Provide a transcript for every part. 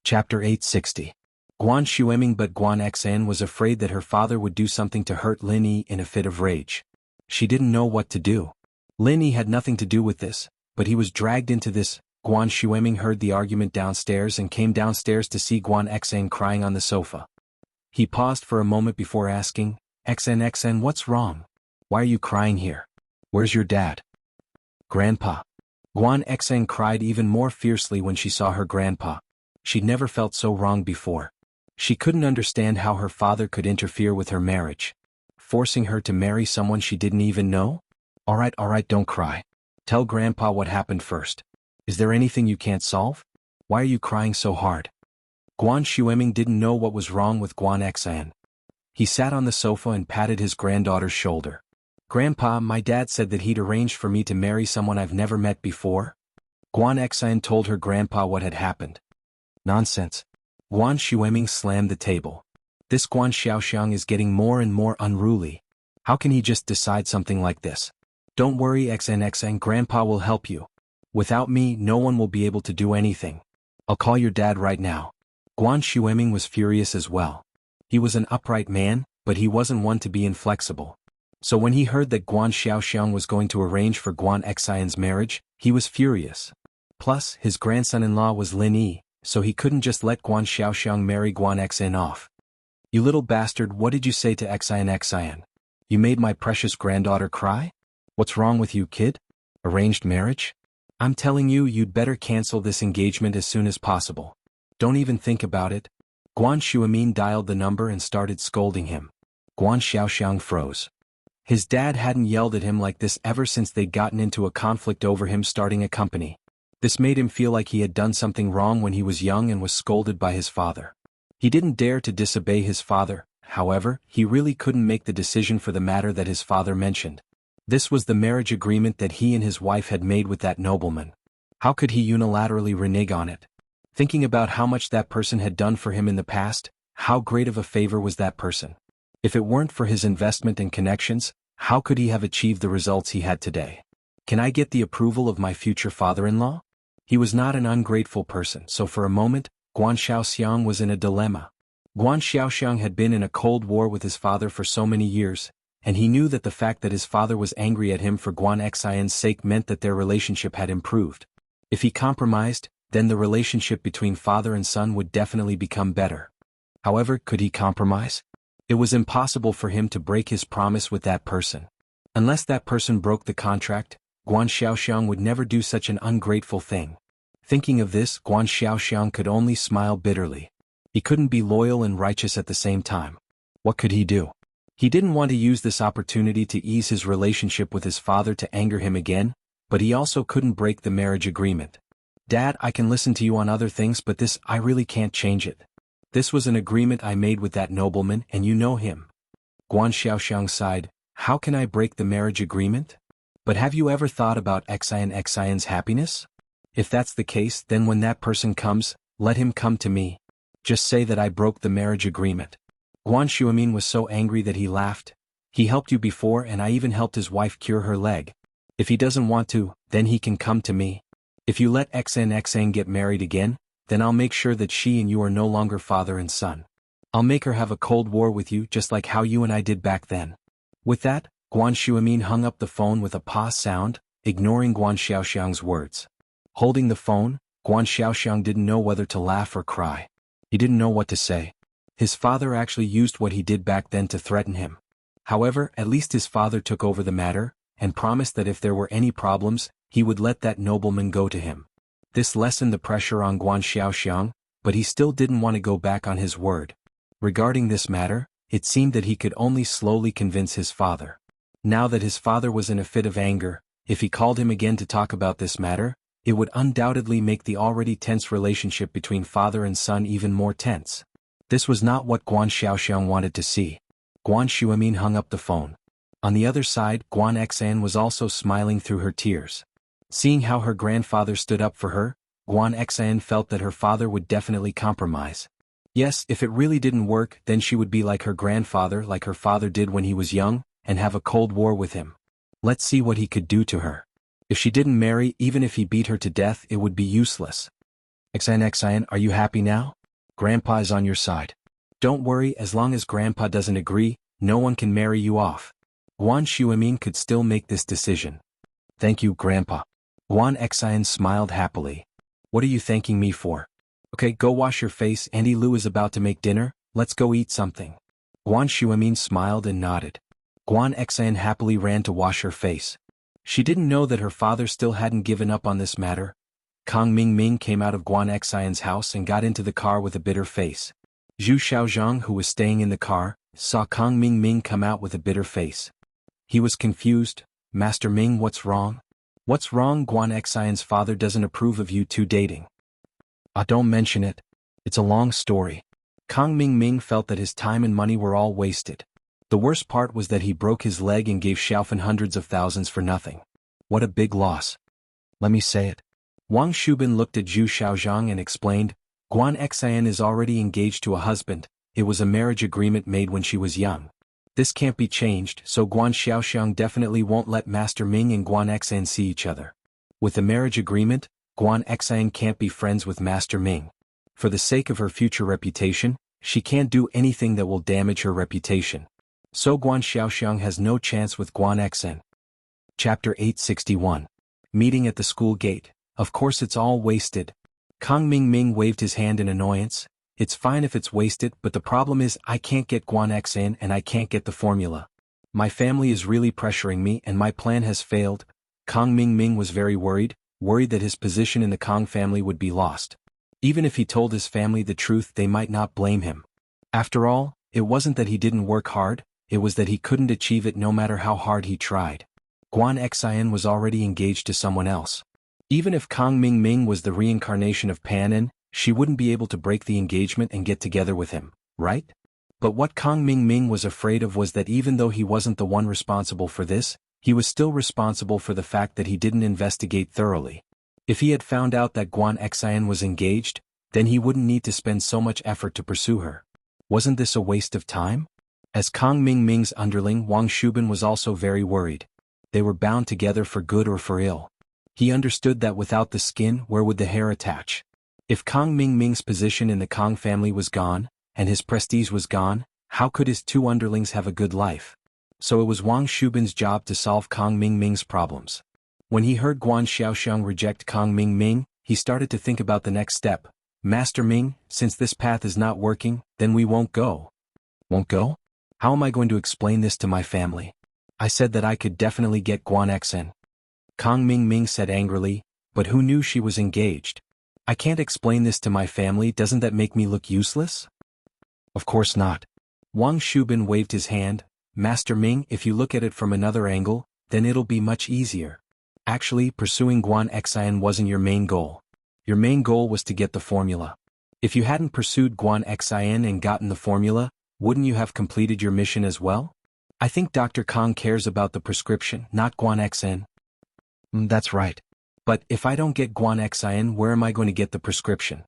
Chapter 860. Guan Xueming, but Guan Xan was afraid that her father would do something to hurt Lin Yi in a fit of rage. She didn't know what to do. Lin Yi had nothing to do with this, but he was dragged into this. Guan Xueming heard the argument downstairs and came downstairs to see Guan Xan crying on the sofa. He paused for a moment before asking, Xan, what's wrong? Why are you crying here? Where's your dad? Grandpa. Guan Xan cried even more fiercely when she saw her grandpa. She'd never felt so wrong before. She couldn't understand how her father could interfere with her marriage, forcing her to marry someone she didn't even know. All right, don't cry. Tell Grandpa what happened first. Is there anything you can't solve? Why are you crying so hard? Guan Xueming didn't know what was wrong with Guan Xan. He sat on the sofa and patted his granddaughter's shoulder. Grandpa, my dad said that he'd arranged for me to marry someone I've never met before. Guan Xan told her grandpa what had happened. Nonsense. Guan Xueming slammed the table. This Guan Xiaoxiang is getting more and more unruly. How can he just decide something like this? Don't worry, Xan, Grandpa will help you. Without me, no one will be able to do anything. I'll call your dad right now. Guan Xueming was furious as well. He was an upright man, but he wasn't one to be inflexible. So when he heard that Guan Xiaoxiang was going to arrange for Guan Xan's marriage, he was furious. Plus, his grandson-in-law was Lin Yi, so he couldn't just let Guan Xiaoxiang marry Guan Xan off. You little bastard, what did you say to Xan? You made my precious granddaughter cry? What's wrong with you, kid? Arranged marriage? I'm telling you, you'd better cancel this engagement as soon as possible. Don't even think about it. Guan Xueming dialed the number and started scolding him. Guan Xiaoxiang froze. His dad hadn't yelled at him like this ever since they'd gotten into a conflict over him starting a company. This made him feel like he had done something wrong when he was young and was scolded by his father. He didn't dare to disobey his father, however, he really couldn't make the decision for the matter that his father mentioned. This was the marriage agreement that he and his wife had made with that nobleman. How could he unilaterally renege on it? Thinking about how much that person had done for him in the past, how great of a favor was that person? If it weren't for his investment and connections, how could he have achieved the results he had today? Can I get the approval of my future father-in-law? He was not an ungrateful person, so for a moment, Guan Xiaoxiang was in a dilemma. Guan Xiaoxiang had been in a cold war with his father for so many years, and he knew that the fact that his father was angry at him for Guan Xan's sake meant that their relationship had improved. If he compromised, then the relationship between father and son would definitely become better. However, could he compromise? It was impossible for him to break his promise with that person. Unless that person broke the contract, Guan Xiaoxiang would never do such an ungrateful thing. Thinking of this, Guan Xiaoxiang could only smile bitterly. He couldn't be loyal and righteous at the same time. What could he do? He didn't want to use this opportunity to ease his relationship with his father to anger him again, but he also couldn't break the marriage agreement. Dad, I can listen to you on other things, but this, I really can't change it. This was an agreement I made with that nobleman, and you know him. Guan Xiaoxiang sighed. How can I break the marriage agreement? But have you ever thought about Xan's happiness? If that's the case, then when that person comes, let him come to me. Just say that I broke the marriage agreement. Guan Xueming was so angry that he laughed. He helped you before, and I even helped his wife cure her leg. If he doesn't want to, then he can come to me. If you let Xan get married again, then I'll make sure that she and you are no longer father and son. I'll make her have a cold war with you just like how you and I did back then. With that, Guan Xueming hung up the phone with a pause sound, ignoring Guan Xiaoxiang's words. Holding the phone, Guan Xiaoxiang didn't know whether to laugh or cry. He didn't know what to say. His father actually used what he did back then to threaten him. However, at least his father took over the matter, and promised that if there were any problems, he would let that nobleman go to him. This lessened the pressure on Guan Xiaoxiang, but he still didn't want to go back on his word. Regarding this matter, it seemed that he could only slowly convince his father. Now that his father was in a fit of anger, if he called him again to talk about this matter, it would undoubtedly make the already tense relationship between father and son even more tense. This was not what Guan Xiaoxiang wanted to see. Guan Xueming hung up the phone. On the other side, Guan Xan was also smiling through her tears. Seeing how her grandfather stood up for her, Guan Xan felt that her father would definitely compromise. Yes, if it really didn't work, then she would be like her grandfather, like her father did when he was young, and have a cold war with him. Let's see what he could do to her. If she didn't marry, even if he beat her to death, it would be useless. Xian, are you happy now? Grandpa is on your side. Don't worry, as long as Grandpa doesn't agree, no one can marry you off. Guan Shuimin could still make this decision. Thank you, Grandpa. Guan Xian smiled happily. What are you thanking me for? Okay, go wash your face. Auntie Lu is about to make dinner, let's go eat something. Guan Shuimin smiled and nodded. Guan Xian happily ran to wash her face. She didn't know that her father still hadn't given up on this matter. Kang Mingming came out of Guan Xian's house and got into the car with a bitter face. Zhu Xiaozhang, who was staying in the car, saw Kang Mingming come out with a bitter face. He was confused. Master Ming, what's wrong? What's wrong? Guan Xian's father doesn't approve of you two dating. Don't mention it. It's a long story. Kang Mingming felt that his time and money were all wasted. The worst part was that he broke his leg and gave Xiaofan hundreds of thousands for nothing. What a big loss. Let me say it. Wang Shubin looked at Zhu Xiaozhang and explained, Guan Xian is already engaged to a husband. It was a marriage agreement made when she was young. This can't be changed, so Guan Xiaoxiang definitely won't let Master Ming and Guan Xian see each other. With the marriage agreement, Guan Xian can't be friends with Master Ming. For the sake of her future reputation, she can't do anything that will damage her reputation. So Guan Xiaoxiang has no chance with Guan Xian. Chapter 861. Meeting at the school gate. Of course it's all wasted. Kang Mingming waved his hand in annoyance. It's fine if it's wasted, but the problem is I can't get Guan Xian and I can't get the formula. My family is really pressuring me and my plan has failed. Kang Mingming was very worried that his position in the Kang family would be lost. Even if he told his family the truth, they might not blame him. After all, it wasn't that he didn't work hard, it was that he couldn't achieve it no matter how hard he tried. Guan Xian was already engaged to someone else. Even if Kang Mingming was the reincarnation of Panin, she wouldn't be able to break the engagement and get together with him, right? But what Kang Mingming was afraid of was that even though he wasn't the one responsible for this, he was still responsible for the fact that he didn't investigate thoroughly. If he had found out that Guan Xian was engaged, then he wouldn't need to spend so much effort to pursue her. Wasn't this a waste of time? As Kang Mingming's underling, Wang Shubin was also very worried. They were bound together for good or for ill. He understood that without the skin, where would the hair attach? If Kang Mingming's position in the Kang family was gone, and his prestige was gone, how could his two underlings have a good life? So it was Wang Shubin's job to solve Kang Mingming's problems. When he heard Guan Xiaoxiang reject Kang Mingming, he started to think about the next step. Master Ming, since this path is not working, then we won't go. Won't go? How am I going to explain this to my family? I said that I could definitely get Guan Xian. Kang Mingming said angrily, but who knew she was engaged? I can't explain this to my family, doesn't that make me look useless? Of course not. Wang Shubin waved his hand. Master Ming, if you look at it from another angle, then it'll be much easier. Actually, pursuing Guan Xian wasn't your main goal. Your main goal was to get the formula. If you hadn't pursued Guan Xian and gotten the formula, wouldn't you have completed your mission as well? I think Dr. Kang cares about the prescription, not Guan Xian. That's right. But if I don't get Guan Xian, where am I going to get the prescription?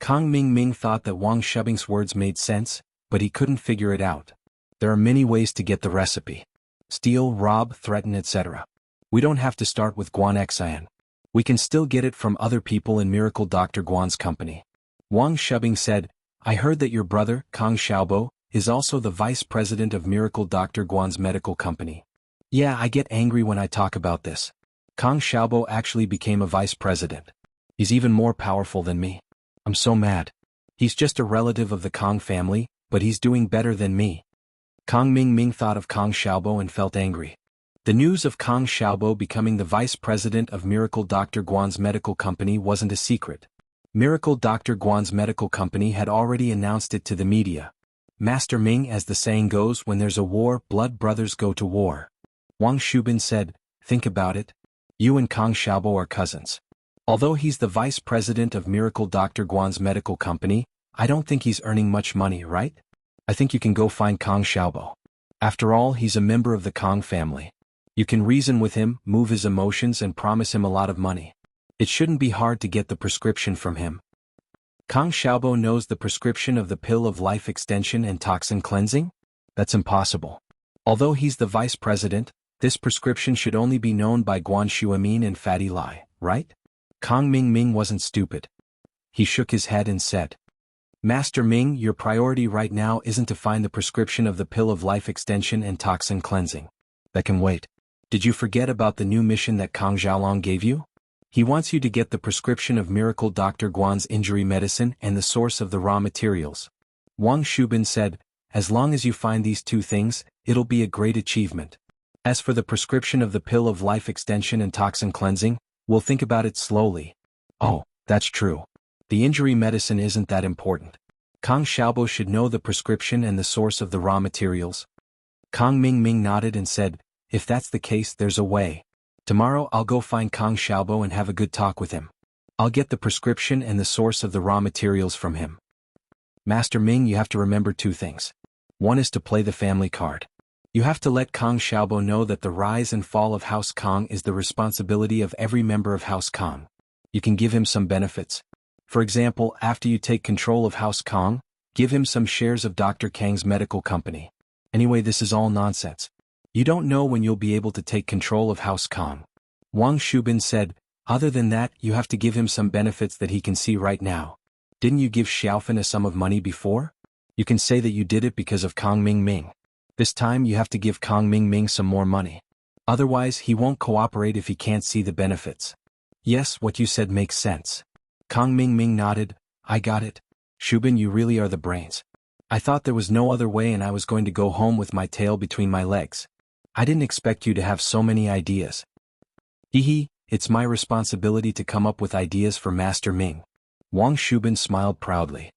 Kang Mingming thought that Wang Shubing's words made sense, but he couldn't figure it out. There are many ways to get the recipe. Steal, rob, threaten, etc. We don't have to start with Guan Xian. We can still get it from other people in Miracle Dr. Guan's company. Wang Shubing said, I heard that your brother, Kang Xiaobo, is also the vice president of Miracle Dr. Guan's medical company. Yeah, I get angry when I talk about this. Kang Xiaobo actually became a vice president. He's even more powerful than me. I'm so mad. He's just a relative of the Kang family, but he's doing better than me. Kang Mingming thought of Kang Xiaobo and felt angry. The news of Kang Xiaobo becoming the vice president of Miracle Dr. Guan's medical company wasn't a secret. Miracle Dr. Guan's medical company had already announced it to the media. Master Ming, as the saying goes, when there's a war, blood brothers go to war. Wang Shubin said, think about it. You and Kang Xiaobo are cousins. Although he's the vice president of Miracle Dr. Guan's medical company, I don't think he's earning much money, right? I think you can go find Kang Xiaobo. After all, he's a member of the Kang family. You can reason with him, move his emotions and promise him a lot of money. It shouldn't be hard to get the prescription from him. Kang Xiaobo knows the prescription of the pill of life extension and toxin cleansing? That's impossible. Although he's the vice president, this prescription should only be known by Guan Shuimin and Fatty Lai, right? Kang Mingming wasn't stupid. He shook his head and said, Master Ming, your priority right now isn't to find the prescription of the pill of life extension and toxin cleansing. That can wait. Did you forget about the new mission that Kang Xiaolong gave you? He wants you to get the prescription of Miracle Dr. Guan's injury medicine and the source of the raw materials. Wang Shubin said, as long as you find these two things, it'll be a great achievement. As for the prescription of the pill of life extension and toxin cleansing, we'll think about it slowly. Oh, that's true. The injury medicine isn't that important. Kang Xiaobo should know the prescription and the source of the raw materials. Kang Ming nodded and said, if that's the case, there's a way. Tomorrow I'll go find Kang Xiaobo and have a good talk with him. I'll get the prescription and the source of the raw materials from him. Master Ming, you have to remember two things. One is to play the family card. You have to let Kang Xiaobo know that the rise and fall of House Kang is the responsibility of every member of House Kang. You can give him some benefits. For example, after you take control of House Kang, give him some shares of Dr. Kang's medical company. Anyway, this is all nonsense. You don't know when you'll be able to take control of House Kang. Wang Shubin said, other than that, you have to give him some benefits that he can see right now. Didn't you give Xiaofan a sum of money before? You can say that you did it because of Kang Ming. This time you have to give Kang Ming some more money. Otherwise, he won't cooperate if he can't see the benefits. Yes, what you said makes sense. Kang Ming nodded, I got it. Shubin, you really are the brains. I thought there was no other way and I was going to go home with my tail between my legs. I didn't expect you to have so many ideas. Hee, it's my responsibility to come up with ideas for Master Ming. Wang Shubin smiled proudly.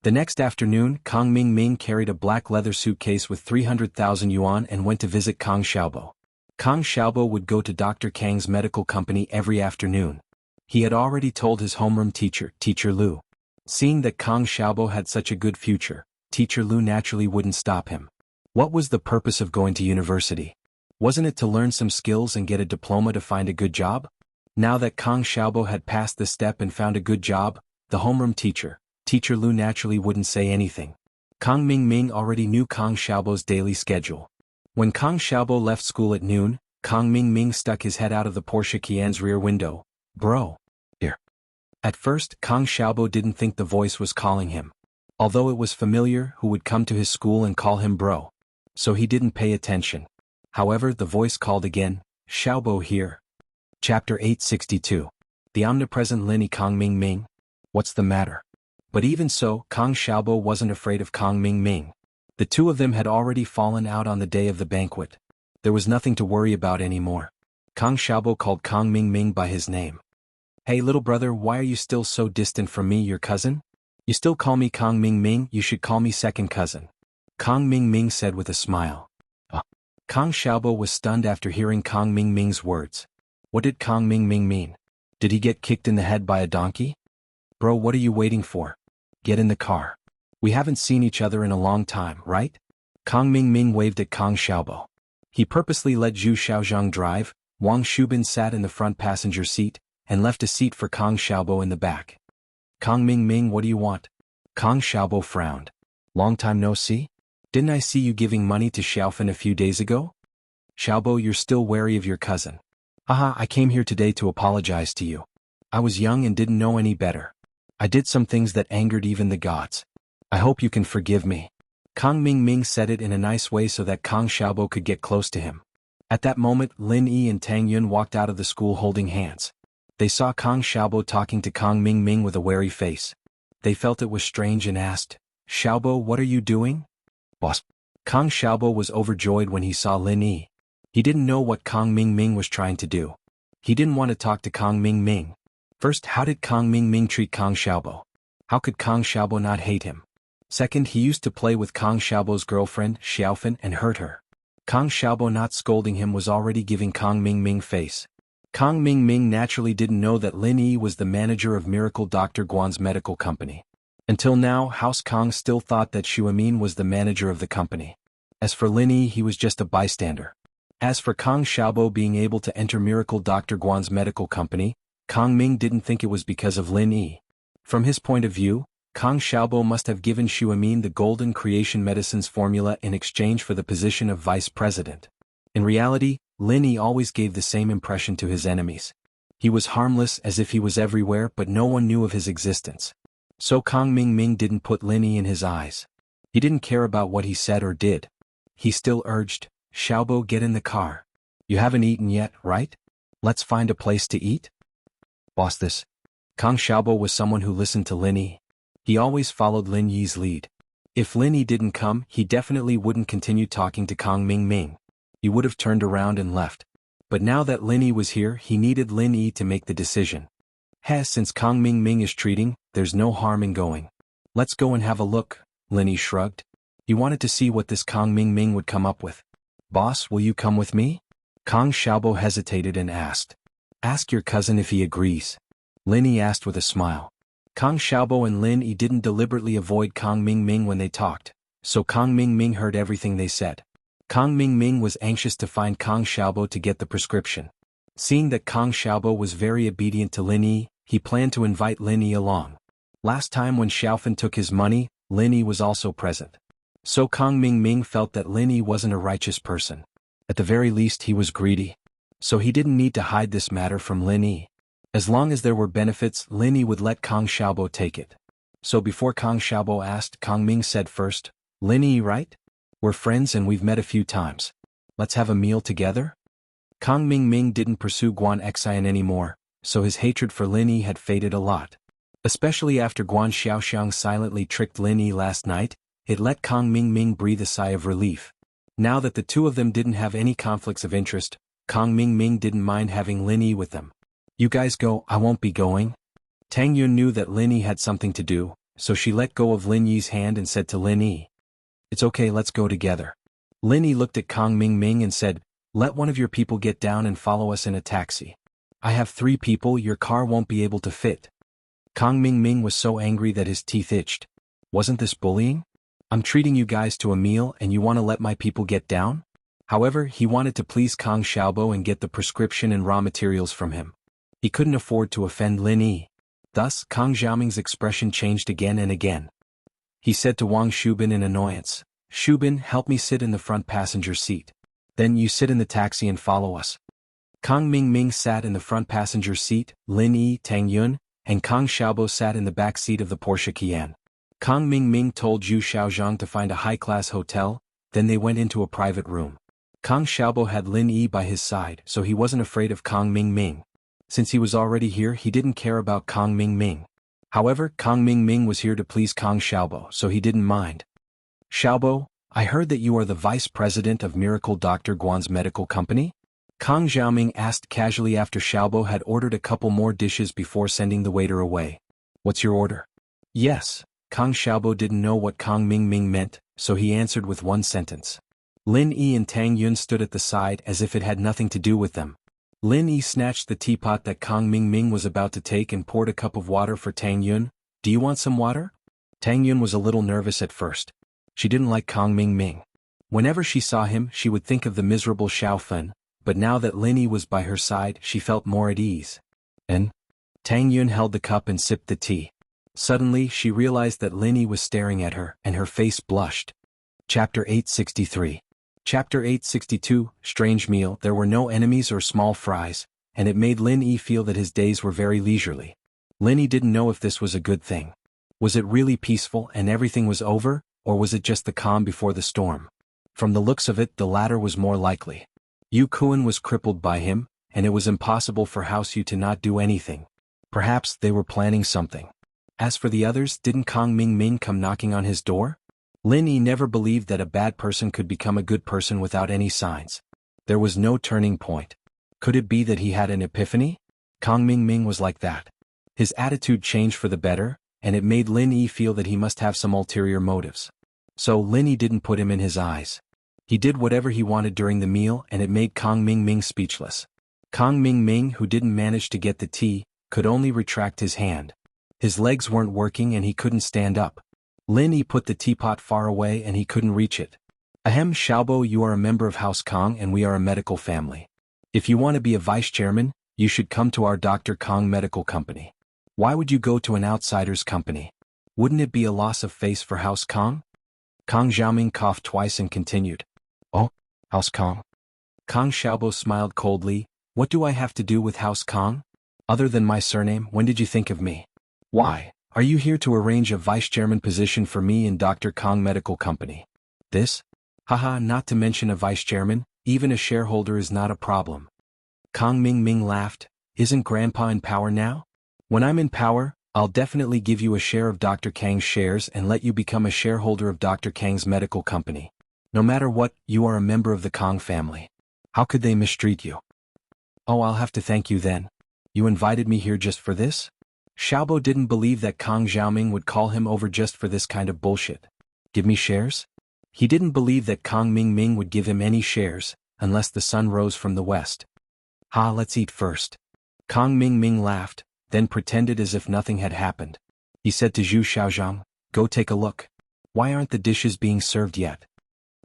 The next afternoon, Kang Ming carried a black leather suitcase with 300,000 yuan and went to visit Kang Xiaobo. Kang Xiaobo would go to Dr. Kang's medical company every afternoon. He had already told his homeroom teacher, Teacher Lu. Seeing that Kang Xiaobo had such a good future, Teacher Lu naturally wouldn't stop him. What was the purpose of going to university? Wasn't it to learn some skills and get a diploma to find a good job? Now that Kang Xiaobo had passed the step and found a good job, the homeroom teacher, Teacher Lu naturally wouldn't say anything. Kang Ming already knew Kang Xiaobo's daily schedule. When Kang Xiaobo left school at noon, Kang Ming stuck his head out of the Porsche Cayenne's rear window. Bro. Here. At first, Kang Xiaobo didn't think the voice was calling him. Although it was familiar who would come to his school and call him bro. So he didn't pay attention. However, the voice called again, Xiaobo here. Chapter 862. The omnipresent Lini Kang Ming. What's the matter? But even so, Kang Xiaobo wasn't afraid of Kang Ming. The two of them had already fallen out on the day of the banquet. There was nothing to worry about anymore. Kang Xiaobo called Kang Ming by his name. Hey little brother, why are you still so distant from me, your cousin? You still call me Kang Ming, you should call me second cousin. Kang Ming said with a smile. Kang Xiaobo was stunned after hearing Kang Ming's words. What did Kang Ming mean? Did he get kicked in the head by a donkey? Bro, what are you waiting for? Get in the car. We haven't seen each other in a long time, right? Kang Ming waved at Kang Xiaobo. He purposely let Zhu Xiaozhang drive, Wang Shubin sat in the front passenger seat, and left a seat for Kang Xiaobo in the back. Kang Ming, what do you want? Kang Xiaobo frowned. Long time no see? Didn't I see you giving money to Xiaofan a few days ago? Xiaobo, you're still wary of your cousin. Haha, I came here today to apologize to you. I was young and didn't know any better. I did some things that angered even the gods. I hope you can forgive me. Kang Ming said it in a nice way so that Kang Xiaobo could get close to him. At that moment, Lin Yi and Tang Yun walked out of the school holding hands. They saw Kang Xiaobo talking to Kang Ming with a wary face. They felt it was strange and asked, Xiaobo, what are you doing? Boss. Kang Xiaobo was overjoyed when he saw Lin Yi. He didn't know what Kang Ming was trying to do. He didn't want to talk to Kang Ming. First, how did Kang Ming treat Kang Xiaobo? How could Kang Xiaobo not hate him? Second, he used to play with Kang Xiaobo's girlfriend, Xiaofan, and hurt her. Kang Xiaobo not scolding him was already giving Kang Ming face. Kang Ming naturally didn't know that Lin Yi was the manager of Miracle Dr. Guan's medical company. Until now, House Kang still thought that Xu Amin was the manager of the company. As for Lin Yi, he was just a bystander. As for Kang Xiaobo being able to enter Miracle Dr. Guan's medical company, Kang Ming didn't think it was because of Lin Yi. From his point of view, Kang Xiaobo must have given Xu Amin the golden creation medicines formula in exchange for the position of vice president. In reality, Lin Yi always gave the same impression to his enemies. He was harmless as if he was everywhere, but no one knew of his existence. So Kang Ming didn't put Lin Yi in his eyes. He didn't care about what he said or did. He still urged, "Xiaobo, get in the car. You haven't eaten yet, right? Let's find a place to eat." Boss, this. Kang Xiaobo was someone who listened to Lin Yi. He always followed Lin Yi's lead. If Lin Yi didn't come, he definitely wouldn't continue talking to Kang Ming. He would have turned around and left. But now that Lin Yi was here, he needed Lin Yi to make the decision. Since Kang Ming is treating, there's no harm in going. Let's go and have a look, Lin Yi shrugged. He wanted to see what this Kang Ming would come up with. Boss, will you come with me? Kang Xiaobo hesitated and asked. Ask your cousin if he agrees. Lin Yi asked with a smile. Kang Xiaobo and Lin Yi didn't deliberately avoid Kang Ming when they talked, so Kang Ming heard everything they said. Kang Ming was anxious to find Kang Xiaobo to get the prescription. Seeing that Kang Xiaobo was very obedient to Lin Yi, he planned to invite Lin Yi along. Last time when Xiaofan took his money, Lin Yi was also present. So Kang Ming felt that Lin Yi wasn't a righteous person. At the very least he was greedy. So he didn't need to hide this matter from Lin Yi. As long as there were benefits, Lin Yi would let Kang Xiaobo take it. So before Kang Xiaobo asked, Kang Ming said first, Lin Yi, right? We're friends and we've met a few times. Let's have a meal together? Kang Ming didn't pursue Guan Xian anymore, so his hatred for Lin Yi had faded a lot. Especially after Guan Xiaoxiang silently tricked Lin Yi last night, it let Kang Ming breathe a sigh of relief. Now that the two of them didn't have any conflicts of interest, Kang Ming didn't mind having Lin Yi with them. You guys go, I won't be going. Tang Yun knew that Lin Yi had something to do, so she let go of Lin Yi's hand and said to Lin Yi, It's okay, let's go together. Lin Yi looked at Kang Ming and said, Let one of your people get down and follow us in a taxi. I have 3 people, your car won't be able to fit. Kang Ming was so angry that his teeth itched. Wasn't this bullying? I'm treating you guys to a meal and you want to let my people get down? However, he wanted to please Kang Xiaobo and get the prescription and raw materials from him. He couldn't afford to offend Lin Yi. Thus, Kang Xiaoming's expression changed again and again. He said to Wang Shubin in annoyance, Shubin, help me sit in the front passenger seat. Then you sit in the taxi and follow us. Kang Ming sat in the front passenger seat, Lin Yi, Tang Yun, and Kang Xiaobo sat in the back seat of the Porsche Cayenne. Kang Ming told Zhu Xiaozhang to find a high-class hotel, then they went into a private room. Kang Xiaobo had Lin Yi by his side, so he wasn't afraid of Kang Ming. Since he was already here, he didn't care about Kang Ming. However, Kang Ming was here to please Kang Xiaobo, so he didn't mind. Xiaobo, I heard that you are the vice president of Miracle Dr. Guan's medical company? Kang Xiaoming asked casually after Xiaobo had ordered a couple more dishes before sending the waiter away. What's your order? Yes. Kang Xiaobo didn't know what Kang Ming meant, so he answered with one sentence. Lin Yi and Tang Yun stood at the side as if it had nothing to do with them. Lin Yi snatched the teapot that Kang Ming was about to take and poured a cup of water for Tang Yun. Do you want some water? Tang Yun was a little nervous at first. She didn't like Kang Ming. Whenever she saw him, she would think of the miserable Xiaofan, but now that Lin Yi was by her side, she felt more at ease. And? Tang Yun held the cup and sipped the tea. Suddenly, she realized that Lin Yi was staring at her, and her face blushed. Chapter 863. Chapter 862, Strange Meal. There were no enemies or small fries, and it made Lin Yi feel that his days were very leisurely. Lin Yi didn't know if this was a good thing. Was it really peaceful and everything was over, or was it just the calm before the storm? From the looks of it, the latter was more likely. Yu Kuan was crippled by him, and it was impossible for House Yu to not do anything. Perhaps they were planning something. As for the others, didn't Kang Ming come knocking on his door? Lin Yi never believed that a bad person could become a good person without any signs. There was no turning point. Could it be that he had an epiphany? Kang Ming was like that. His attitude changed for the better, and it made Lin Yi feel that he must have some ulterior motives. So Lin Yi didn't put him in his eyes. He did whatever he wanted during the meal, and it made Kang Ming speechless. Kang Ming, who didn't manage to get the tea, could only retract his hand. His legs weren't working and he couldn't stand up. Lin Yi put the teapot far away and he couldn't reach it. Ahem, Xiaobo, you are a member of House Kang and we are a medical family. If you want to be a vice chairman, you should come to our Dr. Kang Medical Company. Why would you go to an outsider's company? Wouldn't it be a loss of face for House Kang? Kang Xiaoming coughed twice and continued. Oh, House Kang. Kang Xiaobo smiled coldly. What do I have to do with House Kang? Other than my surname, when did you think of me? Why, are you here to arrange a vice-chairman position for me in Dr. Kong Medical Company? This? Haha, not to mention a vice-chairman, even a shareholder is not a problem. Kong Ming Ming laughed. Isn't Grandpa in power now? When I'm in power, I'll definitely give you a share of Dr. Kang's shares and let you become a shareholder of Dr. Kang's medical company. No matter what, you are a member of the Kong family. How could they mistreat you? Oh, I'll have to thank you then. You invited me here just for this? Xiaobo didn't believe that Kong Xiaoming would call him over just for this kind of bullshit. Give me shares? He didn't believe that Kong Ming Ming would give him any shares, unless the sun rose from the west. Ha, let's eat first. Kong Ming Ming laughed, then pretended as if nothing had happened. He said to Zhu Xiaozhang, go take a look. Why aren't the dishes being served yet?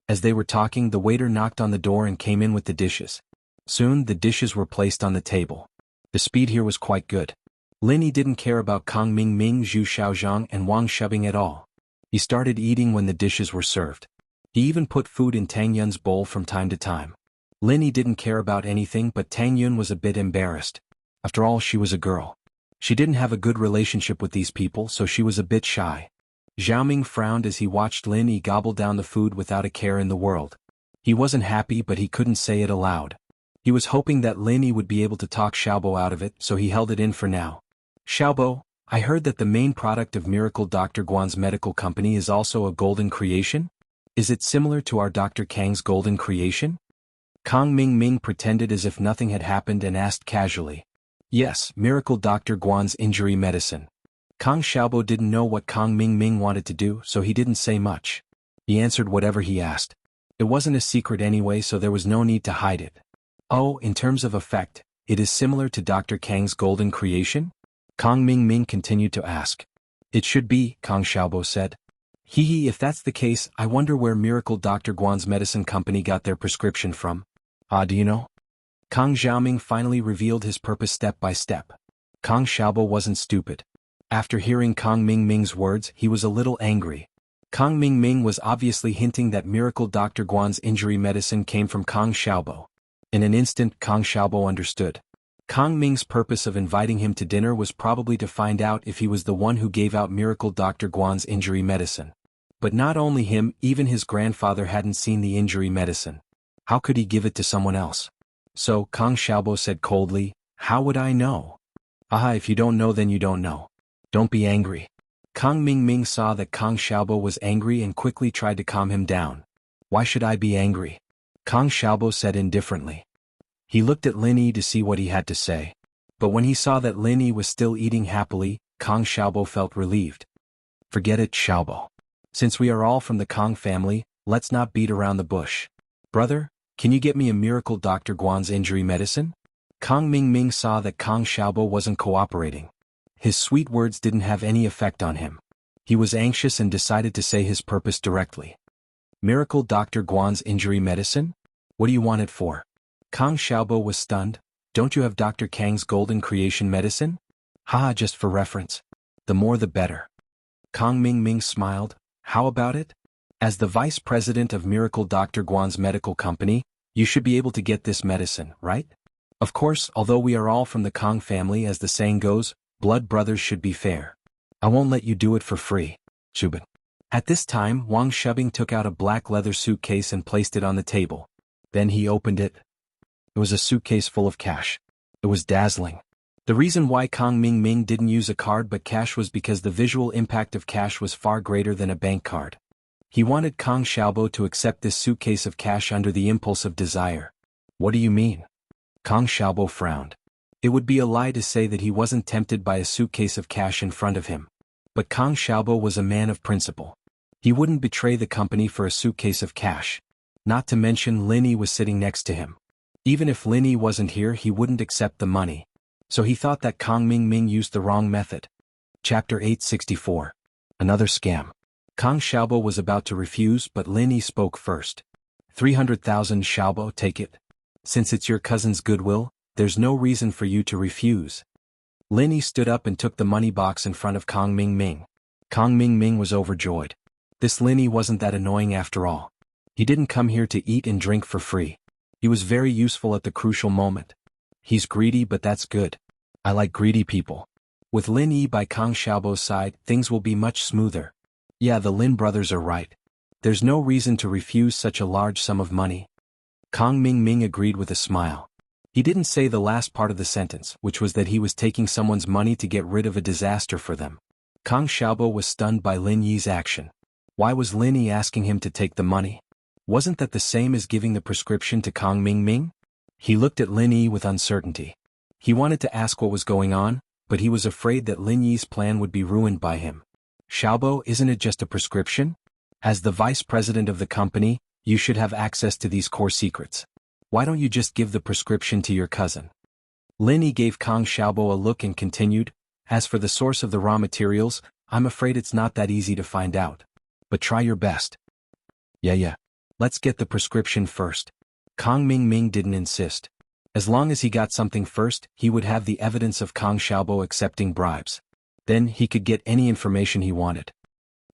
As they were talking, the waiter knocked on the door and came in with the dishes. Soon, the dishes were placed on the table. The speed here was quite good. Lin Yi didn't care about Kong Ming Ming, Zhu Xiaozhang and Wang Shubing at all. He started eating when the dishes were served. He even put food in Tang Yun's bowl from time to time. Lin Yi didn't care about anything, but Tang Yun was a bit embarrassed. After all, she was a girl. She didn't have a good relationship with these people, so she was a bit shy. Xiaoming frowned as he watched Lin Yi gobble down the food without a care in the world. He wasn't happy, but he couldn't say it aloud. He was hoping that Lin Yi would be able to talk Xiaobo out of it, so he held it in for now. Xiaobo, I heard that the main product of Miracle Dr. Guan's medical company is also a golden creation? Is it similar to our Dr. Kang's golden creation? Kong Ming Ming pretended as if nothing had happened and asked casually. Yes, Miracle Dr. Guan's injury medicine. Kong Xiaobo didn't know what Kong Ming Ming wanted to do, so he didn't say much. He answered whatever he asked. It wasn't a secret anyway, so there was no need to hide it. Oh, in terms of effect, it is similar to Dr. Kang's golden creation? Kong Ming Ming continued to ask. It should be, Kong Xiaobo said. Hee, if that's the case, I wonder where Miracle Dr. Guan's medicine company got their prescription from. Do you know? Kong Xiaoming finally revealed his purpose step by step. Kong Xiaobo wasn't stupid. After hearing Kong Ming Ming's words, he was a little angry. Kong Ming Ming was obviously hinting that Miracle Dr. Guan's injury medicine came from Kong Xiaobo. In an instant, Kong Xiaobo understood. Kong Ming's purpose of inviting him to dinner was probably to find out if he was the one who gave out Miracle Dr. Guan's injury medicine. But not only him, even his grandfather hadn't seen the injury medicine. How could he give it to someone else? So, Kong Xiaobo said coldly, how would I know? Aha, if you don't know then you don't know. Don't be angry. Kong Ming Ming saw that Kong Xiaobo was angry and quickly tried to calm him down. Why should I be angry? Kong Xiaobo said indifferently. He looked at Lin Yi to see what he had to say. But when he saw that Lin Yi was still eating happily, Kong Xiaobo felt relieved. Forget it, Xiaobo. Since we are all from the Kong family, let's not beat around the bush. Brother, can you get me a Miracle Dr. Guan's injury medicine? Kong Ming Ming saw that Kong Xiaobo wasn't cooperating. His sweet words didn't have any effect on him. He was anxious and decided to say his purpose directly. Miracle Dr. Guan's injury medicine? What do you want it for? Kong Xiaobo was stunned. Don't you have Dr. Kang's golden creation medicine? Haha, just for reference. The more the better. Kong Ming Ming smiled. How about it? As the vice president of Miracle Dr. Guan's medical company, you should be able to get this medicine, right? Of course, although we are all from the Kong family, as the saying goes, blood brothers should be fair. I won't let you do it for free, Zubin. At this time, Wang Shubing took out a black leather suitcase and placed it on the table. Then he opened it. It was a suitcase full of cash. It was dazzling. The reason why Kong Ming Ming didn't use a card but cash was because the visual impact of cash was far greater than a bank card. He wanted Kong Xiaobo to accept this suitcase of cash under the impulse of desire. What do you mean? Kong Xiaobo frowned. It would be a lie to say that he wasn't tempted by a suitcase of cash in front of him. But Kong Xiaobo was a man of principle. He wouldn't betray the company for a suitcase of cash. Not to mention Lin Yi was sitting next to him. Even if Lin Yi wasn't here, he wouldn't accept the money. So he thought that Kong Ming Ming used the wrong method. Chapter 864. Another scam. Kong Xiaobo was about to refuse, but Lin Yi spoke first. 300,000 Xiaobo, take it. Since it's your cousin's goodwill, there's no reason for you to refuse. Lin Yi stood up and took the money box in front of Kong Ming Ming. Kong Ming Ming was overjoyed. This Lin Yi wasn't that annoying after all. He didn't come here to eat and drink for free. He was very useful at the crucial moment. He's greedy, but that's good. I like greedy people. With Lin Yi by Kang Xiaobo's side, things will be much smoother. Yeah, the Lin brothers are right. There's no reason to refuse such a large sum of money. Kang Ming agreed with a smile. He didn't say the last part of the sentence, which was that he was taking someone's money to get rid of a disaster for them. Kang Xiaobo was stunned by Lin Yi's action. Why was Lin Yi asking him to take the money? Wasn't that the same as giving the prescription to Kang Ming? He looked at Lin Yi with uncertainty. He wanted to ask what was going on, but he was afraid that Lin Yi's plan would be ruined by him. Xiaobo, isn't it just a prescription? As the vice president of the company, you should have access to these core secrets. Why don't you just give the prescription to your cousin? Lin Yi gave Kang Xiaobo a look and continued, as for the source of the raw materials, I'm afraid it's not that easy to find out. But try your best. Yeah. Let's get the prescription first. Kang Ming didn't insist. As long as he got something first, he would have the evidence of Kang Xiaobo accepting bribes. Then he could get any information he wanted.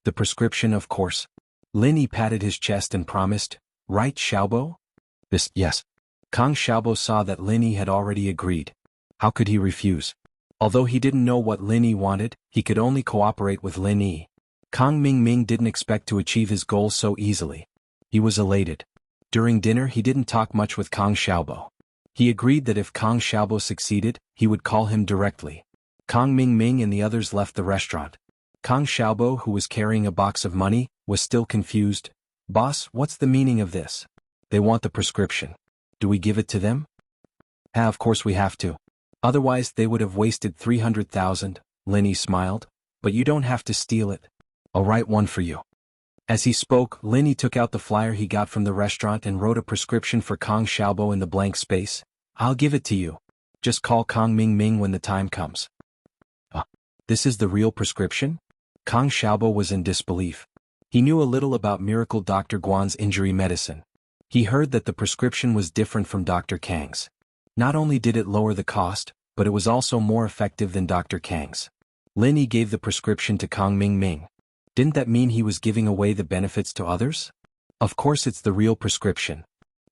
The prescription, of course. Lin Yi patted his chest and promised, right, Xiaobo? Yes. Kang Xiaobo saw that Lin Yi had already agreed. How could he refuse? Although he didn't know what Lin Yi wanted, he could only cooperate with Lin Yi. Kang Ming didn't expect to achieve his goal so easily. He was elated. During dinner he didn't talk much with Kang Xiaobo. He agreed that if Kang Xiaobo succeeded, he would call him directly. Kang Ming and the others left the restaurant. Kang Xiaobo, who was carrying a box of money, was still confused. Boss, what's the meaning of this? They want the prescription. Do we give it to them? Of course we have to. Otherwise they would have wasted 300,000, Lin Yi smiled. But you don't have to steal it. I'll write one for you. As he spoke, Lin Yi took out the flyer he got from the restaurant and wrote a prescription for Kang Xiaobo in the blank space. I'll give it to you. Just call Kang Ming when the time comes. This is the real prescription? Kang Xiaobo was in disbelief. He knew a little about Miracle Dr. Guan's injury medicine. He heard that the prescription was different from Dr. Kang's. Not only did it lower the cost, but it was also more effective than Dr. Kang's. Lin Yi gave the prescription to Kang Ming. Didn't that mean he was giving away the benefits to others? Of course it's the real prescription.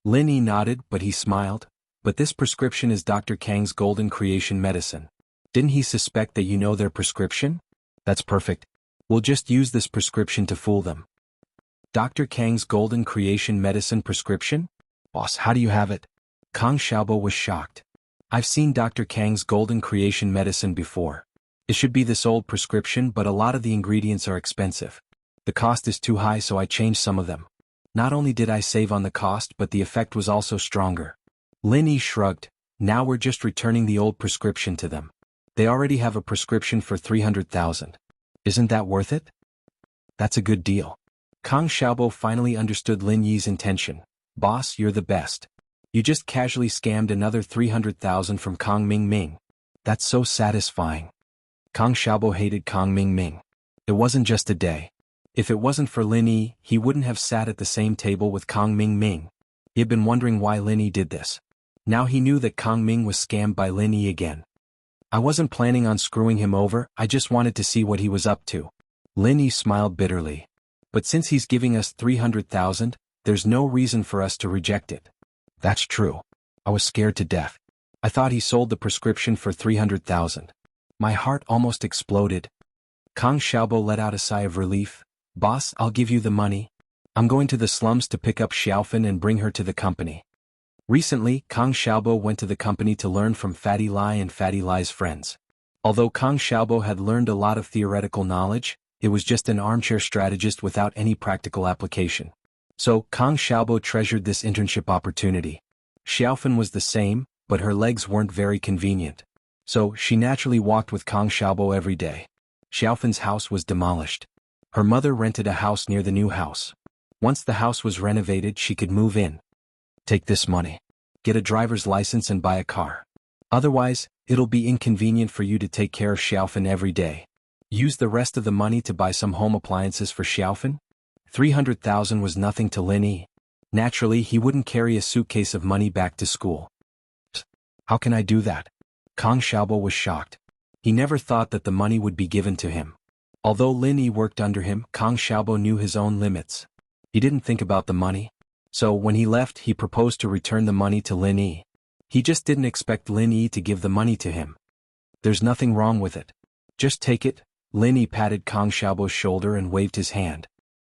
Lin Yi nodded, but he smiled. But this prescription is Dr. Kang's golden creation medicine. Didn't he suspect that you know their prescription? That's perfect. We'll just use this prescription to fool them. Dr. Kang's golden creation medicine prescription? Boss, how do you have it? Kang Xiaobo was shocked. I've seen Dr. Kang's golden creation medicine before. It should be this old prescription, but a lot of the ingredients are expensive. The cost is too high, so I changed some of them. Not only did I save on the cost, but the effect was also stronger. Lin Yi shrugged. Now we're just returning the old prescription to them. They already have a prescription for 300,000. Isn't that worth it? That's a good deal. Kang Xiaobo finally understood Lin Yi's intention. Boss, you're the best. You just casually scammed another 300,000 from Kang Ming. That's so satisfying. Kang Xiaobo hated Kang Ming. It wasn't just a day. If it wasn't for Lin Yi, he wouldn't have sat at the same table with Kang Ming. He had been wondering why Lin Yi did this. Now he knew that Kang Ming was scammed by Lin Yi again. I wasn't planning on screwing him over, I just wanted to see what he was up to. Lin Yi smiled bitterly. But since he's giving us 300,000, there's no reason for us to reject it. That's true. I was scared to death. I thought he sold the prescription for 300,000. My heart almost exploded. Kang Xiaobo let out a sigh of relief. Boss, I'll give you the money. I'm going to the slums to pick up Xiaofan and bring her to the company. Recently, Kang Xiaobo went to the company to learn from Fatty Lai and Fatty Lai's friends. Although Kang Xiaobo had learned a lot of theoretical knowledge, it was just an armchair strategist without any practical application. So, Kang Xiaobo treasured this internship opportunity. Xiaofan was the same, but her legs weren't very convenient. So, she naturally walked with Kang Xiaobo every day. Xiaofan's house was demolished. Her mother rented a house near the new house. Once the house was renovated, she could move in. Take this money. Get a driver's license and buy a car. Otherwise, it'll be inconvenient for you to take care of Xiaofan every day. Use the rest of the money to buy some home appliances for Xiaofan. 300,000 was nothing to Lin Yi. Naturally, he wouldn't carry a suitcase of money back to school. How can I do that? Kang Xiaobo was shocked. He never thought that the money would be given to him. Although Lin Yi worked under him, Kang Xiaobo knew his own limits. He didn't think about the money. So when he left, he proposed to return the money to Lin Yi. He just didn't expect Lin Yi to give the money to him. There's nothing wrong with it. Just take it. Lin Yi patted Kang Xiaobo's shoulder and waved his hand.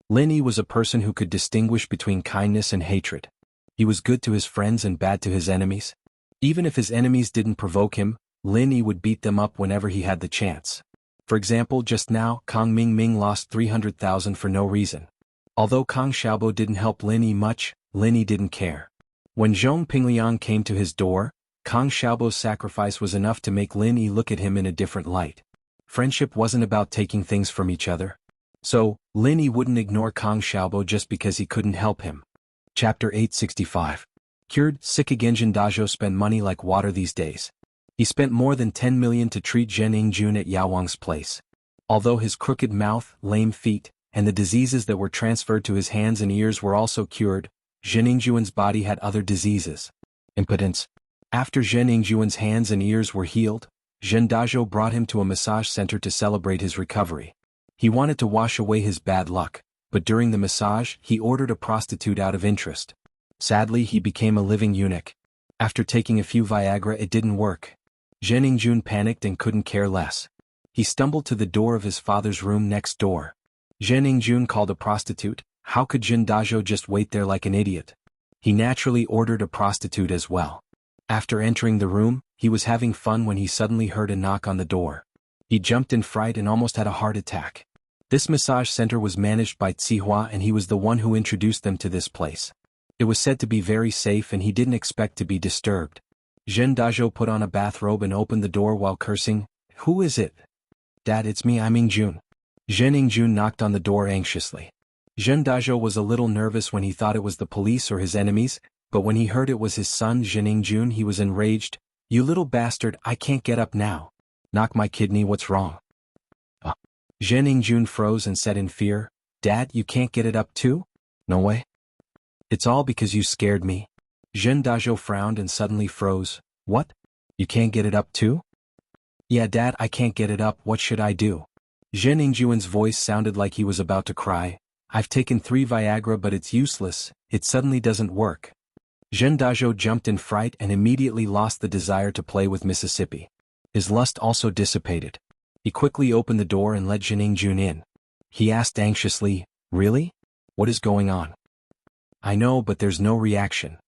Lin Yi was a person who could distinguish between kindness and hatred. He was good to his friends and bad to his enemies. Even if his enemies didn't provoke him, Lin Yi would beat them up whenever he had the chance. For example, just now, Kang Mingming lost 300,000 for no reason. Although Kang Xiaobo didn't help Lin Yi much, Lin Yi didn't care. When Zhong Pingliang came to his door, Kang Xiaobo's sacrifice was enough to make Lin Yi look at him in a different light. Friendship wasn't about taking things from each other. So, Lin Yi wouldn't ignore Kang Xiaobo just because he couldn't help him. Chapter 865. Cured, sick Genjin Dajo spent money like water these days. He spent more than 10 million to treat Zhen Yingjun at Yao place. Although his crooked mouth, lame feet, and the diseases that were transferred to his hands and ears were also cured, Zhen Yingjun's body had other diseases. Impotence. After Zhen Yingjun's hands and ears were healed, Zhen Dajo brought him to a massage center to celebrate his recovery. He wanted to wash away his bad luck, but during the massage, he ordered a prostitute out of interest. Sadly, he became a living eunuch. After taking a few Viagra, it didn't work. Zhen Yingjun panicked and couldn't care less. He stumbled to the door of his father's room next door. Zhen Yingjun called a prostitute. How could Zhen Dajo just wait there like an idiot? He naturally ordered a prostitute as well. After entering the room, he was having fun when he suddenly heard a knock on the door. He jumped in fright and almost had a heart attack. This massage center was managed by Zihua and he was the one who introduced them to this place. It was said to be very safe and he didn't expect to be disturbed. Zhen Dajo put on a bathrobe and opened the door while cursing, "Who is it?" "Dad, it's me, I'm Yingjun." Zhen Yingjun knocked on the door anxiously. Zhen Dajo was a little nervous when he thought it was the police or his enemies, but when he heard it was his son Zhen Yingjun he was enraged. "You little bastard, I can't get up now. Knock my kidney, what's wrong?" Zhen Yingjun froze and said in fear, "Dad, you can't get it up too? No way." "It's all because you scared me." Zhen Dajo frowned and suddenly froze. "What? You can't get it up too?" "Yeah, Dad, I can't get it up, what should I do?" Zhen Yingjun's voice sounded like he was about to cry. "I've taken 3 Viagra but it's useless, it suddenly doesn't work." Zhen Dajo jumped in fright and immediately lost the desire to play with Mississippi. His lust also dissipated. He quickly opened the door and let Zhen Yingjun in. He asked anxiously, "Really? What is going on?" "I know, but there's no reaction."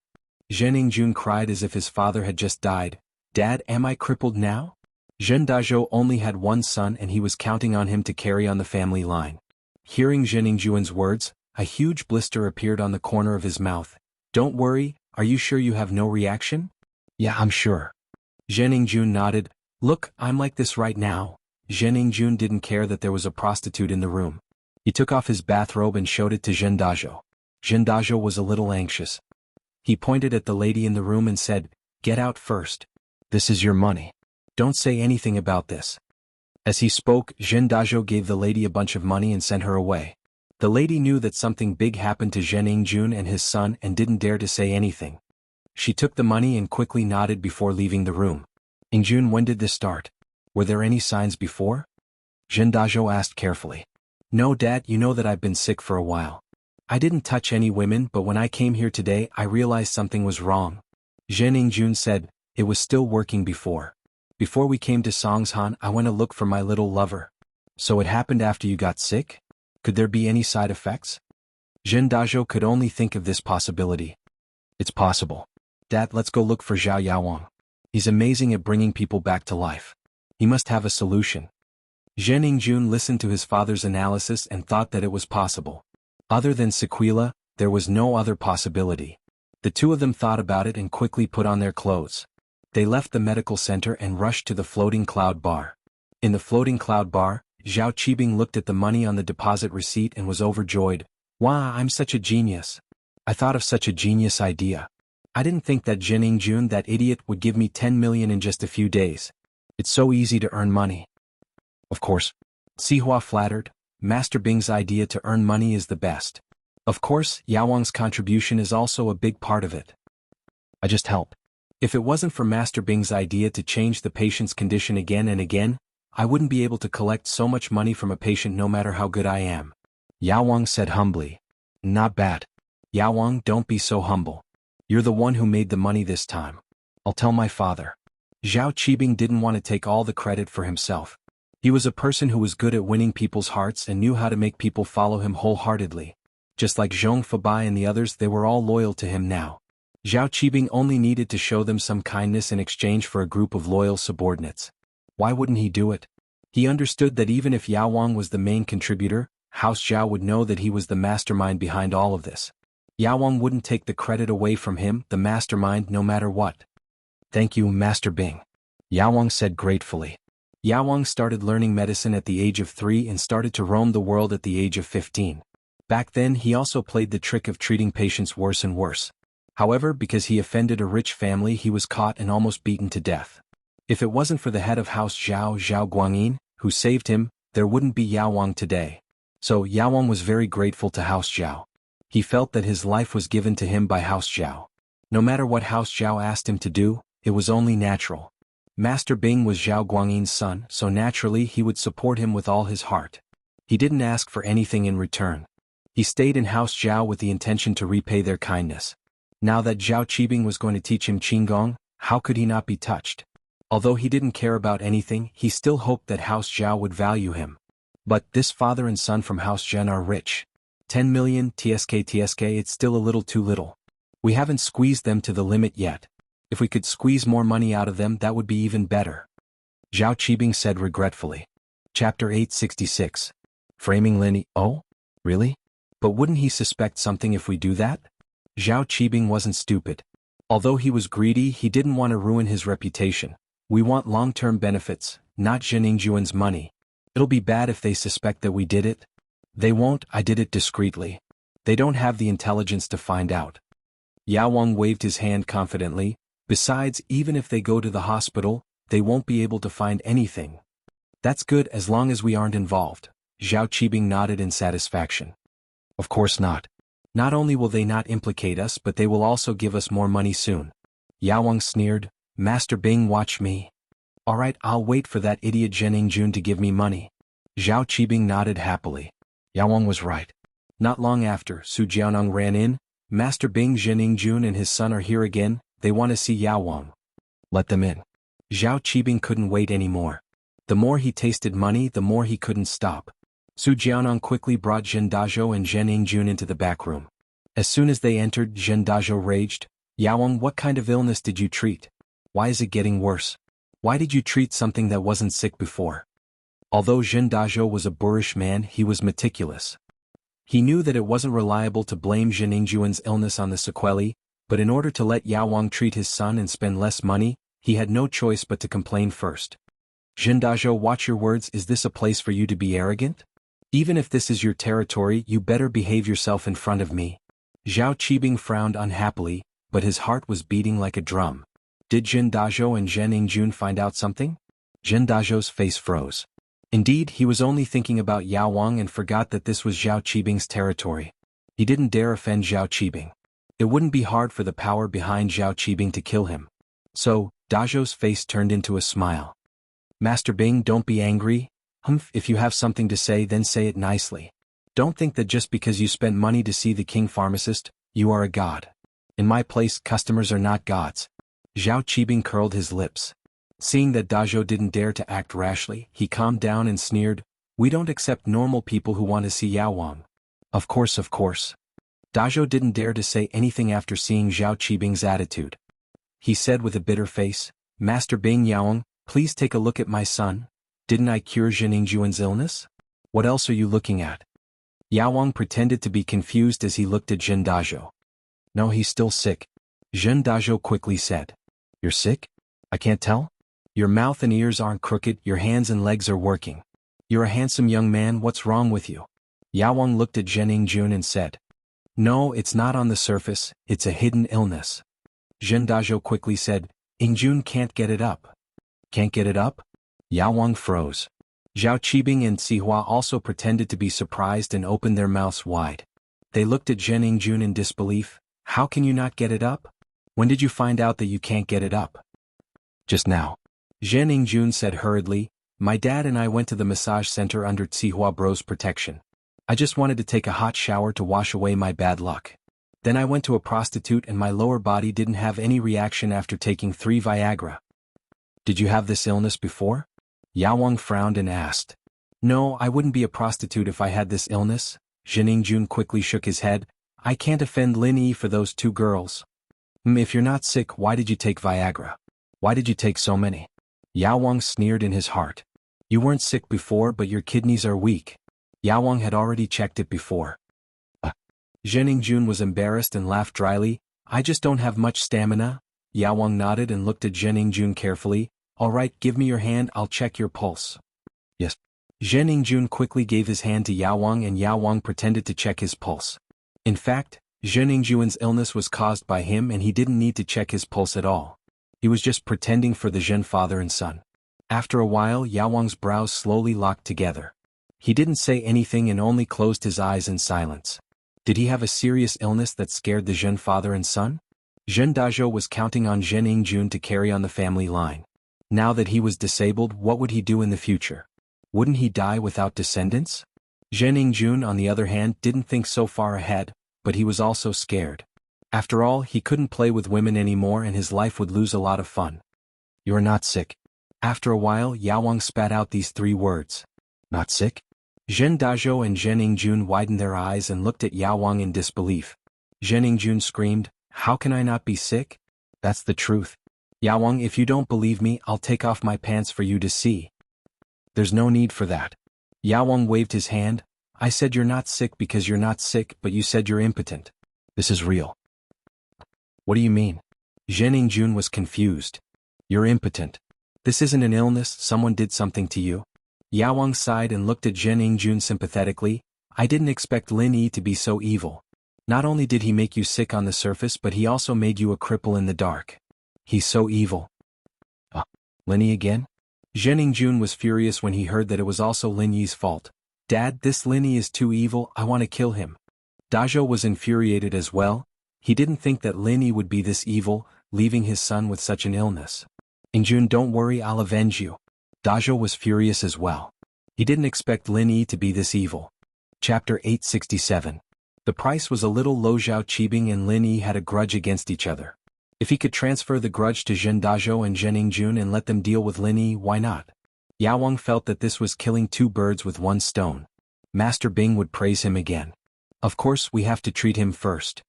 Zhen Yingjun cried as if his father had just died. "Dad, am I crippled now?" Zhen Dajo only had one son and he was counting on him to carry on the family line. Hearing Zhen Yingjun's words, a huge blister appeared on the corner of his mouth. "Don't worry, are you sure you have no reaction?" "Yeah, I'm sure." Zhen Yingjun nodded. "Look, I'm like this right now." Zhen Yingjun didn't care that there was a prostitute in the room. He took off his bathrobe and showed it to Zhen Dajo. Zhen Dajo was a little anxious. He pointed at the lady in the room and said, "Get out first. This is your money. Don't say anything about this." As he spoke, Zhen Dajo gave the lady a bunch of money and sent her away. The lady knew that something big happened to Zhen Yingjun and his son and didn't dare to say anything. She took the money and quickly nodded before leaving the room. "Yingjun, when did this start? Were there any signs before?" Zhen Dajo asked carefully. "No, Dad, you know that I've been sick for a while. I didn't touch any women, but when I came here today I realized something was wrong." Zhen Yingjun said, "It was still working before. Before we came to Songshan I went to look for my little lover." "So it happened after you got sick? Could there be any side effects?" Zhen Dajo could only think of this possibility. "It's possible. Dad, let's go look for Zhao Yaowang. He's amazing at bringing people back to life. He must have a solution." Zhen Yingjun listened to his father's analysis and thought that it was possible. Other than Sequela, there was no other possibility. The two of them thought about it and quickly put on their clothes. They left the medical center and rushed to the floating cloud bar. In the floating cloud bar, Zhao Qibing looked at the money on the deposit receipt and was overjoyed. "Wow, I'm such a genius. I thought of such a genius idea. I didn't think that Zhen Yingjun, that idiot, would give me 10 million in just a few days. It's so easy to earn money." "Of course." Sihua flattered. "Master Bing's idea to earn money is the best. Of course, Yaowang's contribution is also a big part of it. I just help. If it wasn't for Master Bing's idea to change the patient's condition again and again, I wouldn't be able to collect so much money from a patient no matter how good I am." Yaowang said humbly. "Not bad. Yaowang, don't be so humble. You're the one who made the money this time. I'll tell my father." Zhao Qibing didn't want to take all the credit for himself. He was a person who was good at winning people's hearts and knew how to make people follow him wholeheartedly. Just like Zhong Febai and the others, they were all loyal to him now. Zhao Qibing only needed to show them some kindness in exchange for a group of loyal subordinates. Why wouldn't he do it? He understood that even if Yao Wang was the main contributor, House Zhao would know that he was the mastermind behind all of this. Yao Wang wouldn't take the credit away from him, the mastermind, no matter what. "Thank you, Master Bing," Yao Wang said gratefully. Yao Wang started learning medicine at the age of 3 and started to roam the world at the age of 15. Back then he also played the trick of treating patients worse and worse. However, because he offended a rich family, he was caught and almost beaten to death. If it wasn't for the head of House Zhao, Zhao Guangyin, who saved him, there wouldn't be Yao Wang today. So Yao Wang was very grateful to House Zhao. He felt that his life was given to him by House Zhao. No matter what House Zhao asked him to do, it was only natural. Master Bing was Zhao Guangyin's son, so naturally he would support him with all his heart. He didn't ask for anything in return. He stayed in House Zhao with the intention to repay their kindness. Now that Zhao Qibing was going to teach him Qinggong, how could he not be touched? Although he didn't care about anything, he still hoped that House Zhao would value him. But this father and son from House Zhen are rich. 10 million TSK, it's still a little too little. We haven't squeezed them to the limit yet. If we could squeeze more money out of them, that would be even better. Zhao Qibing said regretfully. Chapter 866. Framing Lin. Oh? Really? But wouldn't he suspect something if we do that? Zhao Qibing wasn't stupid. Although he was greedy, he didn't want to ruin his reputation. We want long-term benefits, not Zheningjuan's money. It'll be bad if they suspect that we did it. They won't, I did it discreetly. They don't have the intelligence to find out. Yao Wang waved his hand confidently. Besides, even if they go to the hospital, they won't be able to find anything. That's good as long as we aren't involved. Zhao Qibing nodded in satisfaction. Of course not. Not only will they not implicate us, but they will also give us more money soon. Yao Wang sneered. Master Bing, watch me. Alright, I'll wait for that idiot Zheningjun to give me money. Zhao Qibing nodded happily. Yao Wang was right. Not long after, Su Jianong ran in. Master Bing, Zheningjun and his son are here again. They want to see Yao Wang. Let them in. Zhao Qibing couldn't wait anymore. The more he tasted money, the more he couldn't stop. Su Jianong quickly brought Zhen Dazhou and Zheningjun into the back room. As soon as they entered, Zhen Dazhou raged. Yao Wang, what kind of illness did you treat? Why is it getting worse? Why did you treat something that wasn't sick before? Although Zhen Dazhou was a boorish man, he was meticulous. He knew that it wasn't reliable to blame Zheningjuan's illness on the sequelae, but in order to let Yao Wang treat his son and spend less money, he had no choice but to complain first. Zhen Dazhou, watch your words, is this a place for you to be arrogant? Even if this is your territory, you better behave yourself in front of me. Zhao Qibing frowned unhappily, but his heart was beating like a drum. Did Zhen Dazhou and Zheningjun find out something? Zhen Dazhou's face froze. Indeed, he was only thinking about Yao Wang and forgot that this was Zhao Qibing's territory. He didn't dare offend Zhao Qibing. It wouldn't be hard for the power behind Zhao Qibing to kill him. So, Dazhou's face turned into a smile. Master Bing, don't be angry. If you have something to say, then say it nicely. Don't think that just because you spent money to see the king pharmacist, you are a god. In my place, customers are not gods. Zhao Qibing curled his lips. Seeing that Dazhou didn't dare to act rashly, he calmed down and sneered, we don't accept normal people who want to see Yao Wang. Of course. Dazhou didn't dare to say anything after seeing Zhao Qibing's attitude. He said with a bitter face, Master Bing, Yao Wang, please take a look at my son. Didn't I cure Zheningjuan's illness? What else are you looking at? Yao Wang pretended to be confused as he looked at Zhen Dazhou. No, he's still sick. Zhen Dazhou quickly said. You're sick? I can't tell? Your mouth and ears aren't crooked, your hands and legs are working. You're a handsome young man, what's wrong with you? Yao Wang looked at Zheningjun and said. No, it's not on the surface, it's a hidden illness. Zhen Dazhou quickly said, Ingjun can't get it up. Can't get it up? Yao Wang froze. Zhao Qibing and Sihua also pretended to be surprised and opened their mouths wide. They looked at Zheningjun in disbelief. How can you not get it up? When did you find out that you can't get it up? Just now. Zheningjun said hurriedly, my dad and I went to the massage center under Sihua Bro's protection. I just wanted to take a hot shower to wash away my bad luck. Then I went to a prostitute and my lower body didn't have any reaction after taking 3 Viagra. Did you have this illness before? Yao Wang frowned and asked. No, I wouldn't be a prostitute if I had this illness. Zhenning quickly shook his head. I can't offend Lin Yi for those two girls. If you're not sick, why did you take Viagra? Why did you take so many? Yao Wang sneered in his heart. You weren't sick before, but your kidneys are weak. Yao Wang had already checked it before. Zhenning was embarrassed and laughed dryly. I just don't have much stamina. Yao Wang nodded and looked at Zhenning carefully. All right, give me your hand, I'll check your pulse. Yes. Zhenning quickly gave his hand to Yao Wang and Yao Wang pretended to check his pulse. In fact, Zhenning illness was caused by him and he didn't need to check his pulse at all. He was just pretending for the Zhen father and son. After a while, Yao Wang's brows slowly locked together. He didn't say anything and only closed his eyes in silence. Did he have a serious illness that scared the Zhen father and son? Zhen Dazhou was counting on Zhenning to carry on the family line. Now that he was disabled, what would he do in the future? Wouldn't he die without descendants? Zhenning, on the other hand, didn't think so far ahead, but he was also scared. After all, he couldn't play with women anymore and his life would lose a lot of fun. You're not sick. After a while, Yao Wang spat out these 3 words. Not sick? Zhen Dazhou and Zhenning widened their eyes and looked at Yao Wang in disbelief. Zhenning screamed, How can I not be sick? That's the truth. Yao Wang, if you don't believe me, I'll take off my pants for you to see. There's no need for that. Yao Wang waved his hand. I said you're not sick because you're not sick, but you said you're impotent. This is real. What do you mean? Zhenning was confused. You're impotent. This isn't an illness, someone did something to you. Yao Wang sighed and looked at Zhenning sympathetically. I didn't expect Lin Yi to be so evil. Not only did he make you sick on the surface, but he also made you a cripple in the dark. He's so evil. Lin Yi again? Zhenning was furious when he heard that it was also Lin Yi's fault. Dad, this Lin Yi is too evil, I want to kill him. Dazhou was infuriated as well. He didn't think that Lin Yi would be this evil, leaving his son with such an illness. Ingjun, don't worry, I'll avenge you. Dazhou was furious as well. He didn't expect Lin Yi to be this evil. Chapter 867. The price was a little low. Zhao Qibing and Lin Yi had a grudge against each other. If he could transfer the grudge to Zhen Dazhou and Zhenning and let them deal with Lin Yi, why not? Yao Wang felt that this was killing 2 birds with 1 stone. Master Bing would praise him again. Of course, we have to treat him first.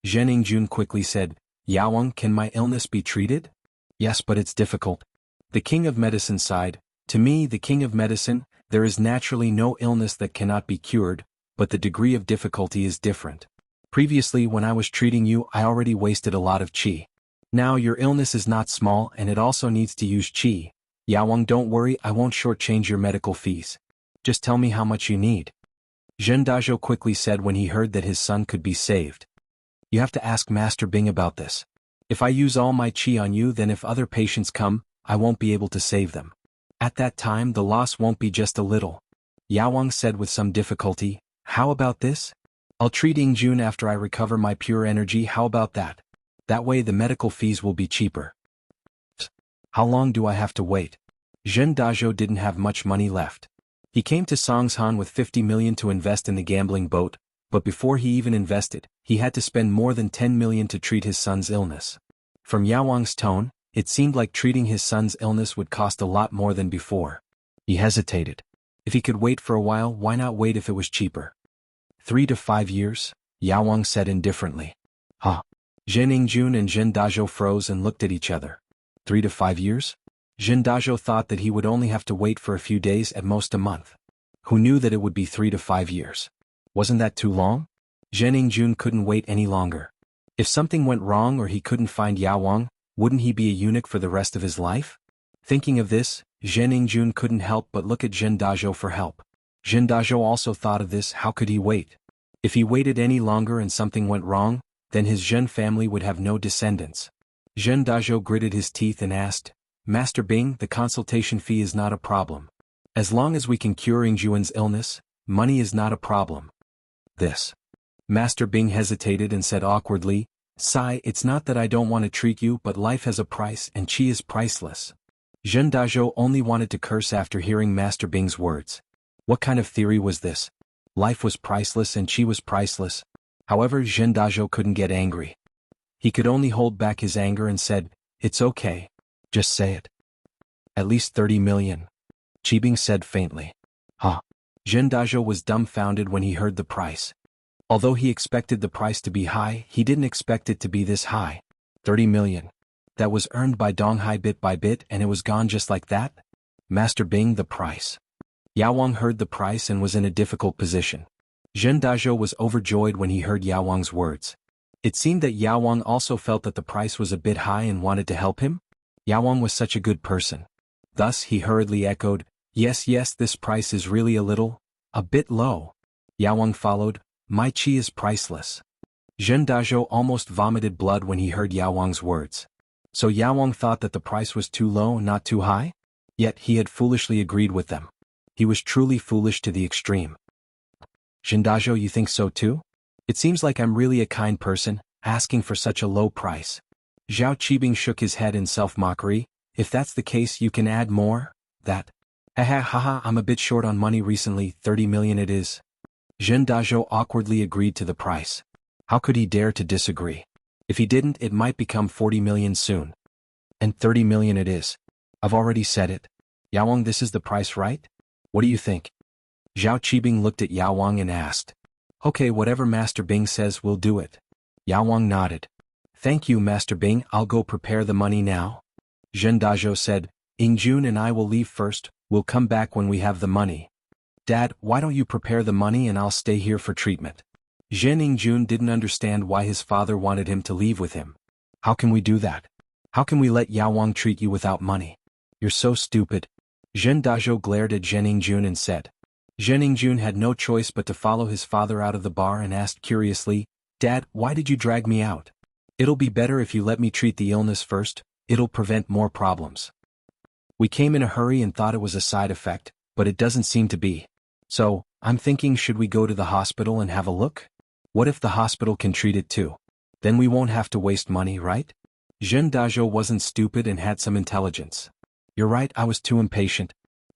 Zhenning quickly said, Yao Wang, can my illness be treated? Yes, but it's difficult. The king of medicine sighed. To me, the king of medicine, there is naturally no illness that cannot be cured, but the degree of difficulty is different. Previously, when I was treating you, I already wasted a lot of qi. Now your illness is not small and it also needs to use qi. Yao Wang, don't worry, I won't shortchange your medical fees. Just tell me how much you need. Zhen Dazhou quickly said when he heard that his son could be saved. You have to ask Master Bing about this. If I use all my qi on you, then if other patients come, I won't be able to save them. At that time, the loss won't be just a little. Yao Wang said with some difficulty, how about this? I'll treat Ingjun after I recover my pure energy, how about that? That way the medical fees will be cheaper. How long do I have to wait? Zhen Dazhou didn't have much money left. He came to Songshan with 50 million to invest in the gambling boat, but before he even invested, he had to spend more than 10 million to treat his son's illness. From Yao Wang's tone, it seemed like treating his son's illness would cost a lot more than before. He hesitated. If he could wait for a while, why not wait if it was cheaper? 3 to 5 years, Yao Wang said indifferently. Huh? Zhenning and Zhen Dazhou froze and looked at each other. 3 to 5 years? Zhen Dazhou thought that he would only have to wait for a few days, at most a month. Who knew that it would be 3 to 5 years? Wasn't that too long? Zhenning couldn't wait any longer. If something went wrong or he couldn't find Yao Wang, wouldn't he be a eunuch for the rest of his life? Thinking of this, Zhenning couldn't help but look at Zhen Dazhou for help. Zhen Dazhou also thought of this, how could he wait? If he waited any longer and something went wrong, then his Zhen family would have no descendants. Zhen Dazhou gritted his teeth and asked, Master Bing, the consultation fee is not a problem. As long as we can cure Ingjuan's illness, money is not a problem. This. Master Bing hesitated and said awkwardly, Sai, it's not that I don't want to treat you, but life has a price and qi is priceless. Zhen Dazhou only wanted to curse after hearing Master Bing's words. What kind of theory was this? Life was priceless and qi was priceless. However, Zhen Dazhou couldn't get angry. He could only hold back his anger and said, It's okay. Just say it. At least 30 million. Qibing said faintly. Huh. Zhen Dazhou was dumbfounded when he heard the price. Although he expected the price to be high, he didn't expect it to be this high. 30 million. That was earned by Donghai bit by bit and it was gone just like that? Master Bing, the price. Yao Wang heard the price and was in a difficult position. Zhen Dazhou was overjoyed when he heard Yao Wang's words. It seemed that Yao Wang also felt that the price was a bit high and wanted to help him. Yao Wang was such a good person. Thus he hurriedly echoed, yes, this price is really a bit low. Yao Wang followed, my qi is priceless. Zhen Dazhou almost vomited blood when he heard Yao Wang's words. So Yao Wang thought that the price was too low, not too high? Yet he had foolishly agreed with them. He was truly foolish to the extreme. Zhen Dazhou, you think so too? It seems like I'm really a kind person, asking for such a low price. Zhao Qibing shook his head in self-mockery. If that's the case, you can add more? That? Haha, I'm a bit short on money recently, 30 million it is. Zhen Dazhou awkwardly agreed to the price. How could he dare to disagree? If he didn't, it might become 40 million soon. And 30 million it is. I've already said it. Yao Wang, this is the price, right? What do you think? Zhao Qibing looked at Yao Wang and asked. Okay, whatever Master Bing says, we'll do it. Yao Wang nodded. Thank you, Master Bing, I'll go prepare the money now. Zhen Dazhou said, Yingjun and I will leave first, we'll come back when we have the money. Dad, why don't you prepare the money and I'll stay here for treatment? Zhen Yingjun didn't understand why his father wanted him to leave with him. How can we do that? How can we let Yao Wang treat you without money? You're so stupid. Zhen Dazhou glared at Zhen Yingjun and said. Zhen Yingjun had no choice but to follow his father out of the bar and asked curiously, Dad, why did you drag me out? It'll be better if you let me treat the illness first, it'll prevent more problems. We came in a hurry and thought it was a side effect, but it doesn't seem to be. So, I'm thinking, should we go to the hospital and have a look? What if the hospital can treat it too? Then we won't have to waste money, right? Zhen Dazhou wasn't stupid and had some intelligence. You're right, I was too impatient.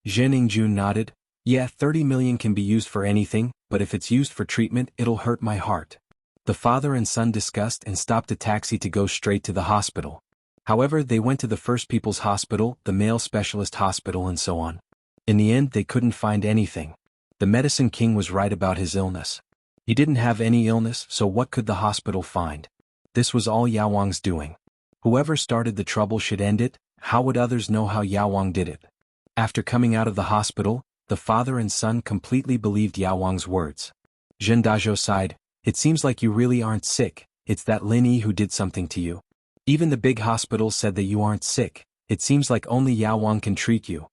Zhen Yingjun nodded. Yeah, 30 million can be used for anything, but if it's used for treatment, it'll hurt my heart. The father and son discussed and stopped a taxi to go straight to the hospital. However, they went to the First People's Hospital, the male specialist hospital and so on. In the end, they couldn't find anything. The medicine king was right about his illness. He didn't have any illness, so what could the hospital find? This was all Yao Wang's doing. Whoever started the trouble should end it. How would others know how Yao Wang did it? After coming out of the hospital, the father and son completely believed Yao Wang's words. Zhen Dazhou sighed, it seems like you really aren't sick, it's that Lin Yi who did something to you. Even the big hospital said that you aren't sick, it seems like only Yao Wang can treat you.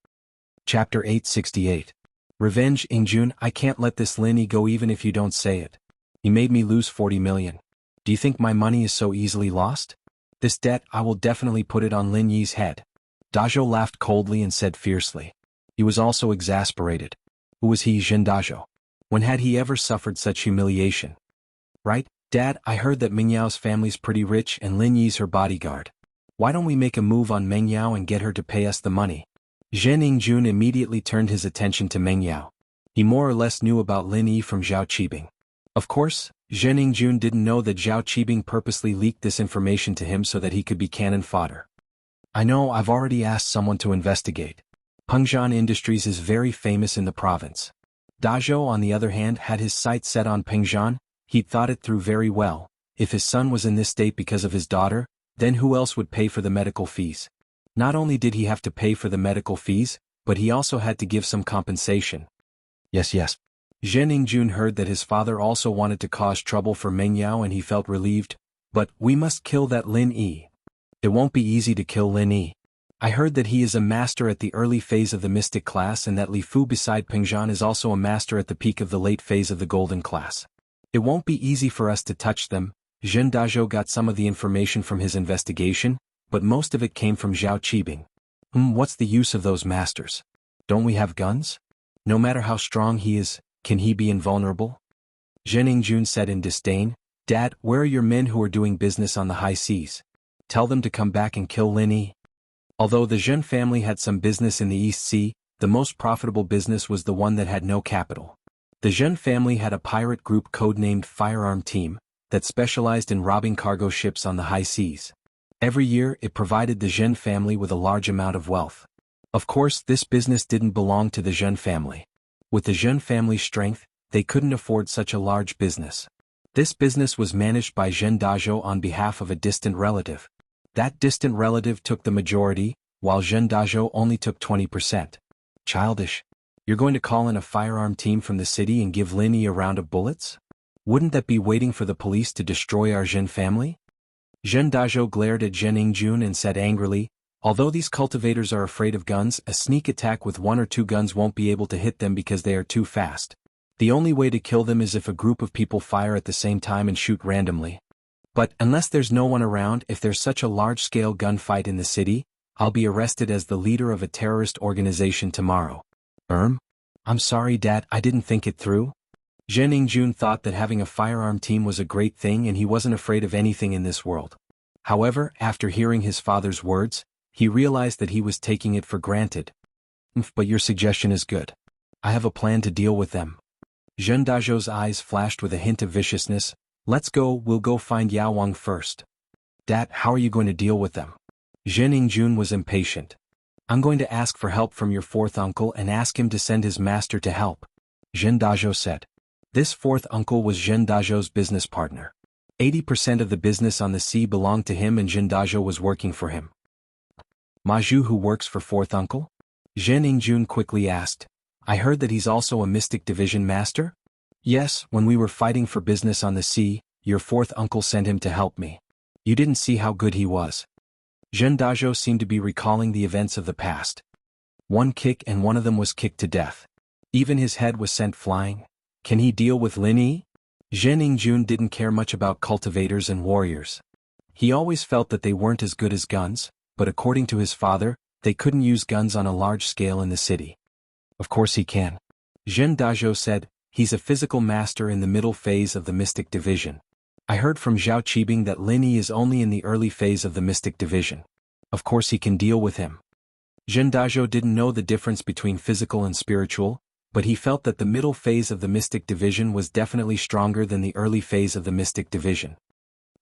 Chapter 868. Revenge, Yingjun, I can't let this Lin Yi go even if you don't say it. He made me lose 40 million. Do you think my money is so easily lost? This debt, I will definitely put it on Lin Yi's head. Dazhou laughed coldly and said fiercely. He was also exasperated. Who was he, Zhen Dazhou? When had he ever suffered such humiliation? Right, Dad, I heard that Meng Yao's family's pretty rich and Lin Yi's her bodyguard. Why don't we make a move on Meng Yao and get her to pay us the money? Zhen Yingjun immediately turned his attention to Meng Yao. He more or less knew about Lin Yi from Zhao Qibing. Of course, Zhen Yingjun didn't know that Zhao Qibing purposely leaked this information to him so that he could be cannon fodder. I know, I've already asked someone to investigate. Pengzhan Industries is very famous in the province. Dazhou, on the other hand, had his sights set on Pengzhan. He'd thought it through very well. If his son was in this state because of his daughter, then who else would pay for the medical fees? Not only did he have to pay for the medical fees, but he also had to give some compensation. Yes. Zhen Yingjun heard that his father also wanted to cause trouble for Meng Yao and he felt relieved. But, we must kill that Lin Yi. It won't be easy to kill Lin Yi. I heard that he is a master at the early phase of the mystic class and that Li Fu beside Pengzhan is also a master at the peak of the late phase of the golden class. It won't be easy for us to touch them. Zhen Dazhou got some of the information from his investigation, but most of it came from Zhao Qibing. What's the use of those masters? Don't we have guns? No matter how strong he is, can he be invulnerable? Zhen Yingjun said in disdain, Dad, where are your men who are doing business on the high seas? Tell them to come back and kill Lin Yi. Although the Zhen family had some business in the East Sea, the most profitable business was the one that had no capital. The Zhen family had a pirate group codenamed Firearm Team that specialized in robbing cargo ships on the high seas. Every year, it provided the Zhen family with a large amount of wealth. Of course, this business didn't belong to the Zhen family. With the Zhen family's strength, they couldn't afford such a large business. This business was managed by Zhen Dazhou on behalf of a distant relative. That distant relative took the majority, while Zhen Dazhou only took 20%. Childish. You're going to call in a firearm team from the city and give Lin Yi a round of bullets? Wouldn't that be waiting for the police to destroy our Zhen family? Zhen Dazhou glared at Zhen Yingjun and said angrily, although these cultivators are afraid of guns, a sneak attack with 1 or 2 guns won't be able to hit them because they are too fast. The only way to kill them is if a group of people fire at the same time and shoot randomly. But unless there's no one around, if there's such a large-scale gunfight in the city, I'll be arrested as the leader of a terrorist organization tomorrow. I'm sorry, Dad, I didn't think it through. Zhen Yingjun thought that having a firearm team was a great thing and he wasn't afraid of anything in this world. However, after hearing his father's words, he realized that he was taking it for granted. But your suggestion is good. I have a plan to deal with them. Zhen Dazhou's eyes flashed with a hint of viciousness. Let's go, we'll go find Yao Wang first. Dad, how are you going to deal with them? Zhen Yingjun was impatient. I'm going to ask for help from your 4th uncle and ask him to send his master to help. Zhen Dazhou said. This 4th uncle was Zhen Dazhou's business partner. 80% of the business on the sea belonged to him and Zhen Dazhou was working for him. Ma Zhu who works for 4th uncle? Zhen Yingjun quickly asked. I heard that he's also a mystic division master? Yes, when we were fighting for business on the sea, your 4th uncle sent him to help me. You didn't see how good he was. Zhen Dazhou seemed to be recalling the events of the past. One kick and one of them was kicked to death. Even his head was sent flying. Can he deal with Lin Yi? Zhen Yingjun didn't care much about cultivators and warriors. He always felt that they weren't as good as guns, but according to his father, they couldn't use guns on a large scale in the city. Of course he can. Zhen Dazhou said, he's a physical master in the middle phase of the mystic division. I heard from Zhao Qibing that Lin Yi is only in the early phase of the mystic division. Of course he can deal with him. Zhen Dazhou didn't know the difference between physical and spiritual, but he felt that the middle phase of the mystic division was definitely stronger than the early phase of the mystic division.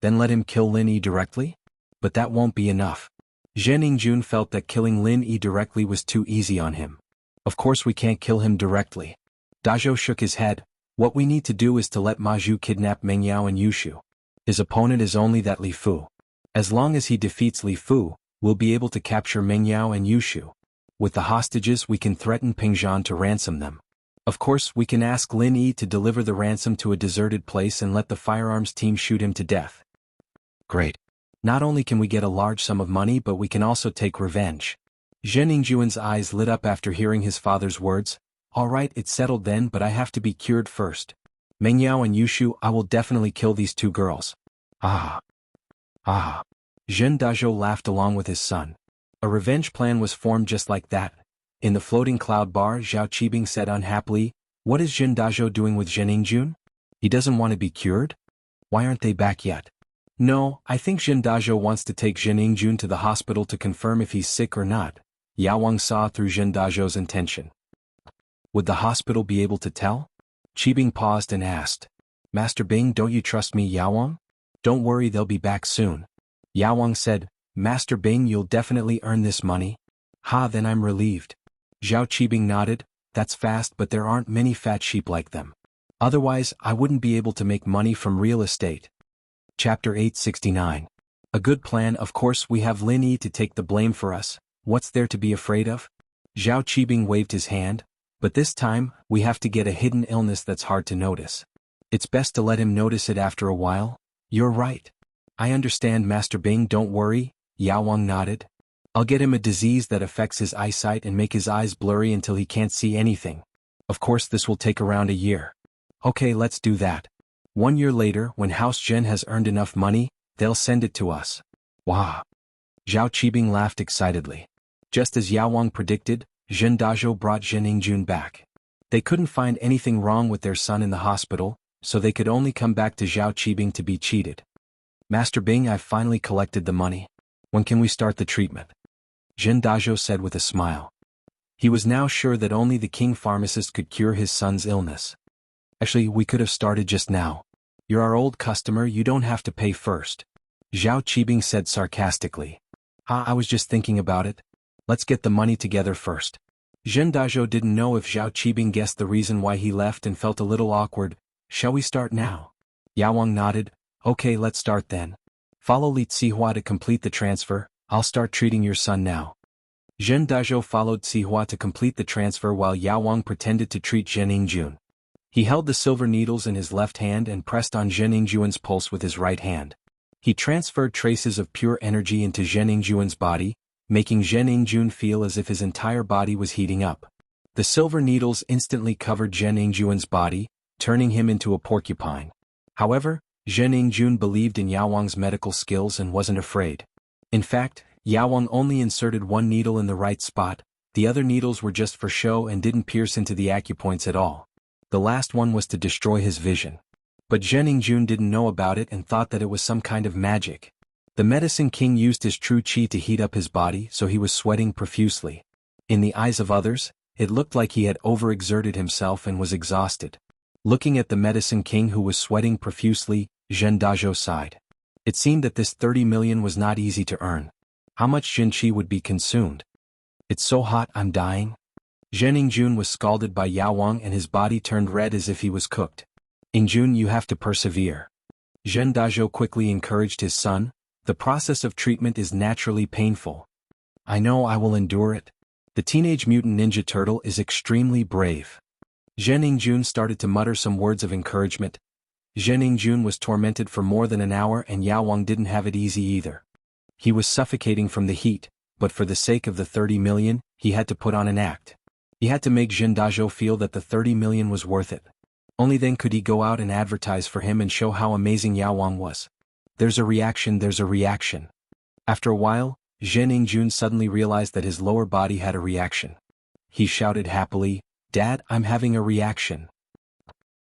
Then let him kill Lin Yi directly? But that won't be enough. Zhen Yingjun felt that killing Lin Yi directly was too easy on him. Of course we can't kill him directly. Dazhou shook his head. What we need to do is to let Ma Zhu kidnap Meng Yao and Yushu. His opponent is only that Li Fu. As long as he defeats Li Fu, we'll be able to capture Meng Yao and Yushu. With the hostages we can threaten Ping Zhan to ransom them. Of course we can ask Lin Yi to deliver the ransom to a deserted place and let the firearms team shoot him to death. Great. Not only can we get a large sum of money but we can also take revenge. Zhen Yingjun's eyes lit up after hearing his father's words. All right, it's settled then, but I have to be cured first. Meng Yao and Yushu, I will definitely kill these 2 girls. Ah. Zhen Dazhou laughed along with his son. A revenge plan was formed just like that. In the floating cloud bar, Zhao Qibing said unhappily, what is Zhen Dazhou doing with Zhen Yingjun? He doesn't want to be cured? Why aren't they back yet? No, I think Zhen Dazhou wants to take Zhen Yingjun to the hospital to confirm if he's sick or not. Yao Wang saw through Zhen Dazhou's intention. Would the hospital be able to tell? Qibing paused and asked. Master Bing, don't you trust me, Yao Wang? Don't worry, they'll be back soon. Yao Wang said, Master Bing, you'll definitely earn this money. Ha, then I'm relieved. Zhao Qibing nodded, that's fast but there aren't many fat sheep like them. Otherwise, I wouldn't be able to make money from real estate. Chapter 869. A good plan. Of course we have Lin Yi to take the blame for us. What's there to be afraid of? Zhao Qibing waved his hand. But this time, we have to get a hidden illness that's hard to notice. It's best to let him notice it after a while. You're right. I understand, Master Bing, don't worry. Yao Wang nodded. I'll get him a disease that affects his eyesight and make his eyes blurry until he can't see anything. Of course this will take around a year. Okay, let's do that. 1 year later, when House Zhen has earned enough money, they'll send it to us. Wow. Zhao Qibing laughed excitedly. Just as Yao Wang predicted, Zhen Dazhou brought Zhen Yingjun back. They couldn't find anything wrong with their son in the hospital, so they could only come back to Zhao Qibing to be cheated. Master Bing, I've finally collected the money. When can we start the treatment? Zhen Dazhou said with a smile. He was now sure that only the king pharmacist could cure his son's illness. Actually, we could have started just now. You're our old customer, you don't have to pay first. Zhao Qibing said sarcastically. I was just thinking about it. Let's get the money together first. Zhen Dazhou didn't know if Zhao Qibing guessed the reason why he left and felt a little awkward. Shall we start now? Yao Wang nodded. Okay, let's start then. Follow Li Cihua to complete the transfer. I'll start treating your son now. Zhen Dazhou followed Cihua to complete the transfer while Yao Wang pretended to treat Zhen Yingjun. He held the silver needles in his left hand and pressed on Zhen Yingjun's pulse with his right hand. He transferred traces of pure energy into Zhen Yingjun's body, making Zhen Yingjun feel as if his entire body was heating up. The silver needles instantly covered Zhen Yingjun's body, turning him into a porcupine. However, Zhen Yingjun believed in Yao Wang's medical skills and wasn't afraid. In fact, Yao Wang only inserted one needle in the right spot, the other needles were just for show and didn't pierce into the acupoints at all. The last one was to destroy his vision. But Zhen Yingjun didn't know about it and thought that it was some kind of magic. The Medicine King used his true qi to heat up his body, so he was sweating profusely. In the eyes of others, it looked like he had overexerted himself and was exhausted. Looking at the Medicine King who was sweating profusely, Zhen Dazhou sighed. It seemed that this 30 million was not easy to earn. How much Jin Qi would be consumed? It's so hot I'm dying. Zhen Yingjun was scalded by Yao Wang and his body turned red as if he was cooked. Yingjun, you have to persevere. Zhen Dazhou quickly encouraged his son. The process of treatment is naturally painful. I know I will endure it. The Teenage Mutant Ninja Turtle is extremely brave. Zhen Yingjun started to mutter some words of encouragement. Zhen Yingjun was tormented for more than an hour and Yao Wang didn't have it easy either. He was suffocating from the heat, but for the sake of the 30 million, he had to put on an act. He had to make Zhen Dazhou feel that the 30 million was worth it. Only then could he go out and advertise for him and show how amazing Yao Wang was. There's a reaction, there's a reaction. After a while, Zhen Yingjun suddenly realized that his lower body had a reaction. He shouted happily, Dad, I'm having a reaction.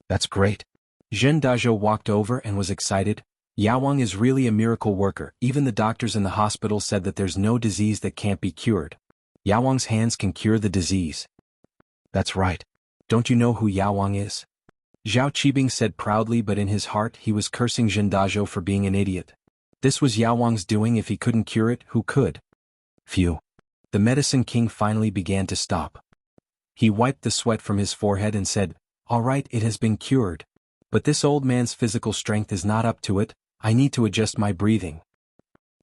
That's great. Zhen Dazhou walked over and was excited. Yao Wang is really a miracle worker. Even the doctors in the hospital said that there's no disease that can't be cured. Yao Wang's hands can cure the disease. That's right. Don't you know who Yao Wang is? Zhao Qibing said proudly, but in his heart he was cursing Zhen Dazhou for being an idiot. This was Yao Wang's doing. If he couldn't cure it, who could? Phew. The Medicine King finally began to stop. He wiped the sweat from his forehead and said, All right, it has been cured. But this old man's physical strength is not up to it. I need to adjust my breathing.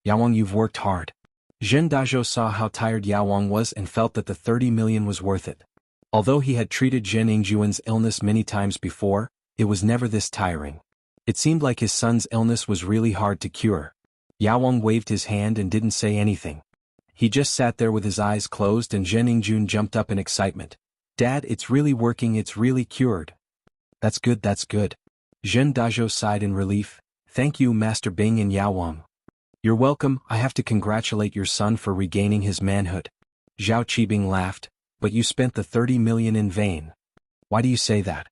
Yao Wang, you've worked hard. Zhen Dazhou saw how tired Yao Wang was and felt that the 30 million was worth it. Although he had treated Zhen Yingjun's illness many times before, it was never this tiring. It seemed like his son's illness was really hard to cure. Yao Wang waved his hand and didn't say anything. He just sat there with his eyes closed and Zhen Yingjun jumped up in excitement. Dad, it's really working, it's really cured. That's good, that's good. Zhen Dazhou sighed in relief. Thank you, Master Bing and Yao Wang. You're welcome. I have to congratulate your son for regaining his manhood. Zhao Qibing laughed. But you spent the 30 million in vain. Why do you say that?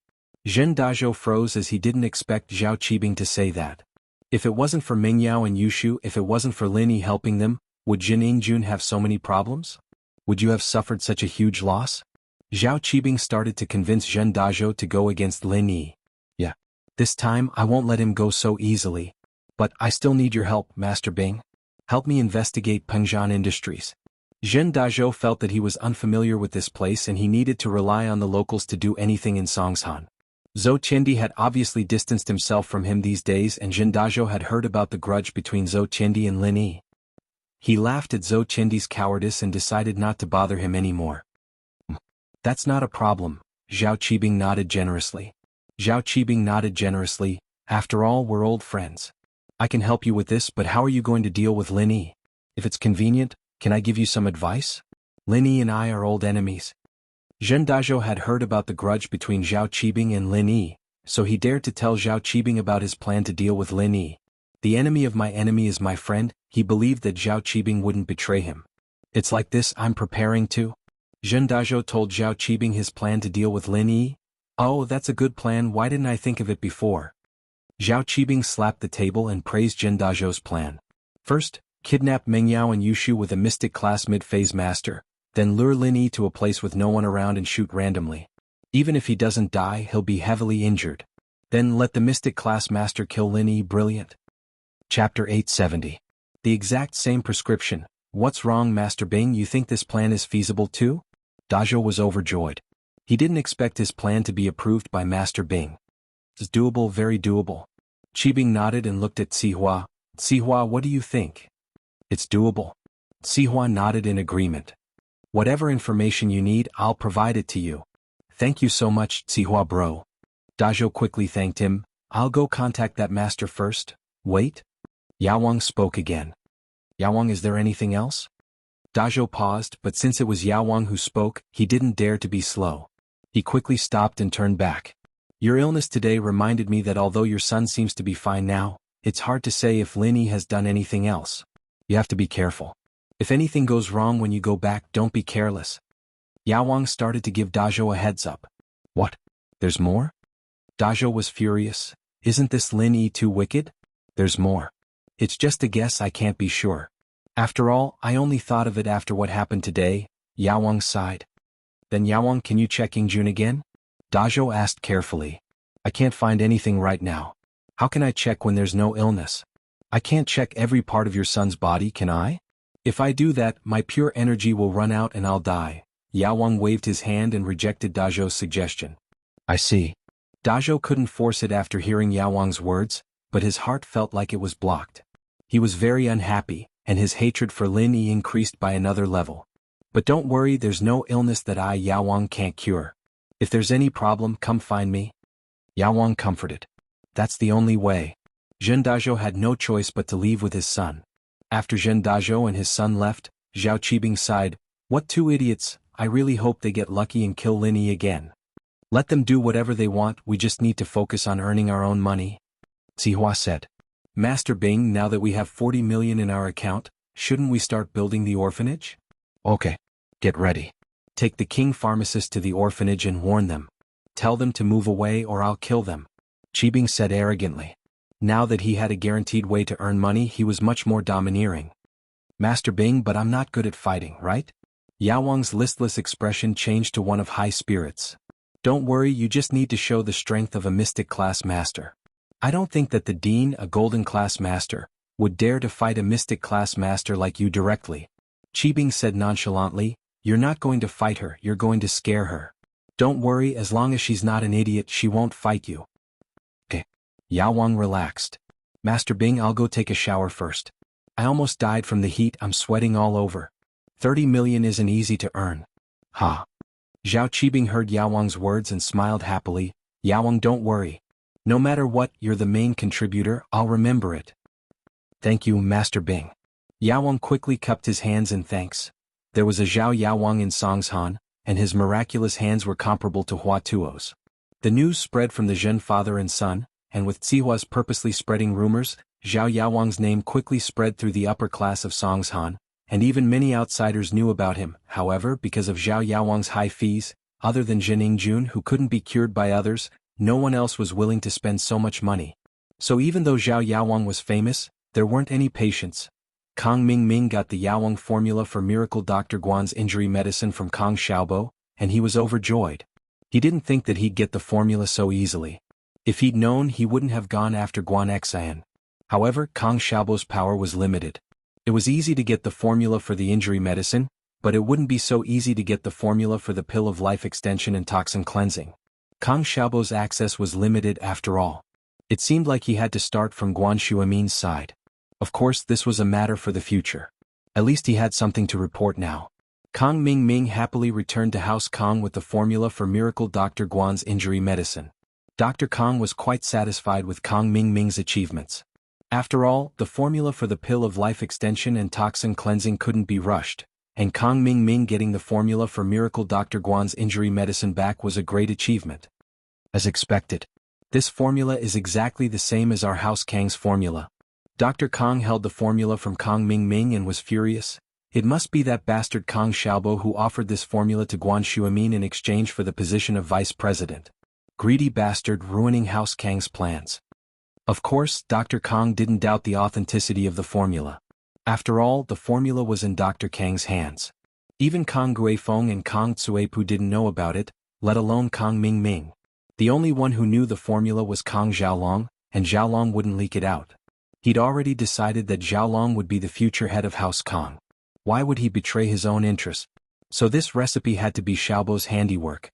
Zhen Dazhou froze as he didn't expect Zhao Qibing to say that. If it wasn't for Meng Yao and Yushu, if it wasn't for Lin Yi helping them, would Zhen Yingjun have so many problems? Would you have suffered such a huge loss? Zhao Qibing started to convince Zhen Dazhou to go against Lin Yi. Yeah. This time I won't let him go so easily. But I still need your help, Master Bing. Help me investigate Pengzhan Industries. Zhen Dazhou felt that he was unfamiliar with this place and he needed to rely on the locals to do anything in Songshan. Zhou Qiandi had obviously distanced himself from him these days and Zhen Dazhou had heard about the grudge between Zhou Qiandi and Lin Yi. He laughed at Zhou Qiandi's cowardice and decided not to bother him anymore. That's not a problem, Zhao Qibing nodded generously. Zhao Qibing nodded generously. After all, we're old friends. I can help you with this, but how are you going to deal with Lin Yi? If it's convenient, can I give you some advice? Lin Yi and I are old enemies. Zhen Dazhou had heard about the grudge between Zhao Qibing and Lin Yi, so he dared to tell Zhao Qibing about his plan to deal with Lin Yi. The enemy of my enemy is my friend. He believed that Zhao Qibing wouldn't betray him. It's like this I'm preparing to. Zhen Dazhou told Zhao Qibing his plan to deal with Lin Yi. Oh, that's a good plan. Why didn't I think of it before? Zhao Qibing slapped the table and praised Zhen Dazhou's plan. First, kidnap Meng Yao and Yushu with a mystic class mid-phase master, then lure Lin Yi to a place with no one around and shoot randomly. Even if he doesn't die, he'll be heavily injured. Then let the mystic class master kill Lin Yi. Brilliant. Chapter 870. The exact same prescription, What's wrong, Master Bing? You think this plan is feasible too? Dazhou was overjoyed. He didn't expect his plan to be approved by Master Bing. It's doable, very doable. Qibing nodded and looked at Sihua. Sihua, what do you think? It's doable. Sihua nodded in agreement. Whatever information you need, I'll provide it to you. Thank you so much, Sihua bro. Dazhou quickly thanked him. I'll go contact that master first. Wait. Yao spoke again. Yao, is there anything else? Dazhou paused, but since it was Yao who spoke, he didn't dare to be slow. He quickly stopped and turned back. Your illness today reminded me that although your son seems to be fine now, it's hard to say if Linny has done anything else. You have to be careful. If anything goes wrong when you go back, don't be careless. Yao started to give Dazhou a heads up. What? There's more? Dazhou was furious. Isn't this Linny too wicked? There's more. It's just a guess, I can't be sure. After all, I only thought of it after what happened today. Yao sighed. Then Yao, can you check Yingjun again? Dazhou asked carefully. I can't find anything right now. How can I check when there's no illness? I can't check every part of your son's body, can I? If I do that, my pure energy will run out and I'll die. Yao waved his hand and rejected Dazhou's suggestion. I see. Dazhou couldn't force it after hearing Yao words, but his heart felt like it was blocked. He was very unhappy, and his hatred for Lin Yi increased by another level. But don't worry, there's no illness that I, Yao can't cure. If there's any problem, come find me. Yao comforted. That's the only way. Zhen Dazhou had no choice but to leave with his son. After Zhen Dazhou and his son left, Zhao Qibing sighed. What two idiots, I really hope they get lucky and kill Lin Yi again. Let them do whatever they want, we just need to focus on earning our own money. Sihua said. Master Bing, now that we have 40 million in our account, shouldn't we start building the orphanage? Okay. Get ready. Take the king pharmacist to the orphanage and warn them. Tell them to move away or I'll kill them. Qibing said arrogantly. Now that he had a guaranteed way to earn money, he was much more domineering. Master Bing, but I'm not good at fighting, right? Yao listless expression changed to one of high spirits. Don't worry, you just need to show the strength of a mystic class master. I don't think that the Dean, a golden class master, would dare to fight a mystic class master like you directly. Qibing said nonchalantly, you're not going to fight her, you're going to scare her. Don't worry, as long as she's not an idiot, she won't fight you. Okay. Yao relaxed. Master Bing, I'll go take a shower first. I almost died from the heat, I'm sweating all over. 30 million isn't easy to earn. Ha. Zhao Qibing heard Yao words and smiled happily. Yao, don't worry. No matter what, you're the main contributor, I'll remember it. Thank you, Master Bing. Yao quickly cupped his hands in thanks. There was a Zhao Yao in Songshan, and his miraculous hands were comparable to Hua Tuo's. The news spread from the Zhen father and son, and with Tsihua's purposely spreading rumors, Zhao Yaoang's name quickly spread through the upper class of Songshan, and even many outsiders knew about him. However, because of Zhao Yaoang's high fees, other than Zhen Yingjun who couldn't be cured by others, no one else was willing to spend so much money. So even though Zhao Yaoang was famous, there weren't any patients. Kang Mingming got the Yaoang formula for Miracle Dr. Guan's injury medicine from Kang Xiaobo, and he was overjoyed. He didn't think that he'd get the formula so easily. If he'd known, he wouldn't have gone after Guan Xian. However, Kang Xiaobo's power was limited. It was easy to get the formula for the injury medicine, but it wouldn't be so easy to get the formula for the pill of life extension and toxin cleansing. Kang Xiaobo's access was limited after all. It seemed like he had to start from Guan Xuemin's side. Of course, this was a matter for the future. At least he had something to report now. Kang Mingming happily returned to House Kang with the formula for Miracle Dr. Guan's injury medicine. Dr. Kang was quite satisfied with Kang Mingming's achievements. After all, the formula for the pill of life extension and toxin cleansing couldn't be rushed, and Kang Mingming getting the formula for Miracle Dr. Guan's injury medicine back was a great achievement. As expected, this formula is exactly the same as our House Kang's formula. Dr. Kang held the formula from Kang Mingming and was furious. It must be that bastard Kang Xiaobo who offered this formula to Guan Xuemin in exchange for the position of vice president. Greedy bastard, ruining House Kang's plans. Of course, Dr. Kang didn't doubt the authenticity of the formula. After all, the formula was in Dr. Kang's hands. Even Kang Guifeng and Kang Tsuepu didn't know about it, let alone Kang Mingming. The only one who knew the formula was Kang Xiaolong, and Xiaolong wouldn't leak it out. He'd already decided that Xiaolong would be the future head of House Kang. Why would he betray his own interests? So this recipe had to be Xiaobo's handiwork.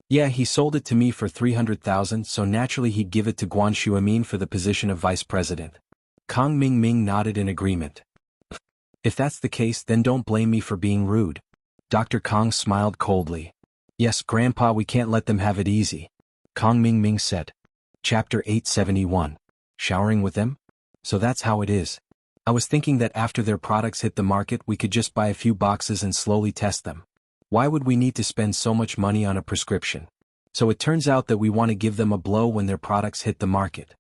Yeah, he sold it to me for 300,000, so naturally he'd give it to Guan Xuemin for the position of vice president. Kang Mingming nodded in agreement. If that's the case, then don't blame me for being rude. Dr. Kang smiled coldly. Yes, Grandpa, we can't let them have it easy. Kang Mingming said. Chapter 871. Showering with them? So that's how it is. I was thinking that after their products hit the market we could just buy a few boxes and slowly test them. Why would we need to spend so much money on a prescription? So it turns out that we want to give them a blow when their products hit the market.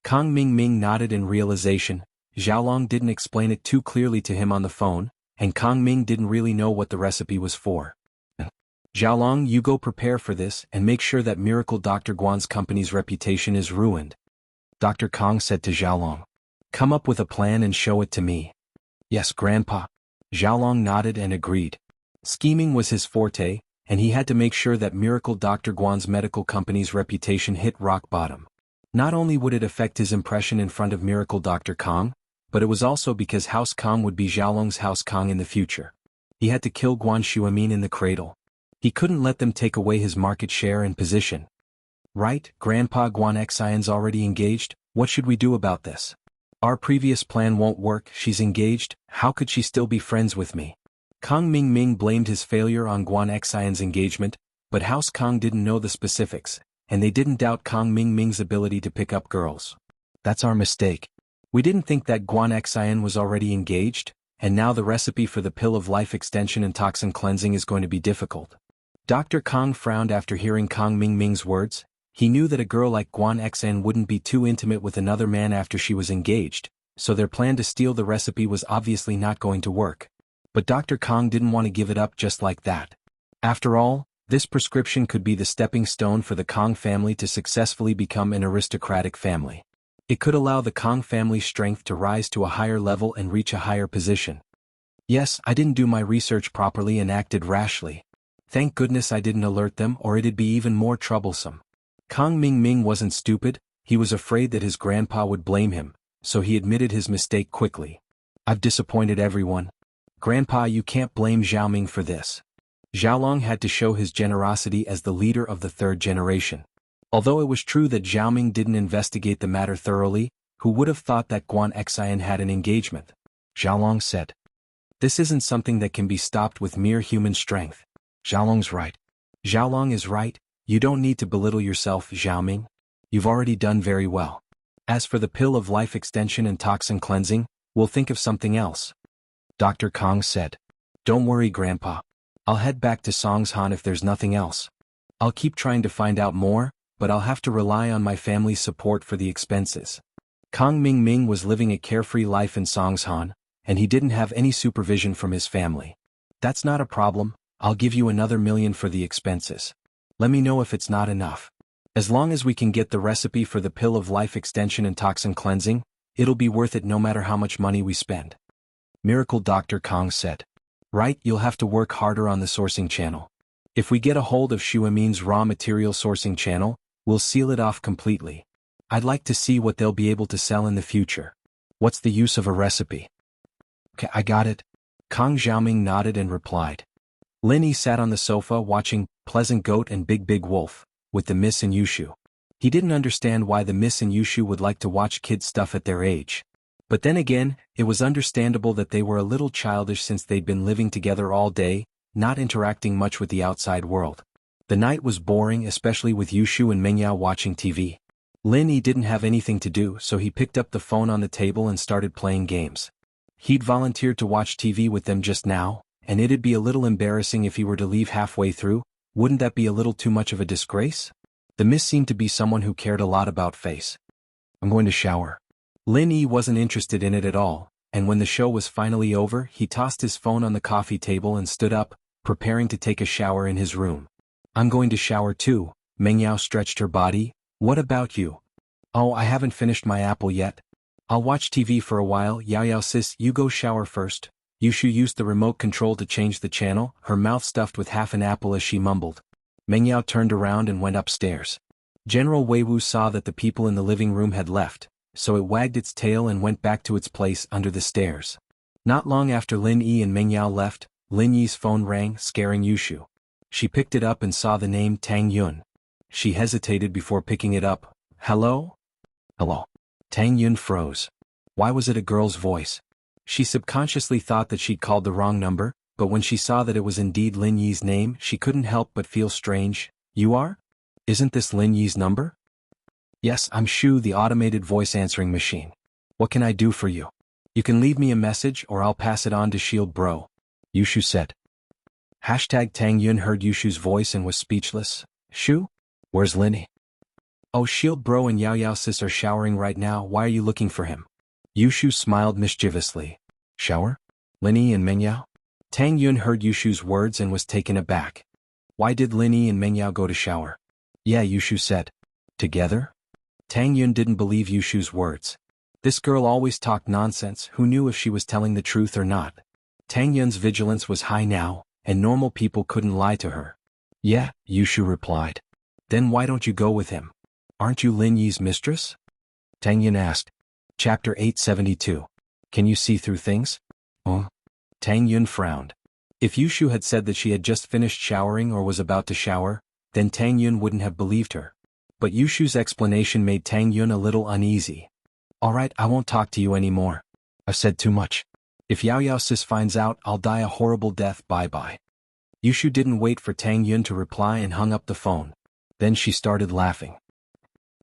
Kang Mingming nodded in realization. Xiaolong didn't explain it too clearly to him on the phone, and Kang Ming didn't really know what the recipe was for. Xiaolong, you go prepare for this and make sure that Miracle Dr. Guan's company's reputation is ruined. Dr. Kang said to Xiaolong. Come up with a plan and show it to me. Yes, Grandpa. Xiaolong nodded and agreed. Scheming was his forte, and he had to make sure that Miracle Dr. Guan's medical company's reputation hit rock bottom. Not only would it affect his impression in front of Miracle Dr. Kang, but it was also because House Kang would be Xiaolong's House Kang in the future. He had to kill Guan Xuemin in the cradle. He couldn't let them take away his market share and position. Right, Grandpa, Guan Xian's already engaged, what should we do about this? Our previous plan won't work, she's engaged, how could she still be friends with me? Kang Mingming blamed his failure on Guan Xian's engagement, but House Kang didn't know the specifics, and they didn't doubt Kang Mingming's ability to pick up girls. That's our mistake. We didn't think that Guan Xian was already engaged, and now the recipe for the pill of life extension and toxin cleansing is going to be difficult. Dr. Kang frowned after hearing Kang Mingming's words. He knew that a girl like Guan Xian wouldn't be too intimate with another man after she was engaged, so their plan to steal the recipe was obviously not going to work. But Dr. Kang didn't want to give it up just like that. After all, this prescription could be the stepping stone for the Kang family to successfully become an aristocratic family. It could allow the Kang family's strength to rise to a higher level and reach a higher position. Yes, I didn't do my research properly and acted rashly. Thank goodness I didn't alert them, or it'd be even more troublesome. Kang Mingming wasn't stupid, he was afraid that his grandpa would blame him, so he admitted his mistake quickly. I've disappointed everyone. Grandpa, you can't blame Xiaoming for this. Xiaolong had to show his generosity as the leader of the third generation. Although it was true that Xiaoming didn't investigate the matter thoroughly, who would have thought that Guan Xian had an engagement? Xiaolong said. This isn't something that can be stopped with mere human strength. Xiaolong's right. Xiaolong is right, you don't need to belittle yourself, Xiaoming. You've already done very well. As for the pill of life extension and toxin cleansing, we'll think of something else. Dr. Kang said. Don't worry, Grandpa. I'll head back to Songshan if there's nothing else. I'll keep trying to find out more, but I'll have to rely on my family's support for the expenses. Kang Mingming was living a carefree life in Songshan, and he didn't have any supervision from his family. That's not a problem, I'll give you another $1 million for the expenses. Let me know if it's not enough. As long as we can get the recipe for the pill of life extension and toxin cleansing, it'll be worth it no matter how much money we spend. Miracle Dr. Kang said. Right, you'll have to work harder on the sourcing channel. If we get a hold of Xuemin's raw material sourcing channel, we'll seal it off completely. I'd like to see what they'll be able to sell in the future. What's the use of a recipe? Okay, I got it. Kang Xiaoming nodded and replied. Linny sat on the sofa watching Pleasant Goat and Big Wolf, with the Miss and Yushu. He didn't understand why the Miss and Yushu would like to watch kids' stuff at their age. But then again, it was understandable that they were a little childish since they'd been living together all day, not interacting much with the outside world. The night was boring, especially with Yushu and Mengyao watching TV. Linny didn't have anything to do, so he picked up the phone on the table and started playing games. He'd volunteered to watch TV with them just now, and it'd be a little embarrassing if he were to leave halfway through. Wouldn't that be a little too much of a disgrace? The Miss seemed to be someone who cared a lot about face. I'm going to shower. Lin Yi wasn't interested in it at all, and when the show was finally over, he tossed his phone on the coffee table and stood up, preparing to take a shower in his room. I'm going to shower too. Mengyao stretched her body. What about you? Oh, I haven't finished my apple yet. I'll watch TV for a while. Yao sis, you go shower first. Yushu used the remote control to change the channel, her mouth stuffed with half an apple as she mumbled. Mengyao turned around and went upstairs. General Weiwu saw that the people in the living room had left, so it wagged its tail and went back to its place under the stairs. Not long after Lin Yi and Meng Yao left, Lin Yi's phone rang, scaring Yushu. She picked it up and saw the name Tang Yun. She hesitated before picking it up. Hello? Hello. Tang Yun froze. Why was it a girl's voice? She subconsciously thought that she'd called the wrong number, but when she saw that it was indeed Lin Yi's name, she couldn't help but feel strange. You are? Isn't this Lin Yi's number? Yes, I'm Shu, the automated voice answering machine. What can I do for you? You can leave me a message or I'll pass it on to Shield Bro. Yushu said. Tang Yun heard Yushu's voice and was speechless. Shu? Where's Linny? Oh, Shield Bro and Yao Yao sis are showering right now. Why are you looking for him? Yushu smiled mischievously. Shower? Linny and Meng Yao? Tang Yun heard Yushu's words and was taken aback. Why did Linny and Meng Yao go to shower? Yeah, Yushu said. Together? Tang Yun didn't believe Yushu's words. This girl always talked nonsense. Who knew if she was telling the truth or not? Tang Yun's vigilance was high now, and normal people couldn't lie to her. Yeah, Yushu replied. Then why don't you go with him? Aren't you Lin Yi's mistress? Tang Yun asked. Chapter 872. Can you see through things? Oh? Tang Yun frowned. If Yushu had said that she had just finished showering or was about to shower, then Tang Yun wouldn't have believed her. But Yushu's explanation made Tang Yun a little uneasy. Alright, I won't talk to you anymore. I've said too much. If Yao Yao sis finds out, I'll die a horrible death. Bye-bye. Yushu didn't wait for Tang Yun to reply and hung up the phone. Then she started laughing.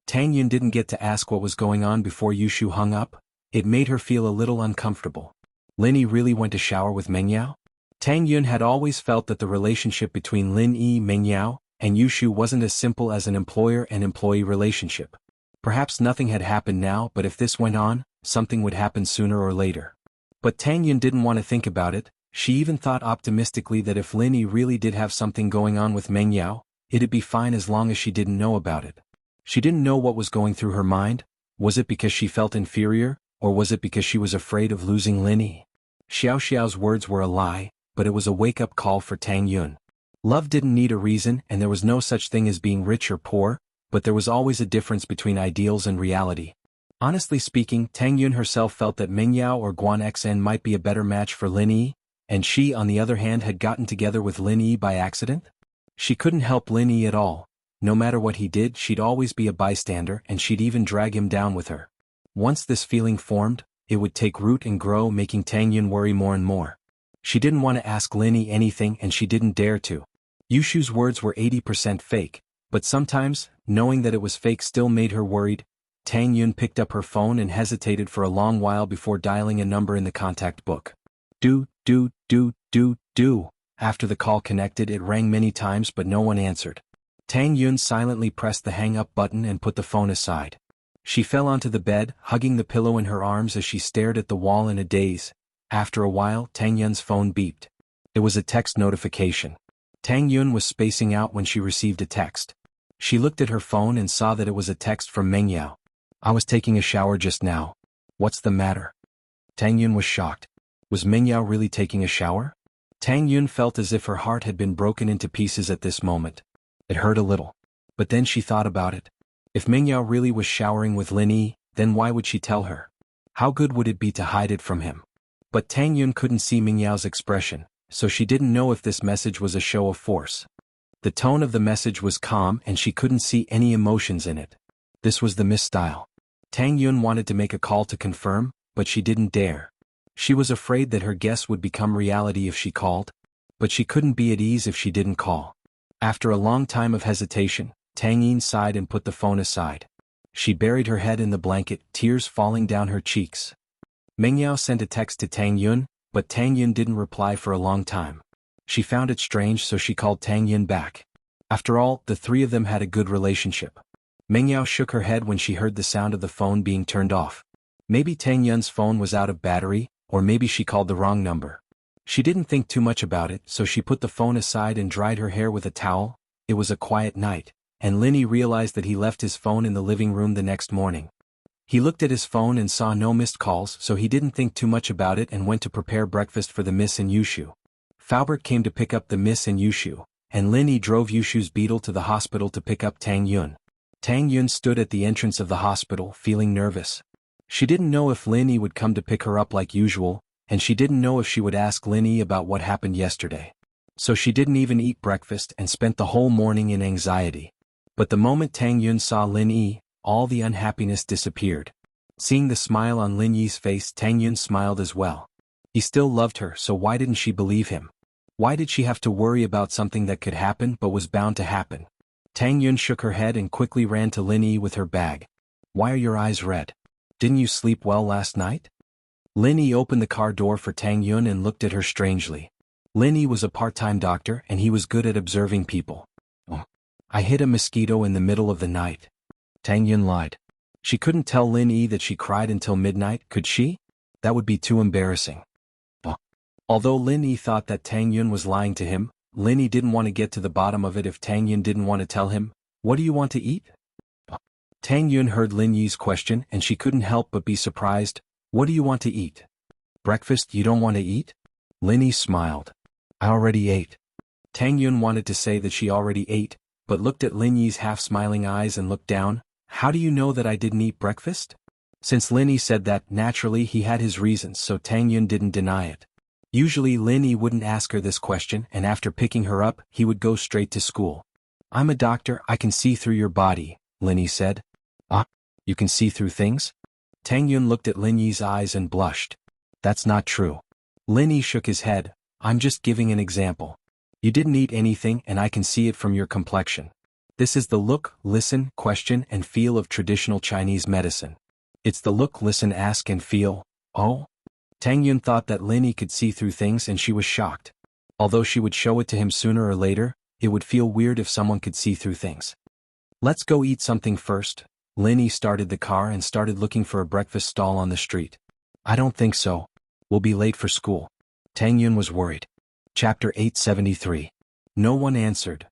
Tang Yun didn't get to ask what was going on before Yushu hung up. It made her feel a little uncomfortable. Linny really went to shower with Meng Yao? Tang Yun had always felt that the relationship between Lin Yi, Meng Yao, and Yushu wasn't as simple as an employer and employee relationship. Perhaps nothing had happened now, but if this went on, something would happen sooner or later. But Tang Yun didn't want to think about it. She even thought optimistically that if Lin Yi really did have something going on with Meng Yao, it'd be fine as long as she didn't know about it. She didn't know what was going through her mind. Was it because she felt inferior, or was it because she was afraid of losing Lin Yi? Xiao Xiao's words were a lie, but it was a wake-up call for Tang Yun. Love didn't need a reason, and there was no such thing as being rich or poor, but there was always a difference between ideals and reality. Honestly speaking, Tang Yun herself felt that Meng Yao or Guan Xen might be a better match for Lin Yi, and she, on the other hand, had gotten together with Lin Yi by accident? She couldn't help Lin Yi at all. No matter what he did, she'd always be a bystander, and she'd even drag him down with her. Once this feeling formed, it would take root and grow, making Tang Yun worry more and more. She didn't want to ask Lin Yi anything, and she didn't dare to. Yushu's words were 80% fake, but sometimes, knowing that it was fake still made her worried. Tang Yun picked up her phone and hesitated for a long while before dialing a number in the contact book. Do. After the call connected, it rang many times but no one answered. Tang Yun silently pressed the hang-up button and put the phone aside. She fell onto the bed, hugging the pillow in her arms as she stared at the wall in a daze. After a while, Tang Yun's phone beeped. It was a text notification. Tang Yun was spacing out when she received a text. She looked at her phone and saw that it was a text from Meng Yao. I was taking a shower just now. What's the matter? Tang Yun was shocked. Was Meng Yao really taking a shower? Tang Yun felt as if her heart had been broken into pieces at this moment. It hurt a little. But then she thought about it. If Meng Yao really was showering with Lin Yi, then why would she tell her? How good would it be to hide it from him? But Tang Yun couldn't see Meng Yao's expression, so she didn't know if this message was a show of force. The tone of the message was calm and she couldn't see any emotions in it. This was the misstyle. Tang Yun wanted to make a call to confirm, but she didn't dare. She was afraid that her guess would become reality if she called, but she couldn't be at ease if she didn't call. After a long time of hesitation, Tang Yin sighed and put the phone aside. She buried her head in the blanket, tears falling down her cheeks. Meng Yao sent a text to Tang Yun, but Tang Yun didn't reply for a long time. She found it strange, so she called Tang Yun back. After all, the three of them had a good relationship. Meng Yao shook her head when she heard the sound of the phone being turned off. Maybe Tang Yun's phone was out of battery, or maybe she called the wrong number. She didn't think too much about it, so she put the phone aside and dried her hair with a towel. It was a quiet night, and Linny realized that he left his phone in the living room the next morning. He looked at his phone and saw no missed calls, so he didn't think too much about it and went to prepare breakfast for the Miss and Yushu. Faubert came to pick up the Miss and Yushu, and Linny drove Yushu's beetle to the hospital to pick up Tang Yun. Tang Yun stood at the entrance of the hospital, feeling nervous. She didn't know if Linny would come to pick her up like usual, and she didn't know if she would ask Lin Yi about what happened yesterday. So she didn't even eat breakfast and spent the whole morning in anxiety. But the moment Tang Yun saw Lin Yi, all the unhappiness disappeared. Seeing the smile on Lin Yi's face, Tang Yun smiled as well. He still loved her, so why didn't she believe him? Why did she have to worry about something that could happen but was bound to happen? Tang Yun shook her head and quickly ran to Lin Yi with her bag. Why are your eyes red? Didn't you sleep well last night? Lin Yi opened the car door for Tang Yun and looked at her strangely. Lin Yi was a part-time doctor and he was good at observing people. Oh, I hit a mosquito in the middle of the night. Tang Yun lied. She couldn't tell Lin Yi that she cried until midnight, could she? That would be too embarrassing. Oh. Although Lin Yi thought that Tang Yun was lying to him, Lin Yi didn't want to get to the bottom of it if Tang Yun didn't want to tell him. What do you want to eat? Oh. Tang Yun heard Lin Yi's question and she couldn't help but be surprised. What do you want to eat? Breakfast you don't want to eat? Lin Yi smiled. I already ate. Tang Yun wanted to say that she already ate, but looked at Lin Yi's half-smiling eyes and looked down. How do you know that I didn't eat breakfast? Since Lin Yi said that, naturally he had his reasons, so Tang Yun didn't deny it. Usually Lin Yi wouldn't ask her this question, and after picking her up, he would go straight to school. I'm a doctor, I can see through your body, Lin Yi said. Ah, you can see through things? Tang Yun looked at Lin Yi's eyes and blushed. That's not true. Lin Yi shook his head. I'm just giving an example. You didn't eat anything and I can see it from your complexion. This is the look, listen, question and feel of traditional Chinese medicine. It's the look, listen, ask and feel. Oh? Tang Yun thought that Lin Yi could see through things and she was shocked. Although she would show it to him sooner or later, it would feel weird if someone could see through things. Let's go eat something first. Lin Yi started the car and started looking for a breakfast stall on the street. I don't think so. We'll be late for school. Tang Yun was worried. Chapter 873. No one answered.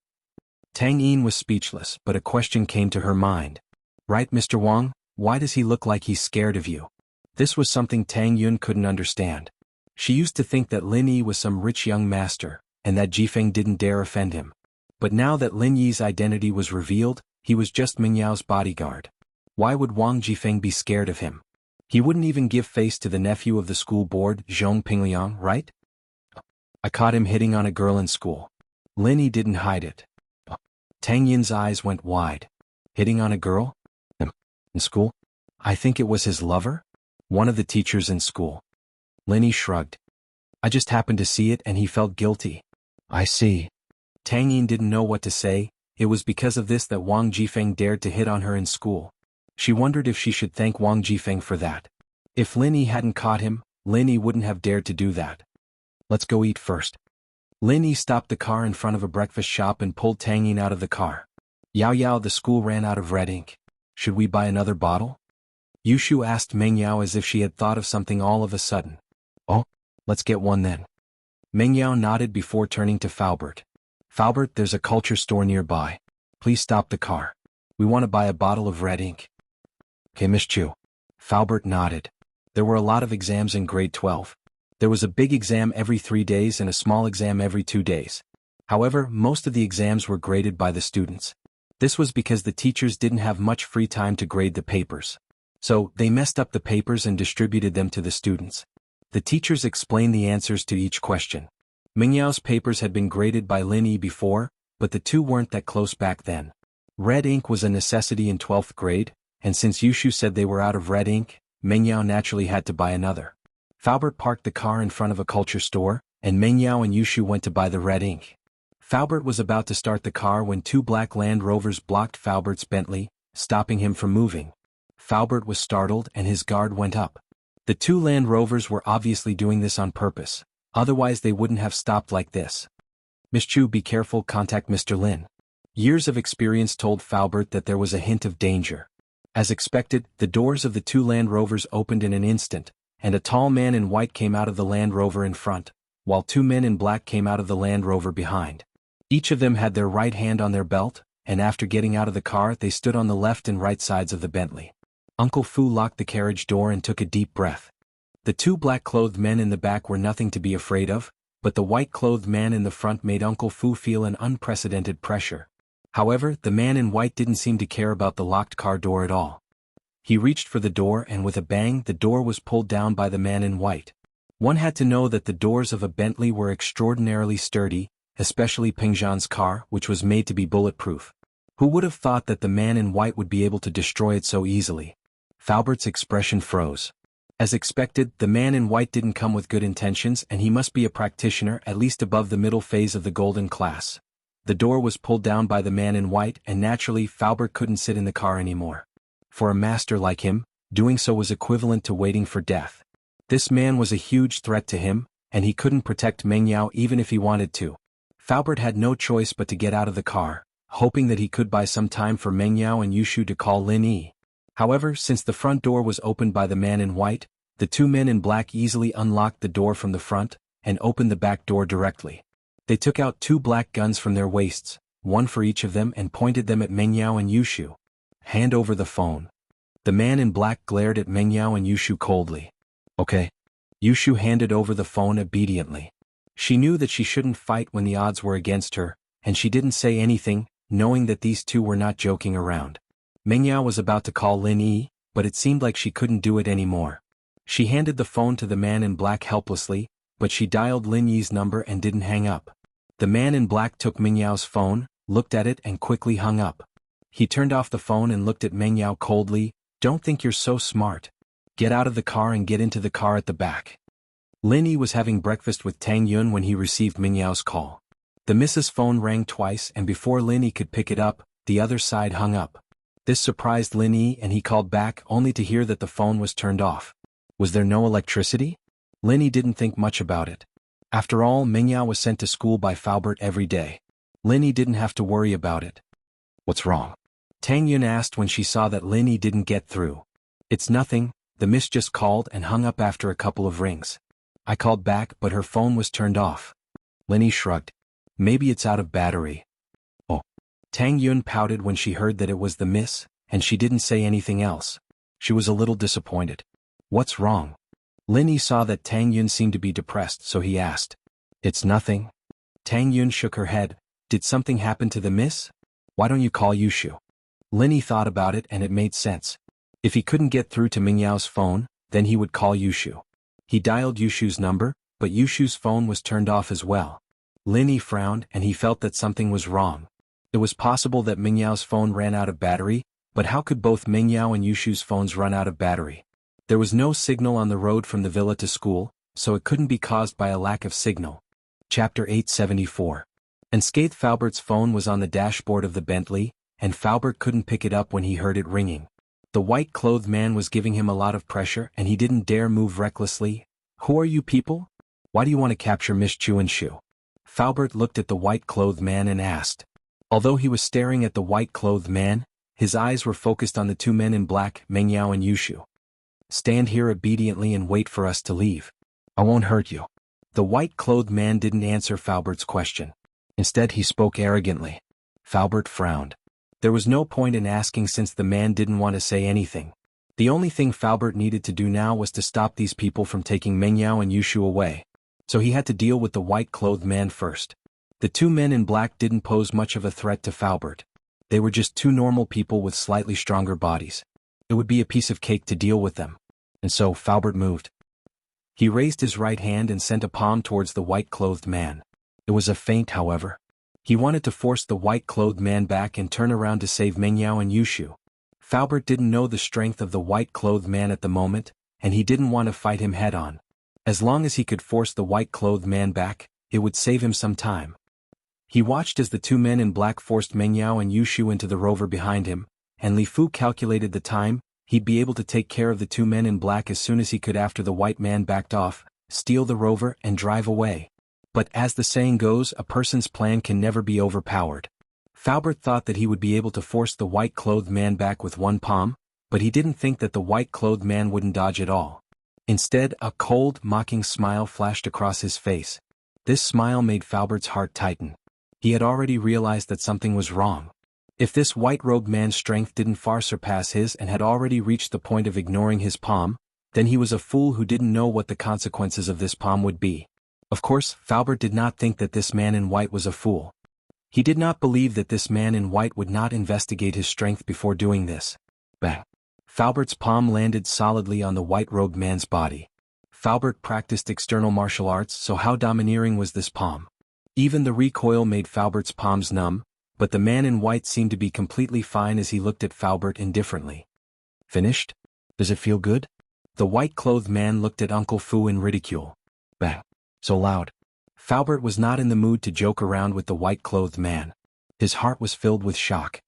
Tang Yin was speechless, but a question came to her mind. Right, Mr. Wang, why does he look like he's scared of you? This was something Tang Yun couldn't understand. She used to think that Lin Yi was some rich young master, and that Jifeng didn't dare offend him. But now that Lin Yi's identity was revealed, he was just Mingyao's bodyguard. Why would Wang Jifeng be scared of him? He wouldn't even give face to the nephew of the school board, Zhong Pingliang, right? I caught him hitting on a girl in school. Lin Yi didn't hide it. Tang Yin's eyes went wide. Hitting on a girl? In school? I think it was his lover? One of the teachers in school. Lin Yi shrugged. I just happened to see it and he felt guilty. I see. Tang Yin didn't know what to say. It was because of this that Wang Jifeng dared to hit on her in school. She wondered if she should thank Wang Jifeng for that. If Lin Yi hadn't caught him, Lin Yi wouldn't have dared to do that. Let's go eat first. Lin Yi stopped the car in front of a breakfast shop and pulled Tang Yin out of the car. Yao Yao, the school ran out of red ink. Should we buy another bottle? Yushu asked Meng Yao as if she had thought of something all of a sudden. Oh, let's get one then. Meng Yao nodded before turning to Faubert. Faubert, there's a culture store nearby. Please stop the car. We want to buy a bottle of red ink. Okay, Miss Chu. Faubert nodded. There were a lot of exams in grade 12. There was a big exam every 3 days and a small exam every 2 days. However, most of the exams were graded by the students. This was because the teachers didn't have much free time to grade the papers. So, they messed up the papers and distributed them to the students. The teachers explained the answers to each question. Mingyao's papers had been graded by Lin Yi before, but the two weren't that close back then. Red ink was a necessity in 12th grade, and since Yushu said they were out of red ink, Mengyao naturally had to buy another. Faubert parked the car in front of a culture store, and Mengyao and Yushu went to buy the red ink. Faubert was about to start the car when 2 black Land Rovers blocked Faubert's Bentley, stopping him from moving. Faubert was startled and his guard went up. The 2 Land Rovers were obviously doing this on purpose, otherwise they wouldn't have stopped like this. Miss Chu, be careful, contact Mr. Lin. Years of experience told Faubert that there was a hint of danger. As expected, the doors of the 2 Land Rovers opened in an instant, and a tall man in white came out of the Land Rover in front, while 2 men in black came out of the Land Rover behind. Each of them had their right hand on their belt, and after getting out of the car they stood on the left and right sides of the Bentley. Uncle Fu locked the carriage door and took a deep breath. The 2 black-clothed men in the back were nothing to be afraid of, but the white-clothed man in the front made Uncle Fu feel an unprecedented pressure. However, the man in white didn't seem to care about the locked car door at all. He reached for the door and with a bang the door was pulled down by the man in white. One had to know that the doors of a Bentley were extraordinarily sturdy, especially Peng Zhan's car, which was made to be bulletproof. Who would have thought that the man in white would be able to destroy it so easily? Falbert's expression froze. As expected, the man in white didn't come with good intentions, and he must be a practitioner at least above the middle phase of the golden class. The door was pulled down by the man in white, and naturally Falbert couldn't sit in the car anymore. For a master like him, doing so was equivalent to waiting for death. This man was a huge threat to him, and he couldn't protect Meng Yao even if he wanted to. Falbert had no choice but to get out of the car, hoping that he could buy some time for Meng Yao and Yushu to call Lin Yi. However, since the front door was opened by the man in white, the two men in black easily unlocked the door from the front, and opened the back door directly. They took out two black guns from their waists, one for each of them, and pointed them at Meng Yao and Yushu. Hand over the phone. The man in black glared at Meng Yao and Yushu coldly. Okay. Yushu handed over the phone obediently. She knew that she shouldn't fight when the odds were against her, and she didn't say anything, knowing that these two were not joking around. Meng Yao was about to call Lin Yi, but it seemed like she couldn't do it anymore. She handed the phone to the man in black helplessly, but she dialed Lin Yi's number and didn't hang up. The man in black took Meng Yao's phone, looked at it and quickly hung up. He turned off the phone and looked at Meng Yao coldly. Don't think you're so smart. Get out of the car and get into the car at the back. Lin Yi was having breakfast with Tang Yun when he received Meng Yao's call. The Mrs. phone rang twice, and before Lin Yi could pick it up, the other side hung up. This surprised Lin Yi, and he called back only to hear that the phone was turned off. Was there no electricity? Lin Yi didn't think much about it. After all, Meng Yao was sent to school by Falbert every day. Lin Yi didn't have to worry about it. What's wrong? Tang Yun asked when she saw that Lin Yi didn't get through. It's nothing, the miss just called and hung up after a couple of rings. I called back, but her phone was turned off. Lin Yi shrugged. Maybe it's out of battery. Oh. Tang Yun pouted when she heard that it was the miss, and she didn't say anything else. She was a little disappointed. What's wrong? Lin Yi saw that Tang Yun seemed to be depressed, so he asked. It's nothing. Tang Yun shook her head. Did something happen to the miss? Why don't you call Yushu? Lin Yi thought about it, and it made sense. If he couldn't get through to Meng Yao's phone, then he would call Yushu. He dialed Yushu's number, but Yushu's phone was turned off as well. Lin Yi frowned, and he felt that something was wrong. It was possible that Meng Yao's phone ran out of battery, but how could both Meng Yao and Yushu's phones run out of battery? There was no signal on the road from the villa to school, so it couldn't be caused by a lack of signal. Chapter 874. Unscathed Falbert's phone was on the dashboard of the Bentley, and Falbert couldn't pick it up when he heard it ringing. The white-clothed man was giving him a lot of pressure, and he didn't dare move recklessly. Who are you people? Why do you want to capture Miss Chu and Shu? Falbert looked at the white-clothed man and asked. Although he was staring at the white-clothed man, his eyes were focused on the two men in black, Meng Yao and Yushu. Stand here obediently and wait for us to leave. I won't hurt you. The white-clothed man didn't answer Falbert's question. Instead, he spoke arrogantly. Falbert frowned. There was no point in asking since the man didn't want to say anything. The only thing Falbert needed to do now was to stop these people from taking Meng Yao and Yushu away. So he had to deal with the white-clothed man first. The two men in black didn't pose much of a threat to Falbert. They were just two normal people with slightly stronger bodies. It would be a piece of cake to deal with them. And so Falbert moved. He raised his right hand and sent a palm towards the white-clothed man. It was a feint, however. He wanted to force the white-clothed man back and turn around to save Meng Yao and Yushu. Falbert didn't know the strength of the white-clothed man at the moment, and he didn't want to fight him head-on. As long as he could force the white-clothed man back, it would save him some time. He watched as the two men in black forced Meng Yao and Yushu into the rover behind him, and Li Fu calculated the time. He'd be able to take care of the two men in black as soon as he could after the white man backed off, steal the rover and drive away. But as the saying goes, a person's plan can never be overpowered. Falbert thought that he would be able to force the white-clothed man back with one palm, but he didn't think that the white-clothed man wouldn't dodge at all. Instead, a cold, mocking smile flashed across his face. This smile made Falbert's heart tighten. He had already realized that something was wrong. If this white-robed man's strength didn't far surpass his and had already reached the point of ignoring his palm, then he was a fool who didn't know what the consequences of this palm would be. Of course, Falbert did not think that this man in white was a fool. He did not believe that this man in white would not investigate his strength before doing this. Bang! Falbert's palm landed solidly on the white-robed man's body. Falbert practiced external martial arts, so how domineering was this palm? Even the recoil made Falbert's palms numb, but the man in white seemed to be completely fine as he looked at Falbert indifferently. Finished? Does it feel good? The white-clothed man looked at Uncle Fu in ridicule. Bang. So loud. Falbert was not in the mood to joke around with the white-clothed man. His heart was filled with shock.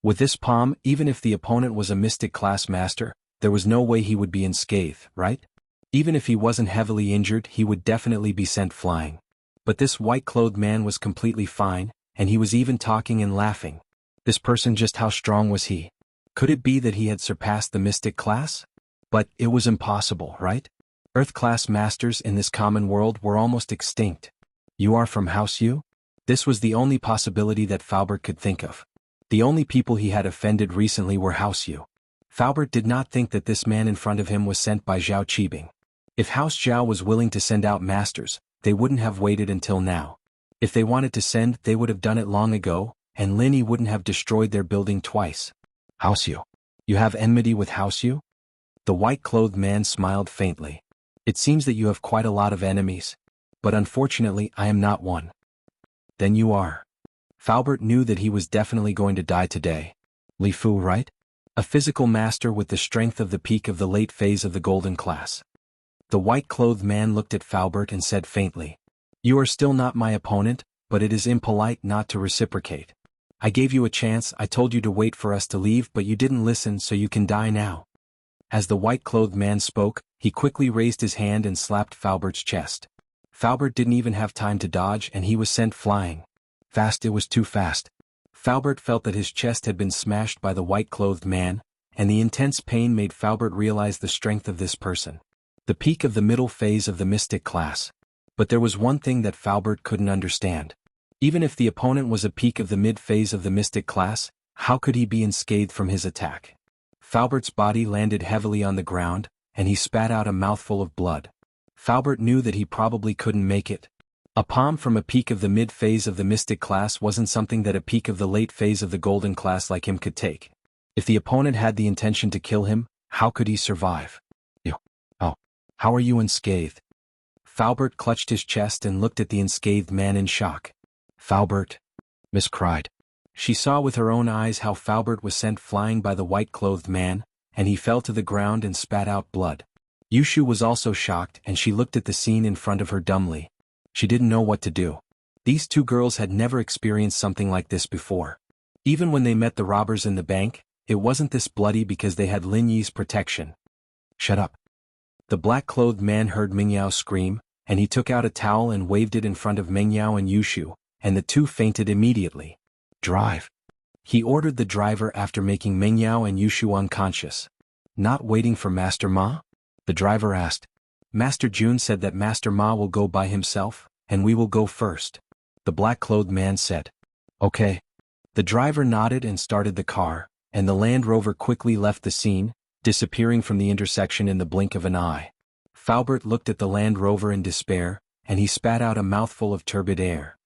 With this palm, even if the opponent was a mystic class master, there was no way he would be unscathed, right? Even if he wasn't heavily injured, he would definitely be sent flying. But this white-clothed man was completely fine, and he was even talking and laughing. This person, just how strong was he? Could it be that he had surpassed the mystic class? But it was impossible, right? Earth-class masters in this common world were almost extinct. You are from House Yu? This was the only possibility that Falbert could think of. The only people he had offended recently were House Yu. Falbert did not think that this man in front of him was sent by Zhao Qibing. If House Zhao was willing to send out masters, they wouldn't have waited until now. If they wanted to send, they would have done it long ago, and Linny wouldn't have destroyed their building twice. House Yu. You have enmity with House Yu? The white-clothed man smiled faintly. It seems that you have quite a lot of enemies. But unfortunately, I am not one. Then you are. Falbert knew that he was definitely going to die today. Li Fu, right? A physical master with the strength of the peak of the late phase of the golden class. The white-clothed man looked at Falbert and said faintly, "You are still not my opponent, but it is impolite not to reciprocate. I gave you a chance, I told you to wait for us to leave, but you didn't listen, so you can die now." As the white-clothed man spoke, he quickly raised his hand and slapped Falbert's chest. Falbert didn't even have time to dodge, and he was sent flying. Fast, it was too fast. Falbert felt that his chest had been smashed by the white-clothed man, and the intense pain made Falbert realize the strength of this person. The peak of the middle phase of the mystic class. But there was one thing that Falbert couldn't understand. Even if the opponent was a peak of the mid-phase of the mystic class, how could he be unscathed from his attack? Falbert's body landed heavily on the ground, and he spat out a mouthful of blood. Falbert knew that he probably couldn't make it. A palm from a peak of the mid-phase of the mystic class wasn't something that a peak of the late phase of the golden class like him could take. If the opponent had the intention to kill him, how could he survive? Oh, how are you unscathed? Falbert clutched his chest and looked at the unscathed man in shock. Falbert, Miss cried. She saw with her own eyes how Falbert was sent flying by the white-clothed man, and he fell to the ground and spat out blood. Yushu was also shocked, and she looked at the scene in front of her dumbly. She didn't know what to do. These two girls had never experienced something like this before. Even when they met the robbers in the bank, it wasn't this bloody because they had Lin Yi's protection. Shut up. The black-clothed man heard Mingyao scream, and he took out a towel and waved it in front of Mingyao and Yushu, and the two fainted immediately. Drive. He ordered the driver after making Mingyao and Yushu unconscious. Not waiting for Master Ma? The driver asked. Master Jun said that Master Ma will go by himself, and we will go first. The black-clothed man said. Okay. The driver nodded and started the car, and the Land Rover quickly left the scene, disappearing from the intersection in the blink of an eye. Falbert looked at the Land Rover in despair, and he spat out a mouthful of turbid air.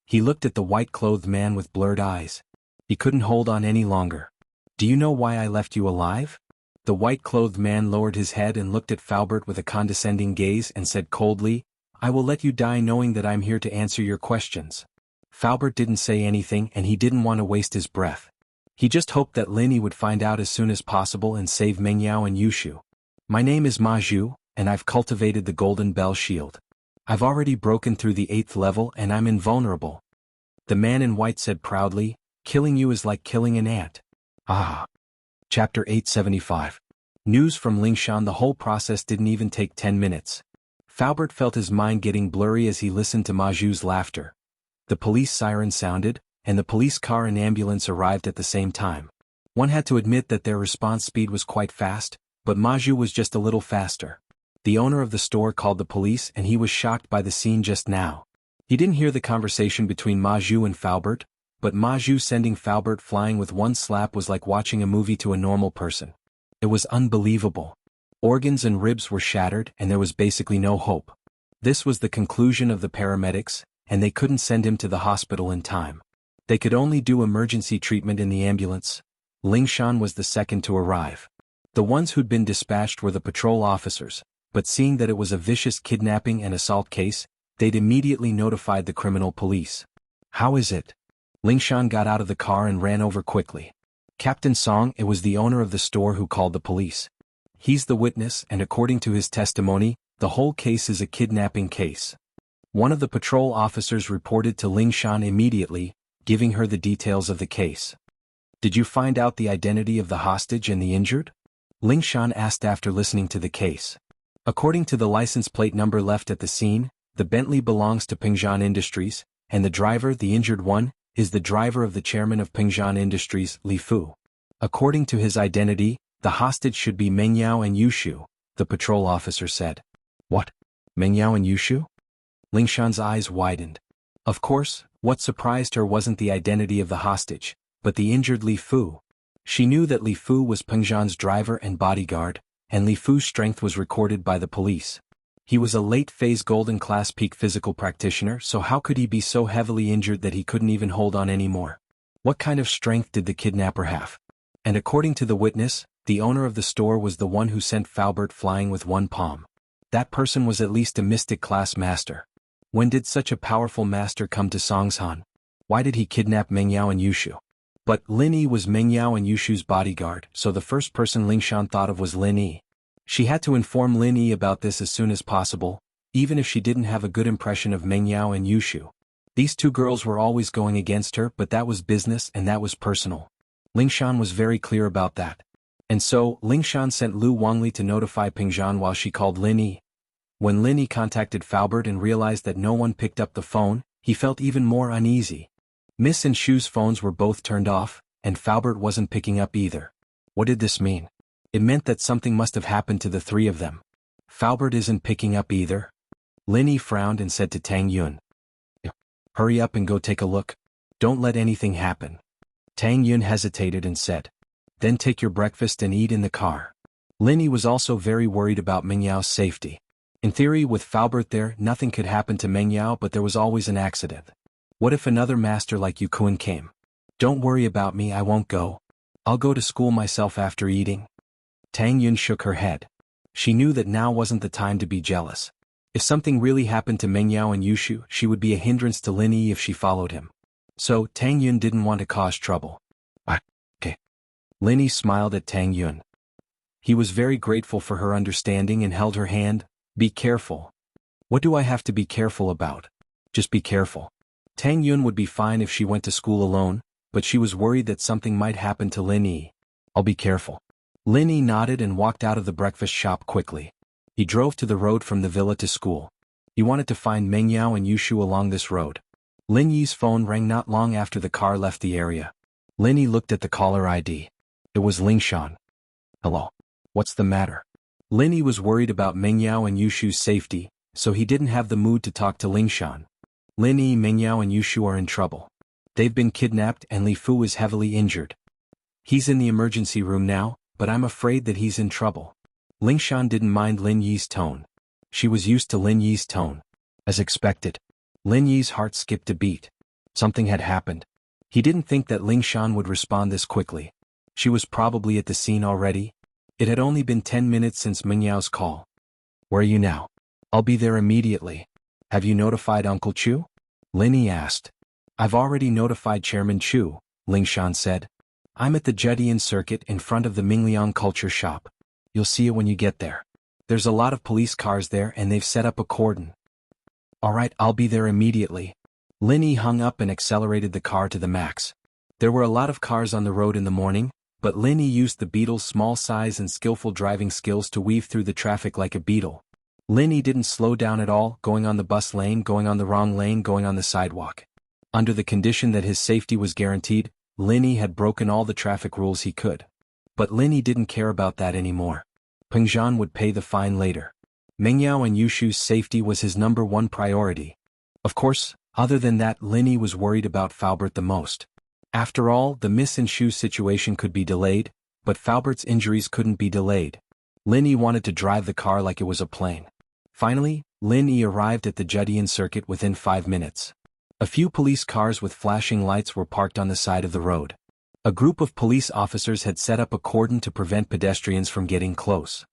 He looked at the white-clothed man with blurred eyes. He couldn't hold on any longer. Do you know why I left you alive? The white-clothed man lowered his head and looked at Falbert with a condescending gaze and said coldly, I will let you die knowing that I'm here to answer your questions. Falbert didn't say anything, and he didn't want to waste his breath. He just hoped that Linny would find out as soon as possible and save Mingyao and Yushu. My name is Ma Zhu, and I've cultivated the Golden Bell Shield. I've already broken through the 8th level and I'm invulnerable. The man in white said proudly, killing you is like killing an ant. Ah. Chapter 875. News from Lingshan. The whole process didn't even take 10 minutes. Falbert felt his mind getting blurry as he listened to Ma Zhu's laughter. The police siren sounded, and the police car and ambulance arrived at the same time. One had to admit that their response speed was quite fast, but Ma Zhu was just a little faster. The owner of the store called the police and he was shocked by the scene just now. He didn't hear the conversation between Ma Zhu and Falbert, but Ma Zhu sending Falbert flying with one slap was like watching a movie to a normal person. It was unbelievable. Organs and ribs were shattered and there was basically no hope. This was the conclusion of the paramedics, and they couldn't send him to the hospital in time. They could only do emergency treatment in the ambulance. Lingshan was the second to arrive. The ones who'd been dispatched were the patrol officers, but seeing that it was a vicious kidnapping and assault case, they'd immediately notified the criminal police. How is it? Lingshan got out of the car and ran over quickly. Captain Song, it was the owner of the store who called the police. He's the witness, and according to his testimony, the whole case is a kidnapping case. One of the patrol officers reported to Lingshan immediately, giving her the details of the case. Did you find out the identity of the hostage and the injured? Lingshan asked after listening to the case. According to the license plate number left at the scene, the Bentley belongs to Pingzhan Industries, and the driver, the injured one, is the driver of the chairman of Pingzhan Industries, Li Fu. According to his identity, the hostage should be Meng Yao and Yushu, the patrol officer said. What? Meng Yao and Yushu? Lingshan's eyes widened. Of course, what surprised her wasn't the identity of the hostage, but the injured Li Fu. She knew that Li Fu was Pingzhan's driver and bodyguard, and Li Fu's strength was recorded by the police. He was a late-phase golden class peak physical practitioner, so how could he be so heavily injured that he couldn't even hold on anymore? What kind of strength did the kidnapper have? And according to the witness, the owner of the store was the one who sent Faubert flying with one palm. That person was at least a mystic class master. When did such a powerful master come to Songshan? Why did he kidnap Meng Yao and Yushu? But Lin Yi was Meng Yao and Yushu's bodyguard, so the first person Lingshan thought of was Lin Yi. She had to inform Lin Yi about this as soon as possible, even if she didn't have a good impression of Meng Yao and Yushu. These two girls were always going against her, but that was business and that was personal. Lingshan was very clear about that. And so, Lingshan sent Lu Wangli to notify Pingzhan while she called Lin Yi. When Lin Yi contacted Faubert and realized that no one picked up the phone, he felt even more uneasy. Miss and Shu's phones were both turned off, and Faubert wasn't picking up either. What did this mean? It meant that something must have happened to the three of them. Faubert isn't picking up either. Lin Yi frowned and said to Tang Yun. Hurry up and go take a look. Don't let anything happen. Tang Yun hesitated and said. Then take your breakfast and eat in the car. Lin Yi was also very worried about Meng Yao's safety. In theory, with Faubert there, nothing could happen to Meng Yao, but there was always an accident. What if another master like Yu Kun came? Don't worry about me, I won't go. I'll go to school myself after eating. Tang Yun shook her head. She knew that now wasn't the time to be jealous. If something really happened to Meng Yao and Yushu, she would be a hindrance to Lin Yi if she followed him. So, Tang Yun didn't want to cause trouble. Okay. Lin Yi smiled at Tang Yun. He was very grateful for her understanding and held her hand. Be careful. What do I have to be careful about? Just be careful. Tang Yun would be fine if she went to school alone, but she was worried that something might happen to Lin Yi. I'll be careful. Lin Yi nodded and walked out of the breakfast shop quickly. He drove to the road from the villa to school. He wanted to find Meng Yao and Yushu along this road. Lin Yi's phone rang not long after the car left the area. Lin Yi looked at the caller ID. It was Lingshan. Hello. What's the matter? Lin Yi was worried about Meng Yao and Yushu's safety, so he didn't have the mood to talk to Lingshan. Lin Yi, Meng Yao and Yushu are in trouble. They've been kidnapped and Li Fu is heavily injured. He's in the emergency room now, but I'm afraid that he's in trouble. Lingshan didn't mind Lin Yi's tone. She was used to Lin Yi's tone. As expected, Lin Yi's heart skipped a beat. Something had happened. He didn't think that Lingshan would respond this quickly. She was probably at the scene already. It had only been 10 minutes since Meng Yao's call. Where are you now? I'll be there immediately. Have you notified Uncle Chu? Lin Yi asked. I've already notified Chairman Chu, Lingshan said. I'm at the Zhejian circuit in front of the Mingliang culture shop. You'll see it when you get there. There's a lot of police cars there and they've set up a cordon. Alright, I'll be there immediately. Lin Yi hung up and accelerated the car to the max. There were a lot of cars on the road in the morning, but Lin Yi used the beetle's small size and skillful driving skills to weave through the traffic like a beetle. Lin Yi didn't slow down at all, going on the bus lane, going on the wrong lane, going on the sidewalk. Under the condition that his safety was guaranteed, Lin Yi had broken all the traffic rules he could. But Lin Yi didn't care about that anymore. Pingzhan would pay the fine later. Meng Yao and Yushu's safety was his #1 priority. Of course, other than that, Lin Yi was worried about Faubert the most. After all, the Miss and Shu situation could be delayed, but Faubert's injuries couldn't be delayed. Lin Yi wanted to drive the car like it was a plane. Finally, Lin Yi arrived at the Zhejian circuit within 5 minutes. A few police cars with flashing lights were parked on the side of the road. A group of police officers had set up a cordon to prevent pedestrians from getting close.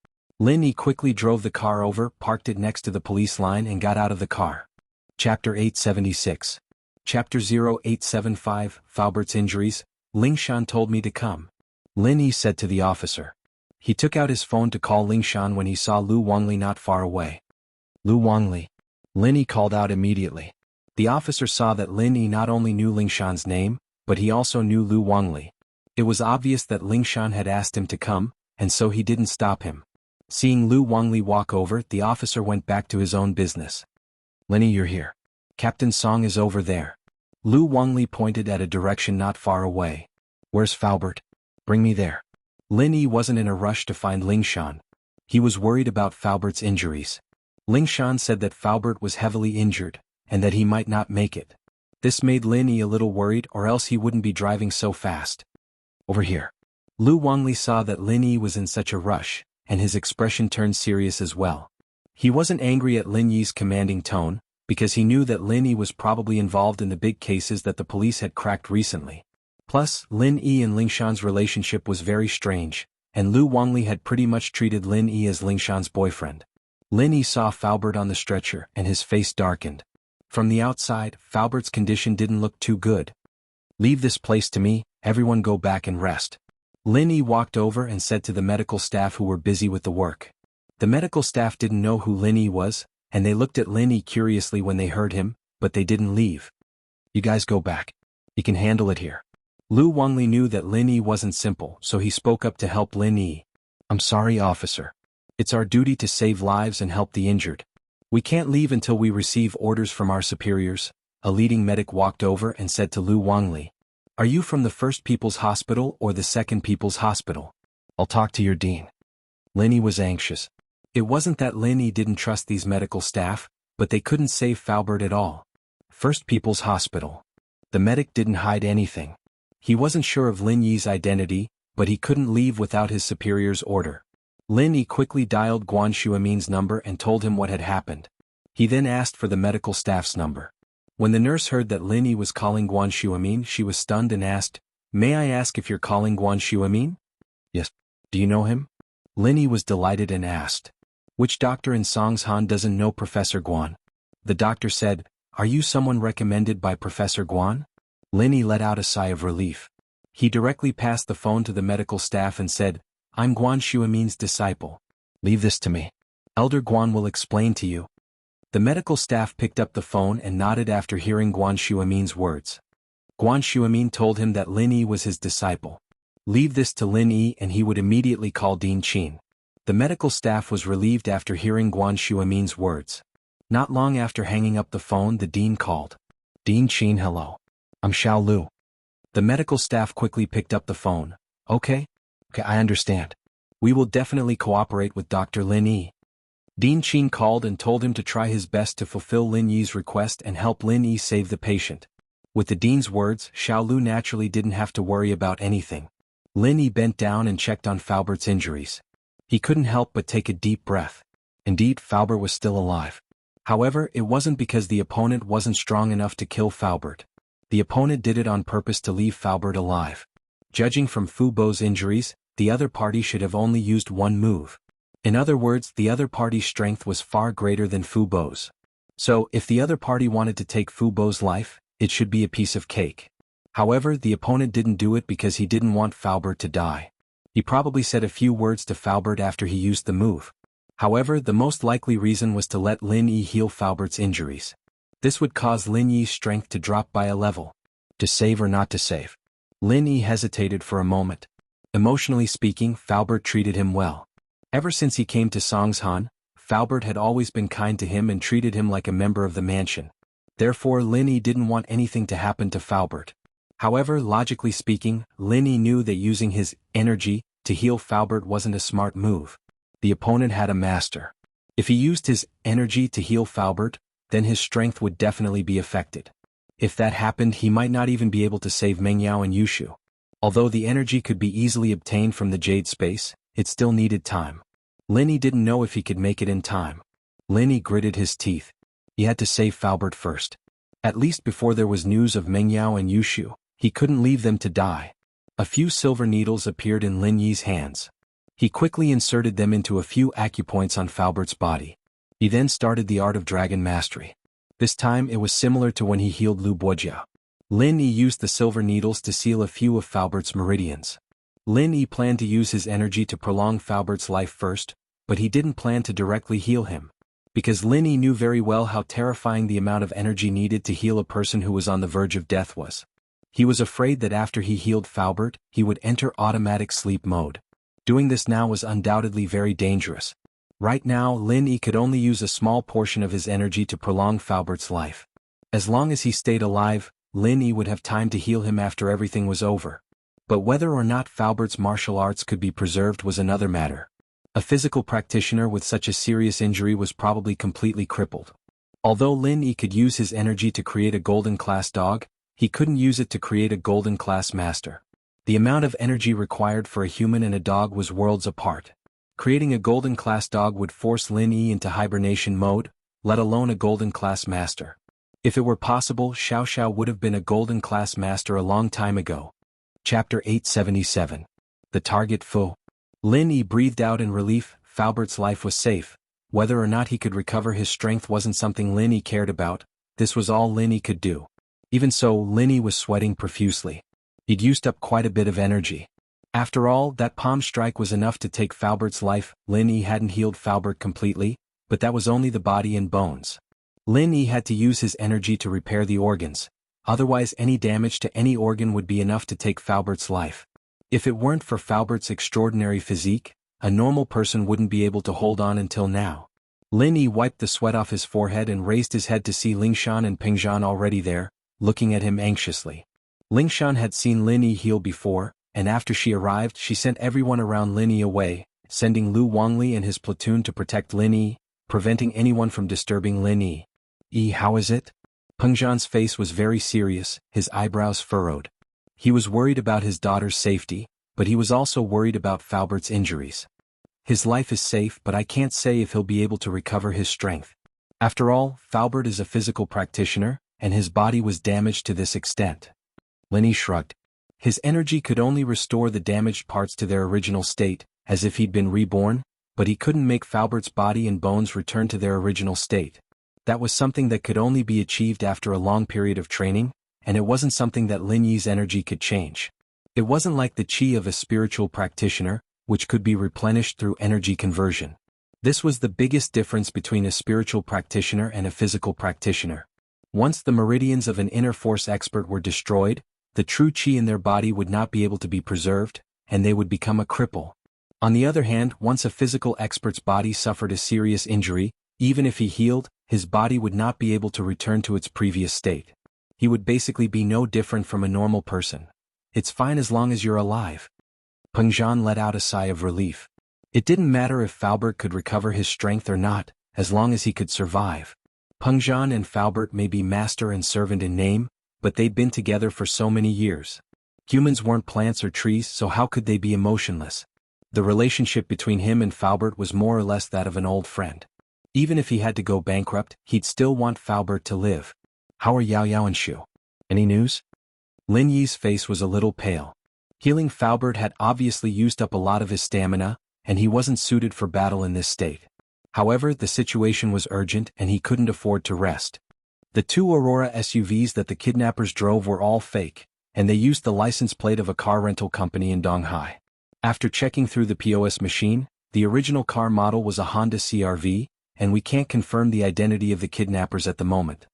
Lin Yi quickly drove the car over, parked it next to the police line and got out of the car. Chapter 876. Chapter 0875, Faubert's injuries. Lingshan told me to come. Lin Yi said to the officer. He took out his phone to call Lingshan when he saw Lu Wangli not far away. Lu Wangli. Lin Yi called out immediately. The officer saw that Lin Yi not only knew Lingshan's name, but he also knew Lu Wangli. It was obvious that Lingshan had asked him to come, and so he didn't stop him. Seeing Lu Wangli walk over, the officer went back to his own business. Lin Yi, you're here. Captain Song is over there. Lu Wangli pointed at a direction not far away. Where's Faubert? Bring me there. Lin Yi wasn't in a rush to find Lingshan. He was worried about Faubert's injuries. Lingshan said that Faubert was heavily injured, and that he might not make it. This made Lin Yi a little worried, or else he wouldn't be driving so fast. Over here. Lu Wangli saw that Lin Yi was in such a rush, and his expression turned serious as well. He wasn't angry at Lin Yi's commanding tone, because he knew that Lin Yi was probably involved in the big cases that the police had cracked recently. Plus, Lin Yi and Lingshan's relationship was very strange, and Lu Wangli had pretty much treated Lin Yi as Lingshan's boyfriend. Lin Yi saw Faubert on the stretcher, and his face darkened. From the outside, Faubert's condition didn't look too good. Leave this place to me, everyone go back and rest. Lin Yi walked over and said to the medical staff who were busy with the work. The medical staff didn't know who Lin Yi was, and they looked at Lin Yi curiously when they heard him, but they didn't leave. You guys go back. You can handle it here. Lu Wangli knew that Lin Yi wasn't simple, so he spoke up to help Lin Yi. I'm sorry, officer. It's our duty to save lives and help the injured. We can't leave until we receive orders from our superiors. A leading medic walked over and said to Lu Wangli. Are you from the First People's Hospital or the Second People's Hospital? I'll talk to your dean. Lin Yi was anxious. It wasn't that Lin Yi didn't trust these medical staff, but they couldn't save Faubert at all. First People's Hospital. The medic didn't hide anything. He wasn't sure of Lin Yi's identity, but he couldn't leave without his superior's order. Lin Yi quickly dialed Guan Xuemin's number and told him what had happened. He then asked for the medical staff's number. When the nurse heard that Lin Yi was calling Guan Xuemin, she was stunned and asked, May I ask if you're calling Guan Xuemin? Yes. Do you know him? Lin Yi was delighted and asked. Which doctor in Songshan doesn't know Professor Guan? The doctor said, Are you someone recommended by Professor Guan? Lin Yi let out a sigh of relief. He directly passed the phone to the medical staff and said, I'm Guan Xuemin's disciple. Leave this to me. Elder Guan will explain to you. The medical staff picked up the phone and nodded after hearing Guan Xuemin's words. Guan Xuemin told him that Lin Yi was his disciple. Leave this to Lin Yi and he would immediately call Dean Qin. The medical staff was relieved after hearing Guan Xuemin's words. Not long after hanging up the phone, the dean called. Dean Qin, hello. I'm Xiao Lu. The medical staff quickly picked up the phone. Okay, I understand. We will definitely cooperate with Dr. Lin Yi. Dean Qin called and told him to try his best to fulfill Lin Yi's request and help Lin Yi save the patient. With the dean's words, Xiao Lu naturally didn't have to worry about anything. Lin Yi bent down and checked on Faubert's injuries. He couldn't help but take a deep breath. Indeed, Faubert was still alive. However, it wasn't because the opponent wasn't strong enough to kill Faubert. The opponent did it on purpose to leave Faubert alive. Judging from Fu Bo's injuries, the other party should have only used one move. In other words, the other party's strength was far greater than Fu Bo's. So, if the other party wanted to take Fu Bo's life, it should be a piece of cake. However, the opponent didn't do it because he didn't want Faubert to die. He probably said a few words to Faubert after he used the move. However, the most likely reason was to let Lin Yi heal Faubert's injuries. This would cause Lin Yi's strength to drop by a level. To save or not to save? Lin Yi hesitated for a moment. Emotionally speaking, Faubert treated him well. Ever since he came to Songshan, Faubert had always been kind to him and treated him like a member of the mansion. Therefore, Lin Yi didn't want anything to happen to Faubert. However, logically speaking, Lin Yi knew that using his energy to heal Faubert wasn't a smart move. The opponent had a master. If he used his energy to heal Faubert, then his strength would definitely be affected. If that happened, he might not even be able to save Meng Yao and Yushu. Although the energy could be easily obtained from the Jade Space, it still needed time. Lin Yi didn't know if he could make it in time. Lin Yi gritted his teeth. He had to save Faubert first. At least before there was news of Meng Yao and Yushu, he couldn't leave them to die. A few silver needles appeared in Lin Yi's hands. He quickly inserted them into a few acupoints on Falbert's body. He then started the art of dragon mastery. This time it was similar to when he healed Lu Bojiao. Lin Yi used the silver needles to seal a few of Falbert's meridians. Lin Yi planned to use his energy to prolong Falbert's life first, but he didn't plan to directly heal him. Because Lin Yi knew very well how terrifying the amount of energy needed to heal a person who was on the verge of death was. He was afraid that after he healed Falbert, he would enter automatic sleep mode. Doing this now was undoubtedly very dangerous. Right now, Lin Yi could only use a small portion of his energy to prolong Falbert's life. As long as he stayed alive, Lin Yi would have time to heal him after everything was over. But whether or not Falbert's martial arts could be preserved was another matter. A physical practitioner with such a serious injury was probably completely crippled. Although Lin Yi could use his energy to create a golden class dog, he couldn't use it to create a golden class master. The amount of energy required for a human and a dog was worlds apart. Creating a golden class dog would force Lin Yi into hibernation mode, let alone a golden class master. If it were possible, Xiao Xiao would have been a golden class master a long time ago. Chapter 877. The Target Foe. Lin Yi breathed out in relief. Falbert's life was safe. Whether or not he could recover his strength wasn't something Lin Yi cared about. This was all Lin Yi could do. Even so, Lin Yi was sweating profusely. He'd used up quite a bit of energy. After all, that palm strike was enough to take Falbert's life. Lin Yi hadn't healed Falbert completely, but that was only the body and bones. Lin Yi had to use his energy to repair the organs. Otherwise, any damage to any organ would be enough to take Falbert's life. If it weren't for Falbert's extraordinary physique, a normal person wouldn't be able to hold on until now. Lin Yi wiped the sweat off his forehead and raised his head to see Lingshan and Pingzhan already there, looking at him anxiously. Lingshan had seen Lin Yi heal before, and after she arrived she sent everyone around Lin Yi away, sending Lu Wangli and his platoon to protect Lin Yi, preventing anyone from disturbing Lin Yi. How is it? Pengzhan's face was very serious, his eyebrows furrowed. He was worried about his daughter's safety, but he was also worried about Falbert's injuries. His life is safe, but I can't say if he'll be able to recover his strength. After all, Falbert is a physical practitioner, and his body was damaged to this extent. Lin Yi shrugged. His energy could only restore the damaged parts to their original state, as if he'd been reborn, but he couldn't make Falbert's body and bones return to their original state. That was something that could only be achieved after a long period of training, and it wasn't something that Lin Yi's energy could change. It wasn't like the chi of a spiritual practitioner, which could be replenished through energy conversion. This was the biggest difference between a spiritual practitioner and a physical practitioner. Once the meridians of an inner force expert were destroyed, the true chi in their body would not be able to be preserved, and they would become a cripple. On the other hand, once a physical expert's body suffered a serious injury, even if he healed, his body would not be able to return to its previous state. He would basically be no different from a normal person. It's fine as long as you're alive. Pengzhan let out a sigh of relief. It didn't matter if Falbert could recover his strength or not, as long as he could survive. Pengzhan and Falbert may be master and servant in name, but they'd been together for so many years. Humans weren't plants or trees, so how could they be emotionless? The relationship between him and Falbert was more or less that of an old friend. Even if he had to go bankrupt, he'd still want Falbert to live. How are Yao Yao and Shu? Any news? Lin Yi's face was a little pale. Healing Falbert had obviously used up a lot of his stamina, and he wasn't suited for battle in this state. However, the situation was urgent and he couldn't afford to rest. The two Aurora SUVs that the kidnappers drove were all fake, and they used the license plate of a car rental company in Donghai. After checking through the POS machine, the original car model was a Honda CR-V, and we can't confirm the identity of the kidnappers at the moment.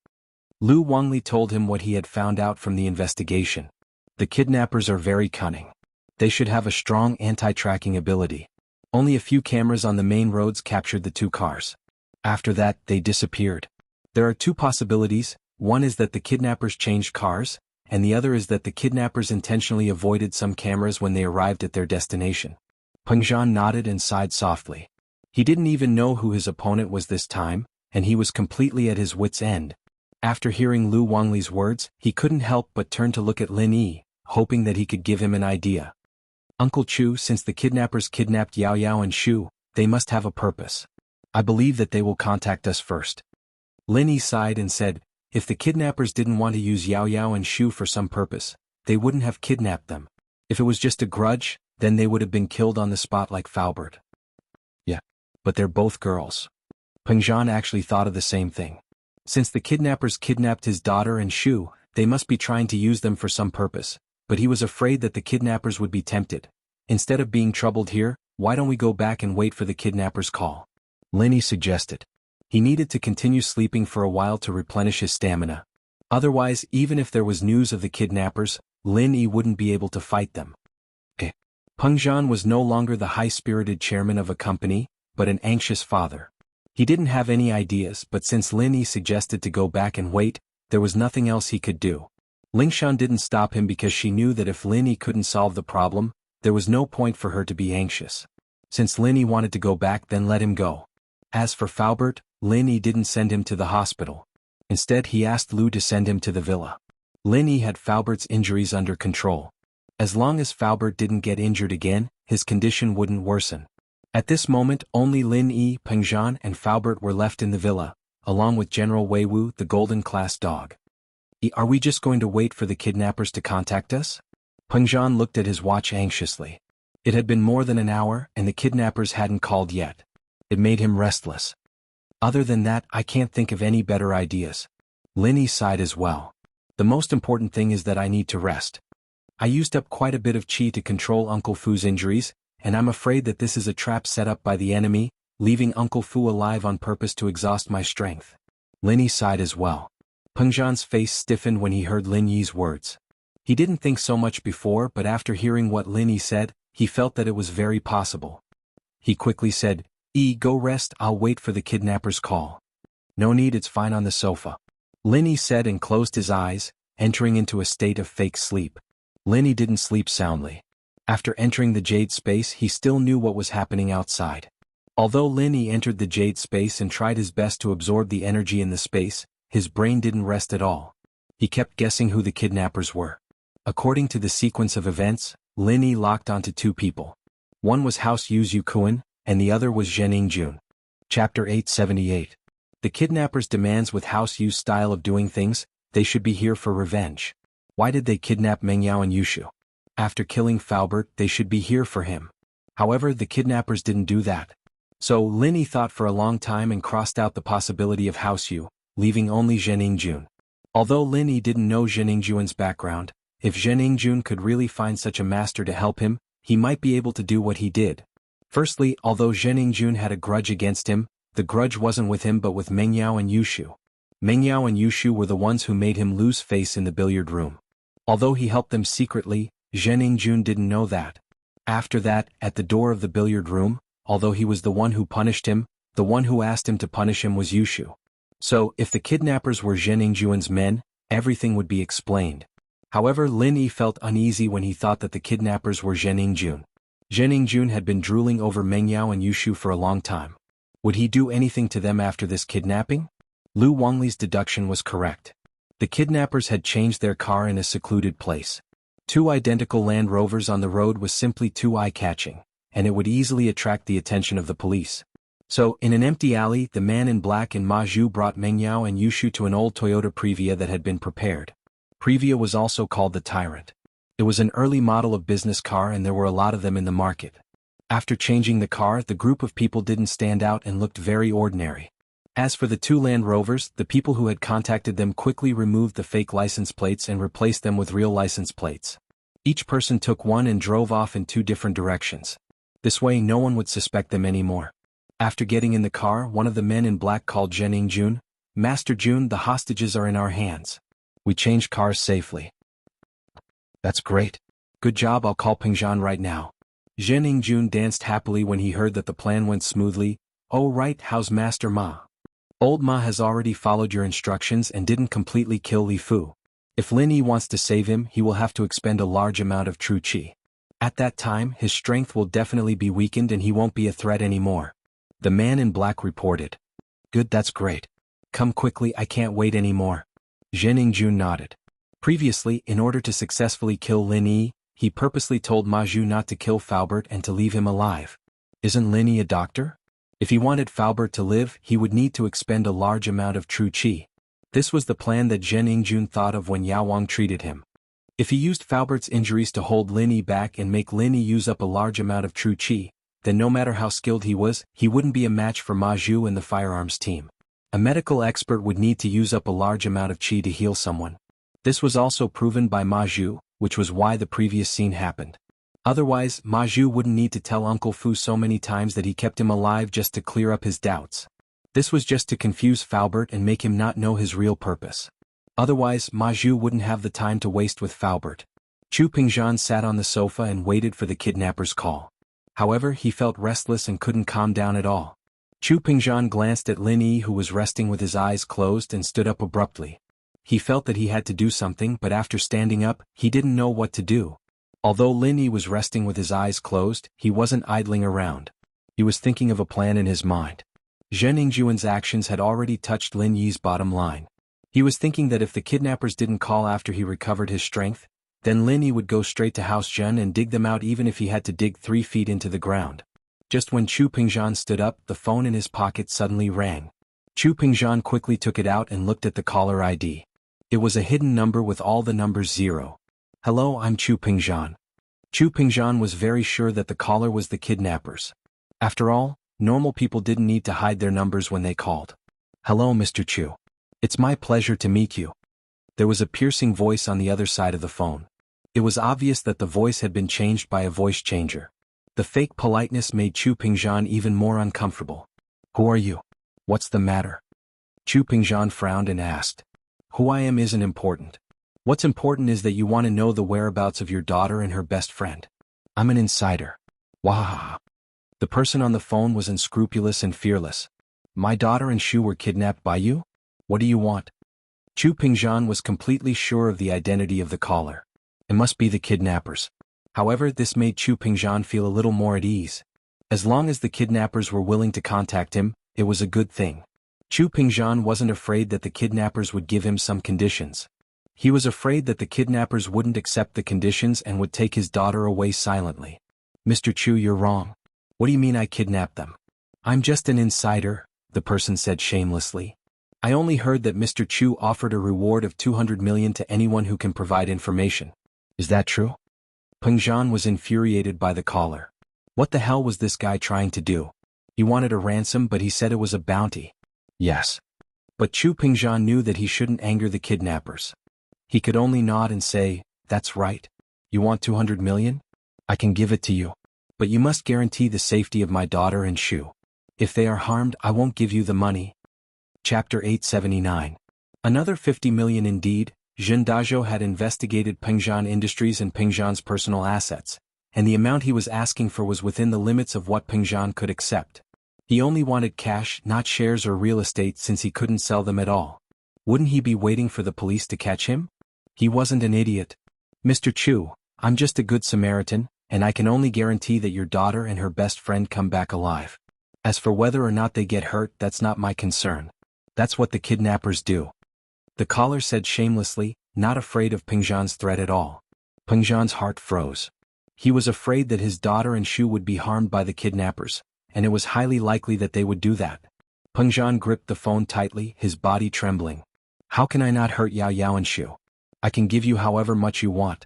Lu Wangli told him what he had found out from the investigation. The kidnappers are very cunning. They should have a strong anti-tracking ability. Only a few cameras on the main roads captured the two cars. After that, they disappeared. There are two possibilities. One is that the kidnappers changed cars, and the other is that the kidnappers intentionally avoided some cameras when they arrived at their destination. Pengzhan nodded and sighed softly. He didn't even know who his opponent was this time, and he was completely at his wits' end. After hearing Lu Wangli's words, he couldn't help but turn to look at Lin Yi, hoping that he could give him an idea. Uncle Chu, since the kidnappers kidnapped Yao Yao and Shu, they must have a purpose. I believe that they will contact us first. Lin Yi sighed and said, if the kidnappers didn't want to use Yao Yao and Shu for some purpose, they wouldn't have kidnapped them. If it was just a grudge, then they would have been killed on the spot like Faubert. Yeah. But they're both girls. Peng Zhan actually thought of the same thing. Since the kidnappers kidnapped his daughter and Shu, they must be trying to use them for some purpose, but he was afraid that the kidnappers would be tempted. Instead of being troubled here, why don't we go back and wait for the kidnappers' call? Linny suggested. He needed to continue sleeping for a while to replenish his stamina. Otherwise, even if there was news of the kidnappers, Lin Yi wouldn't be able to fight them. Peng Zhan was no longer the high-spirited chairman of a company, but an anxious father. He didn't have any ideas, but since Lin Yi suggested to go back and wait, there was nothing else he could do. Lingshan didn't stop him because she knew that if Lin Yi couldn't solve the problem, there was no point for her to be anxious. Since Lin Yi wanted to go back, then let him go. As for Faubert, Lin Yi didn't send him to the hospital. Instead, he asked Lu to send him to the villa. Lin Yi had Faubert's injuries under control. As long as Faubert didn't get injured again, his condition wouldn't worsen. At this moment, only Lin Yi, Peng Zhan, and Faubert were left in the villa, along with General Wei Wu, the golden-class dog. Are we just going to wait for the kidnappers to contact us? Peng Zhan looked at his watch anxiously. It had been more than an hour, and the kidnappers hadn't called yet. It made him restless. Other than that, I can't think of any better ideas. Lin Yi sighed as well. The most important thing is that I need to rest. I used up quite a bit of qi to control Uncle Fu's injuries, and I'm afraid that this is a trap set up by the enemy, leaving Uncle Fu alive on purpose to exhaust my strength. Lin Yi sighed as well. Peng Zhan's face stiffened when he heard Lin Yi's words. He didn't think so much before, but after hearing what Lin Yi said, he felt that it was very possible. He quickly said, Go rest, I'll wait for the kidnapper's call. No need, it's fine on the sofa. Lin Yi said and closed his eyes, entering into a state of fake sleep. Lin Yi didn't sleep soundly. After entering the jade space, he still knew what was happening outside. Although Lin Yi entered the jade space and tried his best to absorb the energy in the space, his brain didn't rest at all. He kept guessing who the kidnappers were. According to the sequence of events, Lin Yi locked onto two people. One was House Yu's Yu Kuan, and the other was Zhening Jun. Chapter 878. The kidnappers' demands with House Yu's style of doing things, they should be here for revenge. Why did they kidnap Meng Yao and Yushu? After killing Faubert, they should be here for him. However, the kidnappers didn't do that. So Lin Yi thought for a long time and crossed out the possibility of House Yu, leaving only Zhening Jun. Although Lin Yi didn't know Zhening Jun's background, if Zhening Jun could really find such a master to help him, he might be able to do what he did. Firstly, although Zhening Jun had a grudge against him, the grudge wasn't with him but with Meng Yao and Yushu. Meng Yao and Yushu were the ones who made him lose face in the billiard room. Although he helped them secretly, Zhening Jun didn't know that. After that, at the door of the billiard room, although he was the one who punished him, the one who asked him to punish him was Yushu. So, if the kidnappers were Zhening Jun's men, everything would be explained. However, Lin Yi felt uneasy when he thought that the kidnappers were Zhening Jun. Zhening Jun had been drooling over Meng Yao and Yushu for a long time. Would he do anything to them after this kidnapping? Lu Wangli's deduction was correct. The kidnappers had changed their car in a secluded place. Two identical Land Rovers on the road was simply too eye-catching, and it would easily attract the attention of the police. So, in an empty alley, the man in black and Ma Zhu brought Meng Yao and Yushu to an old Toyota Previa that had been prepared. Previa was also called the Tyrant. It was an early model of business car and there were a lot of them in the market. After changing the car, the group of people didn't stand out and looked very ordinary. As for the two Land Rovers, the people who had contacted them quickly removed the fake license plates and replaced them with real license plates. Each person took one and drove off in two different directions. This way no one would suspect them anymore. After getting in the car, one of the men in black called Zhening Jun, Master Jun, the hostages are in our hands. We changed cars safely. That's great. Good job, I'll call Peng Zhan right now. Zhening Jun danced happily when he heard that the plan went smoothly. Oh right, how's Master Ma? Old Ma has already followed your instructions and didn't completely kill Li Fu. If Lin Yi wants to save him, he will have to expend a large amount of true qi. At that time, his strength will definitely be weakened and he won't be a threat anymore. The man in black reported. Good, that's great. Come quickly, I can't wait anymore. Zhening Jun nodded. Previously, in order to successfully kill Lin Yi, he purposely told Ma Zhu not to kill Faubert and to leave him alive. Isn't Lin Yi a doctor? If he wanted Faubert to live, he would need to expend a large amount of true qi. This was the plan that Zhening Jun thought of when Yao Wang treated him. If he used Faubert's injuries to hold Linny back and make Linny use up a large amount of true chi, then no matter how skilled he was, he wouldn't be a match for Ma Zhu and the firearms team. A medical expert would need to use up a large amount of chi to heal someone. This was also proven by Ma Zhu, which was why the previous scene happened. Otherwise, Ma Zhu wouldn't need to tell Uncle Fu so many times that he kept him alive just to clear up his doubts. This was just to confuse Faubert and make him not know his real purpose. Otherwise, Ma Zhu wouldn't have the time to waste with Faubert. Chu Pingzhan sat on the sofa and waited for the kidnapper's call. However, he felt restless and couldn't calm down at all. Chu Pingzhan glanced at Lin Yi, who was resting with his eyes closed, and stood up abruptly. He felt that he had to do something, but after standing up, he didn't know what to do. Although Lin Yi was resting with his eyes closed, he wasn't idling around. He was thinking of a plan in his mind. Zhen Yingjuan's actions had already touched Lin Yi's bottom line. He was thinking that if the kidnappers didn't call after he recovered his strength, then Lin Yi would go straight to House Zhen and dig them out, even if he had to dig 3 feet into the ground. Just when Chu Pingzhan stood up, the phone in his pocket suddenly rang. Chu Pingzhan quickly took it out and looked at the caller ID. It was a hidden number with all the numbers 0. "Hello, I'm Chu Pingzhan." Chu Pingzhan was very sure that the caller was the kidnappers. After all, normal people didn't need to hide their numbers when they called. "Hello, Mr. Chu. It's my pleasure to meet you." There was a piercing voice on the other side of the phone. It was obvious that the voice had been changed by a voice changer. The fake politeness made Chu Pingzhan even more uncomfortable. "Who are you? What's the matter?" Chu Pingzhan frowned and asked. "Who I am isn't important. What's important is that you want to know the whereabouts of your daughter and her best friend. I'm an insider." Wah! The person on the phone was unscrupulous and fearless. "My daughter and Shu were kidnapped by you? What do you want?" Chu Pingzhan was completely sure of the identity of the caller. It must be the kidnappers. However, this made Chu Pingzhan feel a little more at ease. As long as the kidnappers were willing to contact him, it was a good thing. Chu Pingzhan wasn't afraid that the kidnappers would give him some conditions. He was afraid that the kidnappers wouldn't accept the conditions and would take his daughter away silently. "Mr. Chu, you're wrong. What do you mean I kidnapped them?" "I'm just an insider," the person said shamelessly. "I only heard that Mr. Chu offered a reward of 200 million to anyone who can provide information. Is that true?" Pingzhan was infuriated by the caller. What the hell was this guy trying to do? He wanted a ransom, but he said it was a bounty. Yes. But Chu Pingzhan knew that he shouldn't anger the kidnappers. He could only nod and say, "That's right. You want 200 million? I can give it to you. But you must guarantee the safety of my daughter and Shu. If they are harmed, I won't give you the money." Chapter 879. Another 50 million indeed. Zhen Dazhou had investigated Pingzhan Industries and Pingzhan's personal assets, and the amount he was asking for was within the limits of what Pingzhan could accept. He only wanted cash, not shares or real estate, since he couldn't sell them at all. Wouldn't he be waiting for the police to catch him? He wasn't an idiot. "Mr. Chu, I'm just a good Samaritan, and I can only guarantee that your daughter and her best friend come back alive. As for whether or not they get hurt, that's not my concern. That's what the kidnappers do." The caller said shamelessly, not afraid of Pingzhan's threat at all. Pingzhan's heart froze. He was afraid that his daughter and Shu would be harmed by the kidnappers, and it was highly likely that they would do that. Pingzhan gripped the phone tightly, his body trembling. "How can I not hurt Yao Yao and Shu? I can give you however much you want."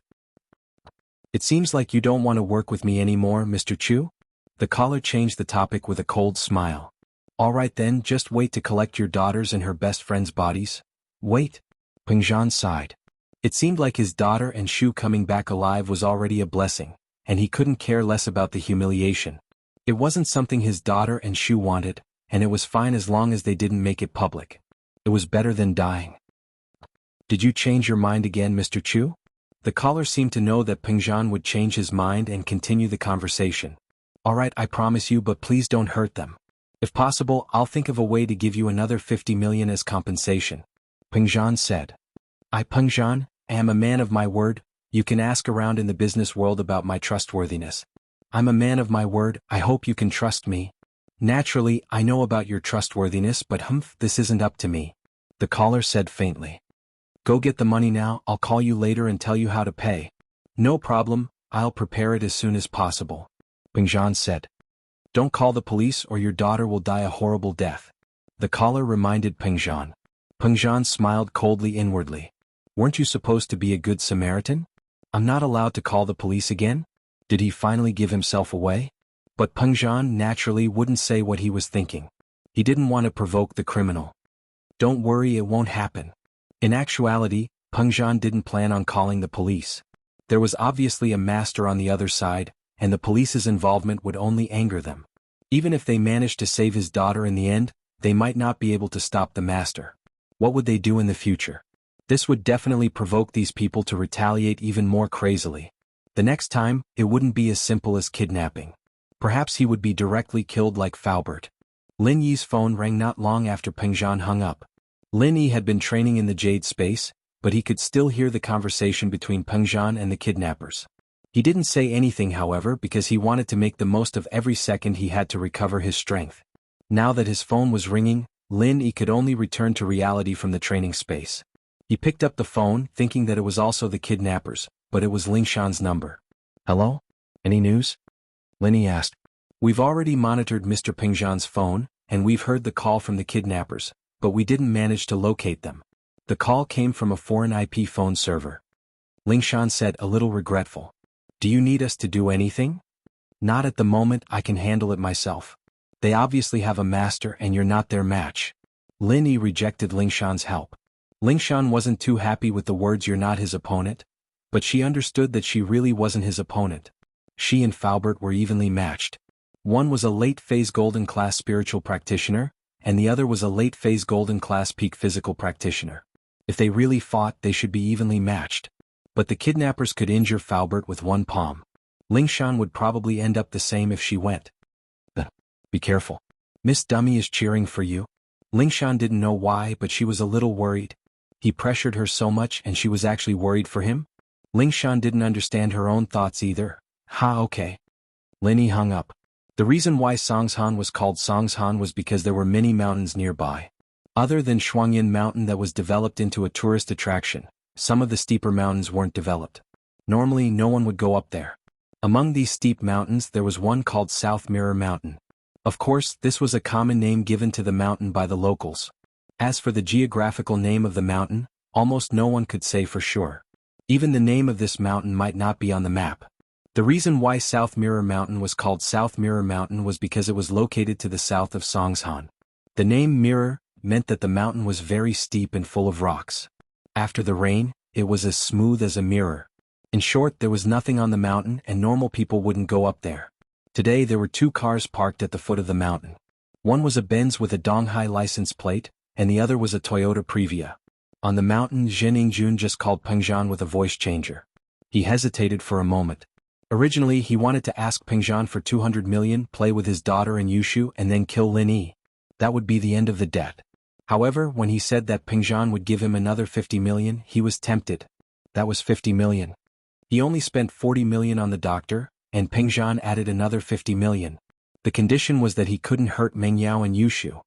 "It seems like you don't want to work with me anymore, Mr. Chu?" The caller changed the topic with a cold smile. "All right then, just wait to collect your daughter's and her best friend's bodies." "Wait?" Pingzhan sighed. It seemed like his daughter and Shu coming back alive was already a blessing, and he couldn't care less about the humiliation. It wasn't something his daughter and Shu wanted, and it was fine as long as they didn't make it public. It was better than dying. "Did you change your mind again, Mr. Chu?" The caller seemed to know that Pingzhan would change his mind and continue the conversation. "All right, I promise you, but please don't hurt them. If possible, I'll think of a way to give you another 50 million as compensation." Pingzhan said. Pingzhan, I am a man of my word. You can ask around in the business world about my trustworthiness. I'm a man of my word, I hope you can trust me." "Naturally, I know about your trustworthiness, but this isn't up to me," the caller said faintly. "Go get the money now, I'll call you later and tell you how to pay." "No problem, I'll prepare it as soon as possible," Pingzhan said. "Don't call the police or your daughter will die a horrible death," the caller reminded Pingzhan. Pingzhan smiled coldly inwardly. "Weren't you supposed to be a good Samaritan?" I'm not allowed to call the police again? Did he finally give himself away? But Peng Zhan naturally wouldn't say what he was thinking. He didn't want to provoke the criminal. Don't worry, it won't happen. In actuality, Peng Zhan didn't plan on calling the police. There was obviously a master on the other side, and the police's involvement would only anger them. Even if they managed to save his daughter in the end, they might not be able to stop the master. What would they do in the future? This would definitely provoke these people to retaliate even more crazily. The next time, it wouldn't be as simple as kidnapping. Perhaps he would be directly killed like Faubert. Lin Yi's phone rang not long after Peng Zhan hung up. Lin Yi had been training in the Jade Space, but he could still hear the conversation between Peng Zhan and the kidnappers. He didn't say anything, however, because he wanted to make the most of every second he had to recover his strength. Now that his phone was ringing, Lin Yi could only return to reality from the training space. He picked up the phone, thinking that it was also the kidnappers, but it was Ling Shan's number. Hello? Any news? Lin Yi asked. We've already monitored Mr. Peng Zhan's phone, and we've heard the call from the kidnappers, but we didn't manage to locate them. The call came from a foreign IP phone server. Ling Shan said, a little regretful. Do you need us to do anything? Not at the moment, I can handle it myself. They obviously have a master and you're not their match. Lin Yi rejected Ling Shan's help. Ling Shan wasn't too happy with the words you're not his opponent, but she understood that she really wasn't his opponent. She and Faubert were evenly matched. One was a late-phase Golden Class spiritual practitioner, and the other was a late-phase Golden Class peak physical practitioner. If they really fought, they should be evenly matched. But the kidnappers could injure Faubert with one palm. Ling Shan would probably end up the same if she went. Be careful. Miss Dummy is cheering for you. Ling Shan didn't know why, but she was a little worried. He pressured her so much and she was actually worried for him? Ling Shan didn't understand her own thoughts either. Okay. Lin Yi hung up. The reason why Songshan was called Songshan was because there were many mountains nearby. Other than Shuangyin Mountain that was developed into a tourist attraction, some of the steeper mountains weren't developed. Normally no one would go up there. Among these steep mountains there was one called South Mirror Mountain. Of course, this was a common name given to the mountain by the locals. As for the geographical name of the mountain, almost no one could say for sure. Even the name of this mountain might not be on the map. The reason why South Mirror Mountain was called South Mirror Mountain was because it was located to the south of Songshan. The name Mirror meant that the mountain was very steep and full of rocks. After the rain, it was as smooth as a mirror. In short, there was nothing on the mountain and normal people wouldn't go up there. Today there were 2 cars parked at the foot of the mountain. One was a Benz with a Donghai license plate, and the other was a Toyota Previa. On the mountain, Jianghu just called Peng Zhan with a voice changer. He hesitated for a moment. Originally he wanted to ask Peng Zhan for 200 million, play with his daughter and Yushu and then kill Lin Yi. That would be the end of the debt. However, when he said that Peng Zhan would give him another 50 million, he was tempted. That was 50 million. He only spent 40 million on the doctor, and Peng Zhan added another 50 million. The condition was that he couldn't hurt Meng Yao and Yushu.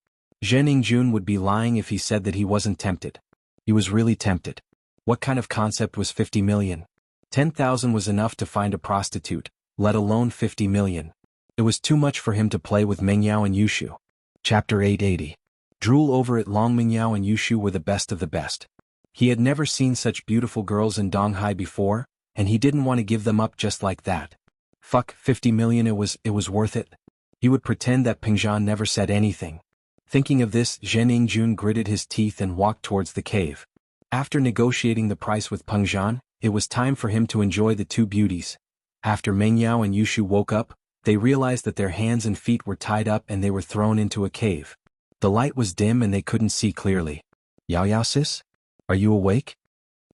Jianghu would be lying if he said that he wasn't tempted. He was really tempted. What kind of concept was 50 million? 10,000 was enough to find a prostitute, let alone 50 million. It was too much for him to play with Meng Yao and Yushu. Chapter 880. Drool over it. Long Meng Yao and Yushu were the best of the best. He had never seen such beautiful girls in Donghai before, and he didn't want to give them up just like that. Fuck, 50 million, it was worth it. He would pretend that Peng Zhan never said anything. Thinking of this, Jianghu gritted his teeth and walked towards the cave. After negotiating the price with Peng Zhan, it was time for him to enjoy the 2 beauties. After Meng Yao and Yushu woke up, they realized that their hands and feet were tied up and they were thrown into a cave. The light was dim and they couldn't see clearly. Yao Yao sis? Are you awake?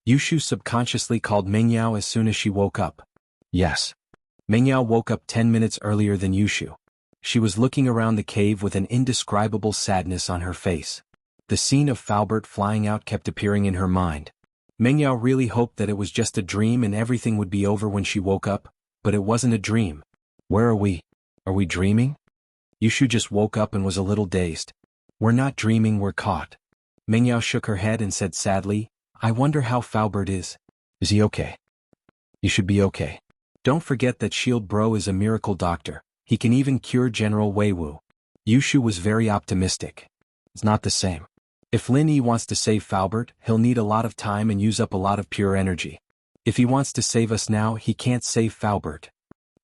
Yushu subconsciously called Meng Yao as soon as she woke up. Yes. Meng Yao woke up 10 minutes earlier than Yushu. She was looking around the cave with an indescribable sadness on her face. The scene of Faubert flying out kept appearing in her mind. Meng Yao really hoped that it was just a dream and everything would be over when she woke up, but it wasn't a dream. Where are we? Are we dreaming? Yushu just woke up and was a little dazed. We're not dreaming, we're caught. Meng Yao shook her head and said sadly, I wonder how Faubert is. Is he okay? You should be okay. Don't forget that Shield Bro is a miracle doctor. He can even cure General Wei Wu. Yushu was very optimistic. It's not the same. If Lin Yi wants to save Faubert, he'll need a lot of time and use up a lot of pure energy. If he wants to save us now, he can't save Faubert.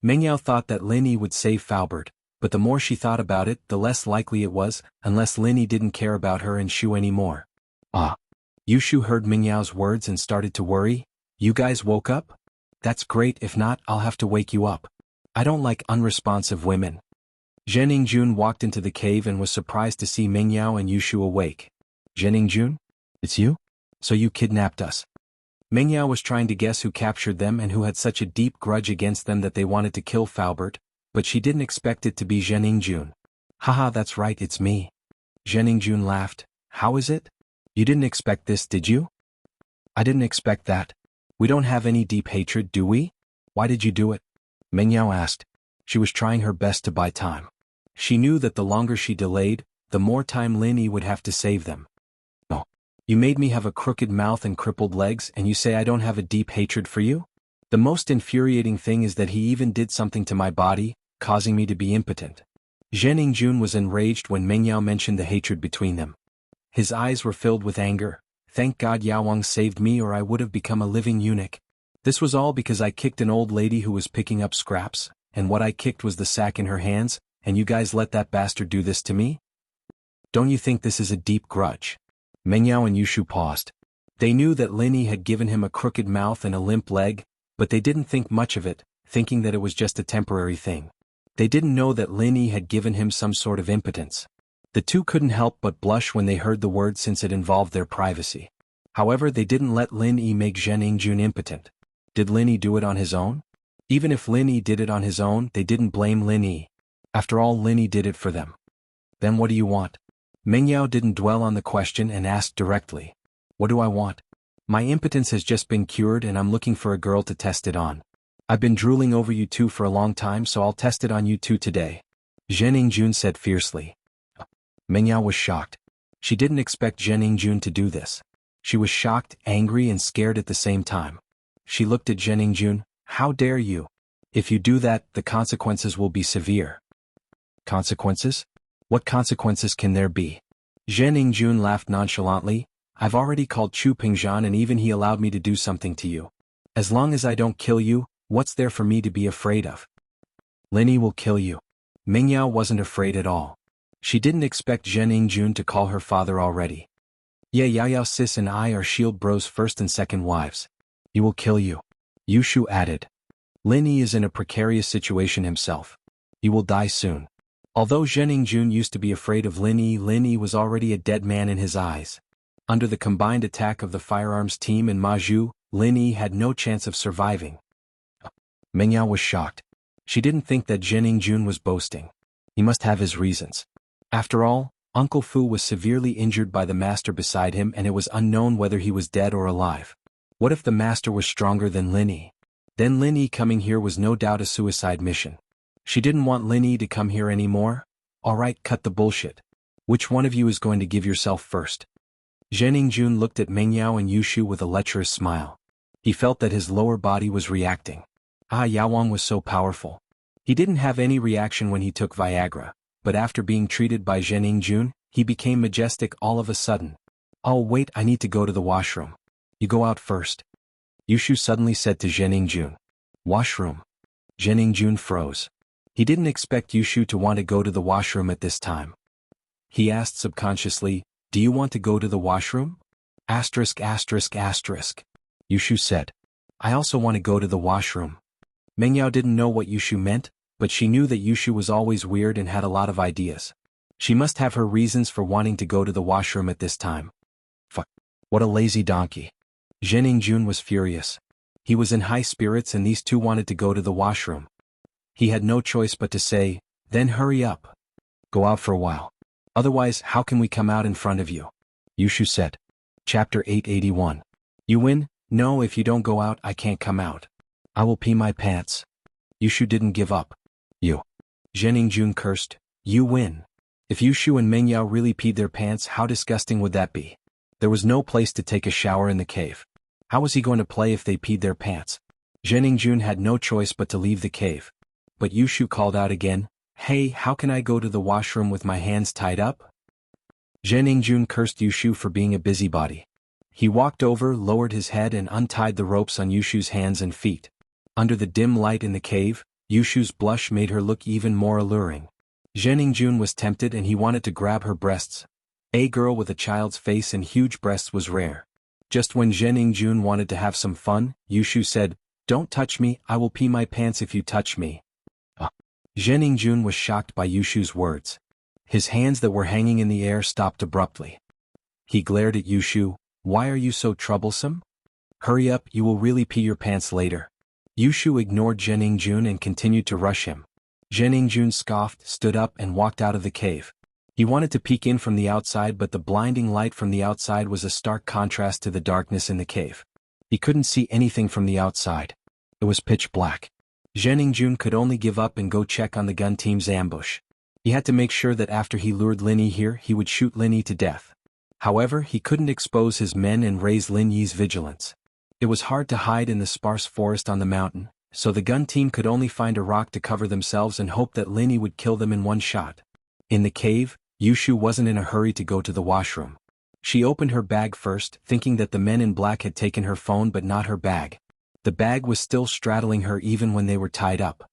Mengyao thought that Linny would save Faubert, but the more she thought about it, the less likely it was, unless Linny didn't care about her and Shu anymore. Ah. Yushu heard Mingyao's words and started to worry. You guys woke up? That's great, if not, I'll have to wake you up. I don't like unresponsive women. Zheningjun walked into the cave and was surprised to see Mingyao and Yushu awake. Zheningjun? It's you? So you kidnapped us. Mingyao was trying to guess who captured them and who had such a deep grudge against them that they wanted to kill Faubert, but she didn't expect it to be Zheningjun. Haha, that's right, it's me. Zheningjun laughed. How is it? You didn't expect this, did you? I didn't expect that. We don't have any deep hatred, do we? Why did you do it? Mingyao asked. She was trying her best to buy time. She knew that the longer she delayed, the more time Linny would have to save them. Oh. You made me have a crooked mouth and crippled legs, and you say I don't have a deep hatred for you? The most infuriating thing is that he even did something to my body, causing me to be impotent. Zheningjun was enraged when Mingyao mentioned the hatred between them. His eyes were filled with anger. Thank God Yaowang saved me, or I would have become a living eunuch. This was all because I kicked an old lady who was picking up scraps, and what I kicked was the sack in her hands, and you guys let that bastard do this to me? Don't you think this is a deep grudge? Mingyao and Yushu paused. They knew that Linny had given him a crooked mouth and a limp leg, but they didn't think much of it, thinking that it was just a temporary thing. They didn't know that Linny had given him some sort of impotence. The two couldn't help but blush when they heard the word since it involved their privacy. However, they didn't let Linny make Zheningjun impotent. Did Linny do it on his own? Even if Linny did it on his own, they didn't blame Linny. After all, Linny did it for them. Then what do you want? Mingyao didn't dwell on the question and asked directly. What do I want? My impotence has just been cured and I'm looking for a girl to test it on. I've been drooling over you two for a long time, so I'll test it on you two today. Zheningjun said fiercely. Mingyao was shocked. She didn't expect Zheningjun to do this. She was shocked, angry, and scared at the same time. She looked at Zheningjun. How dare you? If you do that, the consequences will be severe. Consequences? What consequences can there be? Zheningjun laughed nonchalantly. I've already called Chu Pingzhan and even he allowed me to do something to you. As long as I don't kill you, what's there for me to be afraid of? Linny will kill you. Mingyao wasn't afraid at all. She didn't expect Zheningjun to call her father already. Yeah, Yao sis and I are shield bros first and second wives. He will kill you. Yushu added. Linny is in a precarious situation himself. He will die soon. Although Zheningjun used to be afraid of Linny, Linny was already a dead man in his eyes. Under the combined attack of the firearms team and Maju, Linny had no chance of surviving. Mingyao was shocked. She didn't think that Zheningjun was boasting. He must have his reasons. After all, Uncle Fu was severely injured by the master beside him and it was unknown whether he was dead or alive. What if the master was stronger than Linny? Then Linny coming here was no doubt a suicide mission. She didn't want Linny to come here anymore? Alright, cut the bullshit. Which one of you is going to give yourself first? Zheningjun looked at Mingyao and Yushu with a lecherous smile. He felt that his lower body was reacting. Yaowang was so powerful. He didn't have any reaction when he took Viagra, but after being treated by Zheningjun, he became majestic all of a sudden. Oh wait, I need to go to the washroom. You go out first. Yushu suddenly said to Zheningjun. Washroom. Zheningjun froze. He didn't expect Yushu to want to go to the washroom at this time. He asked subconsciously, do you want to go to the washroom? Asterisk asterisk asterisk. Yushu said. I also want to go to the washroom. Mingyao didn't know what Yushu meant, but she knew that Yushu was always weird and had a lot of ideas. She must have her reasons for wanting to go to the washroom at this time. Fuck. What a lazy donkey. Zheningjun was furious. He was in high spirits and these two wanted to go to the washroom. He had no choice but to say, then hurry up. Go out for a while. Otherwise, how can we come out in front of you? Yushu said. Chapter 881. You win? No, if you don't go out, I can't come out. I will pee my pants. Yushu didn't give up. You. Zheningjun cursed. You win. If Yushu and Mingyao really peed their pants, how disgusting would that be? There was no place to take a shower in the cave. How was he going to play if they peed their pants? Zheningjun had no choice but to leave the cave. But Yushu called out again, hey, how can I go to the washroom with my hands tied up? Zheningjun cursed Yushu for being a busybody. He walked over, lowered his head and untied the ropes on Yushu's hands and feet. Under the dim light in the cave, Yushu's blush made her look even more alluring. Zheningjun was tempted and he wanted to grab her breasts. A girl with a child's face and huge breasts was rare. Just when Zheningjun wanted to have some fun, Yushu said, "Don't touch me, I will pee my pants if you touch me." Zheningjun was shocked by Yushu's words. His hands that were hanging in the air stopped abruptly. He glared at Yushu. "Why are you so troublesome? Hurry up, you will really pee your pants later." Yushu ignored Zheningjun and continued to rush him. Zheningjun scoffed, stood up and walked out of the cave. He wanted to peek in from the outside, but the blinding light from the outside was a stark contrast to the darkness in the cave. He couldn't see anything from the outside. It was pitch black. Zheningjun could only give up and go check on the gun team's ambush. He had to make sure that after he lured Lin Yi here, he would shoot Lin Yi to death. However, he couldn't expose his men and raise Lin Yi's vigilance. It was hard to hide in the sparse forest on the mountain, so the gun team could only find a rock to cover themselves and hope that Lin Yi would kill them in one shot. In the cave, Yushu wasn't in a hurry to go to the washroom. She opened her bag first, thinking that the men in black had taken her phone but not her bag. The bag was still straddling her even when they were tied up.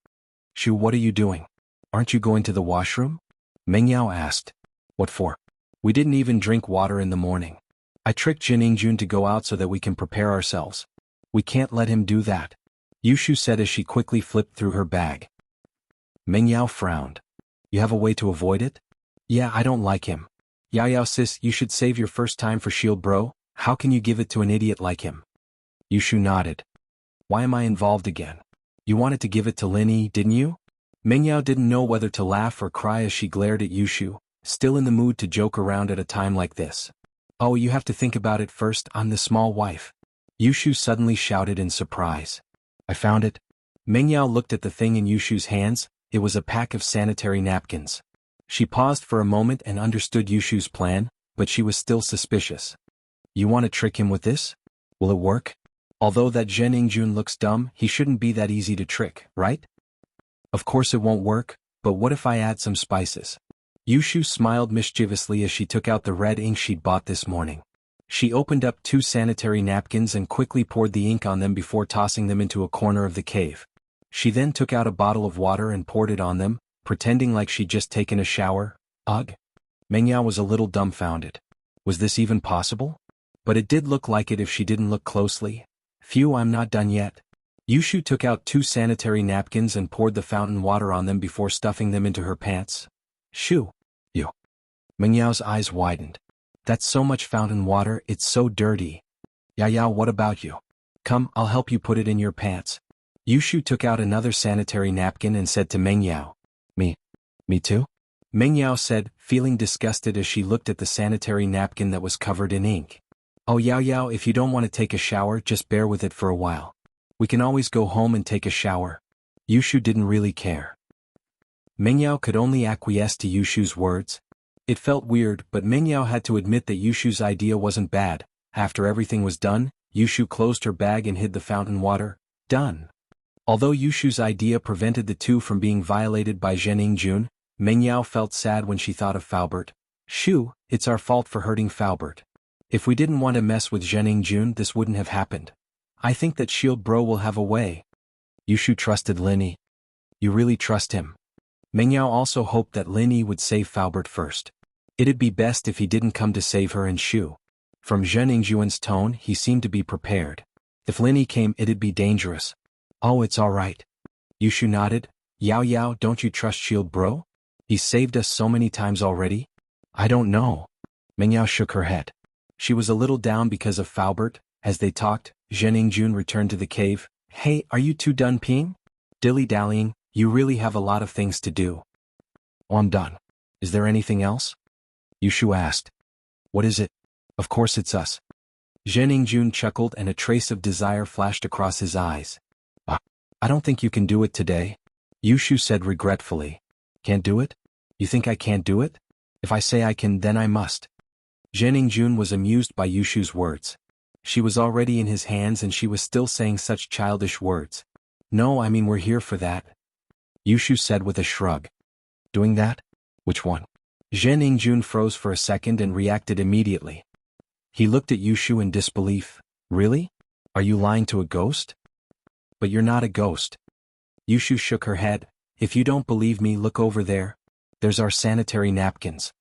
"Shu, what are you doing? Aren't you going to the washroom?" Mengyao asked. "What for? We didn't even drink water in the morning. I tricked Zheningjun to go out so that we can prepare ourselves. We can't let him do that," Yushu said as she quickly flipped through her bag. Mengyao frowned. "You have a way to avoid it?" "Yeah, I don't like him." "Yao sis, you should save your first time for shield bro, how can you give it to an idiot like him?" Yushu nodded. "Why am I involved again? You wanted to give it to Lin Yi, didn't you?" Mengyao didn't know whether to laugh or cry as she glared at Yushu, still in the mood to joke around at a time like this. "Oh, you have to think about it first, I'm the small wife." Yushu suddenly shouted in surprise. "I found it." Mengyao looked at the thing in Yushu's hands. It was a pack of sanitary napkins. She paused for a moment and understood Yushu's plan, but she was still suspicious. "You want to trick him with this? Will it work? Although that Zheningjun looks dumb, he shouldn't be that easy to trick, right?" "Of course it won't work, but what if I add some spices?" Yushu smiled mischievously as she took out the red ink she'd bought this morning. She opened up 2 sanitary napkins and quickly poured the ink on them before tossing them into a corner of the cave. She then took out a bottle of water and poured it on them, pretending like she'd just taken a shower. Ugh. Mengyao was a little dumbfounded. Was this even possible? But it did look like it if she didn't look closely. Phew, I'm not done yet. Yushu took out 2 sanitary napkins and poured the fountain water on them before stuffing them into her pants. "Shoo. You." Mengyao's eyes widened. "That's so much fountain water, it's so dirty." "Yao, what about you? Come, I'll help you put it in your pants." Yushu took out another sanitary napkin and said to Mengyao. Me too?" Mengyao said, feeling disgusted as she looked at the sanitary napkin that was covered in ink. "Oh Yao, if you don't want to take a shower, just bear with it for a while. We can always go home and take a shower." Yushu didn't really care. Mengyao could only acquiesce to Yushu's words. It felt weird, but Mengyao had to admit that Yushu's idea wasn't bad. After everything was done, Yushu closed her bag and hid the fountain water. Done. Although Yushu's idea prevented the two from being violated by Zheningjun, Mengyao felt sad when she thought of Faubert. "Shoo, it's our fault for hurting Faubert. If we didn't want to mess with Zheningjun, this wouldn't have happened. I think that Shield Bro will have a way." Yushu trusted Lin Yi. "You really trust him?" Mengyao also hoped that Lin Yi would save Faubert first. It'd be best if he didn't come to save her and Shu. From Zheningjun's tone, he seemed to be prepared. If Lin Yi came, it'd be dangerous. "Oh, it's all right." Yushu nodded. Yao, don't you trust Shield Bro? He's saved us so many times already." "I don't know." Mengyao shook her head. She was a little down because of Faubert. As they talked, Zheningjun returned to the cave. "Hey, are you two done peeing? Dilly-dallying, you really have a lot of things to do." "Oh, I'm done. Is there anything else?" Yushu asked. "What is it?" "Of course it's us." Zheningjun chuckled and a trace of desire flashed across his eyes. "I don't think you can do it today," Yushu said regretfully. "Can't do it? You think I can't do it? If I say I can, then I must." Zheningjun was amused by Yushu's words. She was already in his hands and she was still saying such childish words. "No, I mean we're here for that," Yushu said with a shrug. "Doing that? Which one?" Zheningjun froze for a second and reacted immediately. He looked at Yushu in disbelief. Really? Are you lying to a ghost? But you're not a ghost. Yushu shook her head. If you don't believe me, look over there. There's our sanitary napkins.